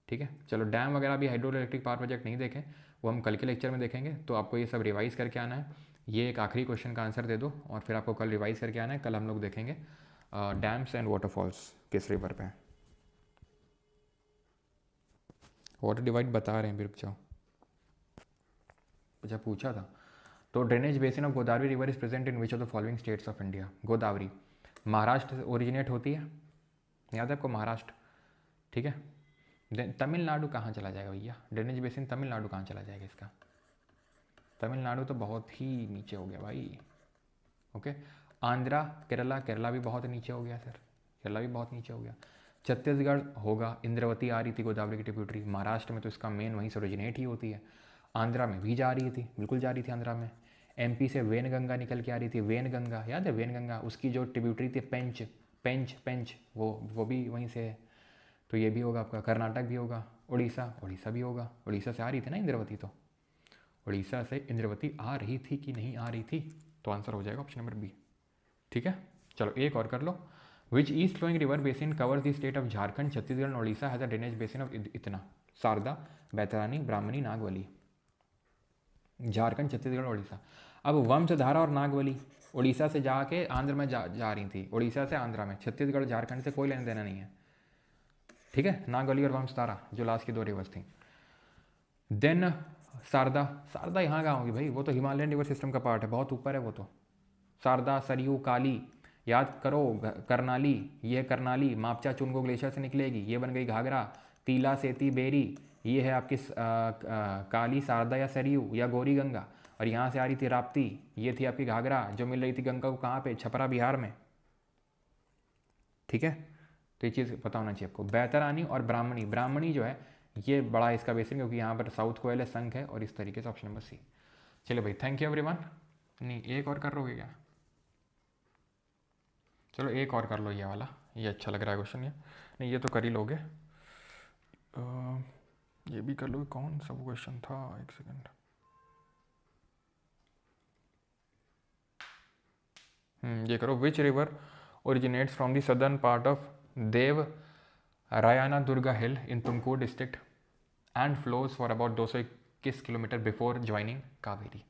ठीक है, चलो, डैम वगैरह भी हाइड्रो इलेक्ट्रिक पावर प्रोजेक्ट नहीं देखें, वो हम कल के लेक्चर में देखेंगे। तो आपको ये सब रिवाइज करके आना है। ये एक आखिरी क्वेश्चन का आंसर दे दो और फिर आपको कल रिवाइज करके आना है। कल हम लोग देखेंगे डैम्स एंड वाटरफॉल्स किस रिवर पे। वाटर डिवाइड बता रहे हैं, भी रुक जाओ। अच्छा, पूछा था। तो drainage basin of Godavari river is present in which of the following states of India? Godavari Maharashtra से ओरिजिनेट होती है, याद है आपको? महाराष्ट्र। ठीक है, तमिलनाडु कहाँ चला जाएगा भैया? ड्रेनेज बेसिन तमिलनाडु कहाँ चला जाएगा इसका? तमिलनाडु तो बहुत ही नीचे हो गया भाई। ओके, आंध्रा, केरला, केरला भी बहुत नीचे हो गया सर, केरला भी बहुत नीचे हो गया। छत्तीसगढ़ होगा, इंद्रावती आ रही थी गोदावरी की ट्रिब्यूटरी। महाराष्ट्र में तो इसका मेन वहीं से ओरिजिनेट ही होती है। आंध्रा में भी जा रही थी, बिल्कुल जा रही थी आंध्रा में। एमपी से वेनगंगा निकल के आ रही थी, वेनगंगा याद है? वेनगंगा, उसकी जो ट्रिब्यूटरी थी पेंच, पेंच पेंच, वो भी वहीं से है। तो ये भी होगा आपका। कर्नाटक भी होगा, उड़ीसा, उड़ीसा भी होगा। उड़ीसा से आ रही थी ना इंद्रावती, तो उड़ीसा से इंद्रावती आ रही थी कि नहीं आ रही थी? तो आंसर हो जाएगा ऑप्शन नंबर बी। ठीक है, चलो एक और कर लो। Which east flowing river basin cover the state of Jharkhand, Chhattisgarh, Orissa has a drainage basin of इतना? शारदा, बैतरानी, ब्राह्मणी, नागवली। झारखंड, छत्तीसगढ़, उड़ीसा। अब वंशधारा और नागवली उड़ीसा से जाके आंध्र में जा रही थी, उड़ीसा से आंध्रा में। छत्तीसगढ़ झारखंड से कोई लेना देना नहीं है। ठीक है, नागवली और वंशधारा जो लास्ट की 2 रिवर्स थी। देन शारदा, शारदा यहाँ कहाँ होगी भाई? वो तो हिमालयन रिवर सिस्टम का पार्ट है, बहुत ऊपर है वो तो। शारदा, सरयू, काली, याद करो। करनाली, ये करनाली मापचा चुनगो ग्लेशियर से निकलेगी, ये बन गई घाघरा। तीला, सेती, बेरी, ये है आपकी काली, शारदा या सरयू या गौरी गंगा। और यहाँ से आ रही थी राप्ती, ये थी आपकी घाघरा, जो मिल रही थी गंगा को कहाँ पे? छपरा, बिहार में। ठीक है, तो ये चीज़ पता होना चाहिए आपको। बैतरानी और ब्राह्मणी, ब्राह्मणी जो है ये बड़ा इसका बेसिन, क्योंकि यहाँ पर साउथ कोयल है, संख है, और इस तरीके से ऑप्शन नंबर सी। चलिए भाई, थैंक यू एवरीवन। नहीं, एक और कर लोगे क्या? चलो एक और कर लो, ये वाला, ये अच्छा लग रहा है क्वेश्चन ये। नहीं, ये तो कर ही लोगे। ये भी कर लोगे। कौन सा क्वेश्चन था? एक सेकंड, ये करो, which river originates from the southern part of Devarayanadurga hill in Tumkur district and flows for about 221 kilometre before joining Kaveri.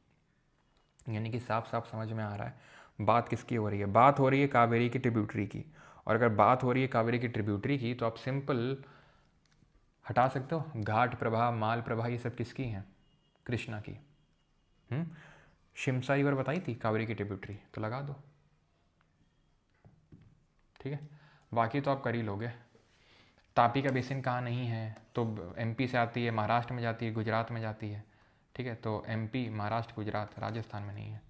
यानी कि साफ साफ समझ में आ रहा है बात किसकी हो रही है। बात हो रही है कावेरी की ट्रिब्यूटरी की, और अगर बात हो रही है कावेरी की ट्रिब्यूटरी की तो आप सिंपल हटा सकते हो, घाट प्रभा, माल प्रभा, ये सब किसकी हैं? कृष्णा की। शिमसा रिवर बताई थी कावेरी की ट्रिब्यूटरी, तो लगा दो, ठीक है। बाकी तो आप कर ही लोगे। तापी का बेसिन कहाँ नहीं है, तो एमपी से आती है, महाराष्ट्र में जाती है, गुजरात में जाती है, ठीक है। तो एमपी, महाराष्ट्र, गुजरात, राजस्थान में नहीं है।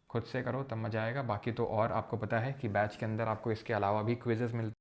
खुद से करो तब मजा आएगा। बाकी तो और आपको पता है कि बैच के अंदर आपको इसके अलावा भी क्विजेस मिलते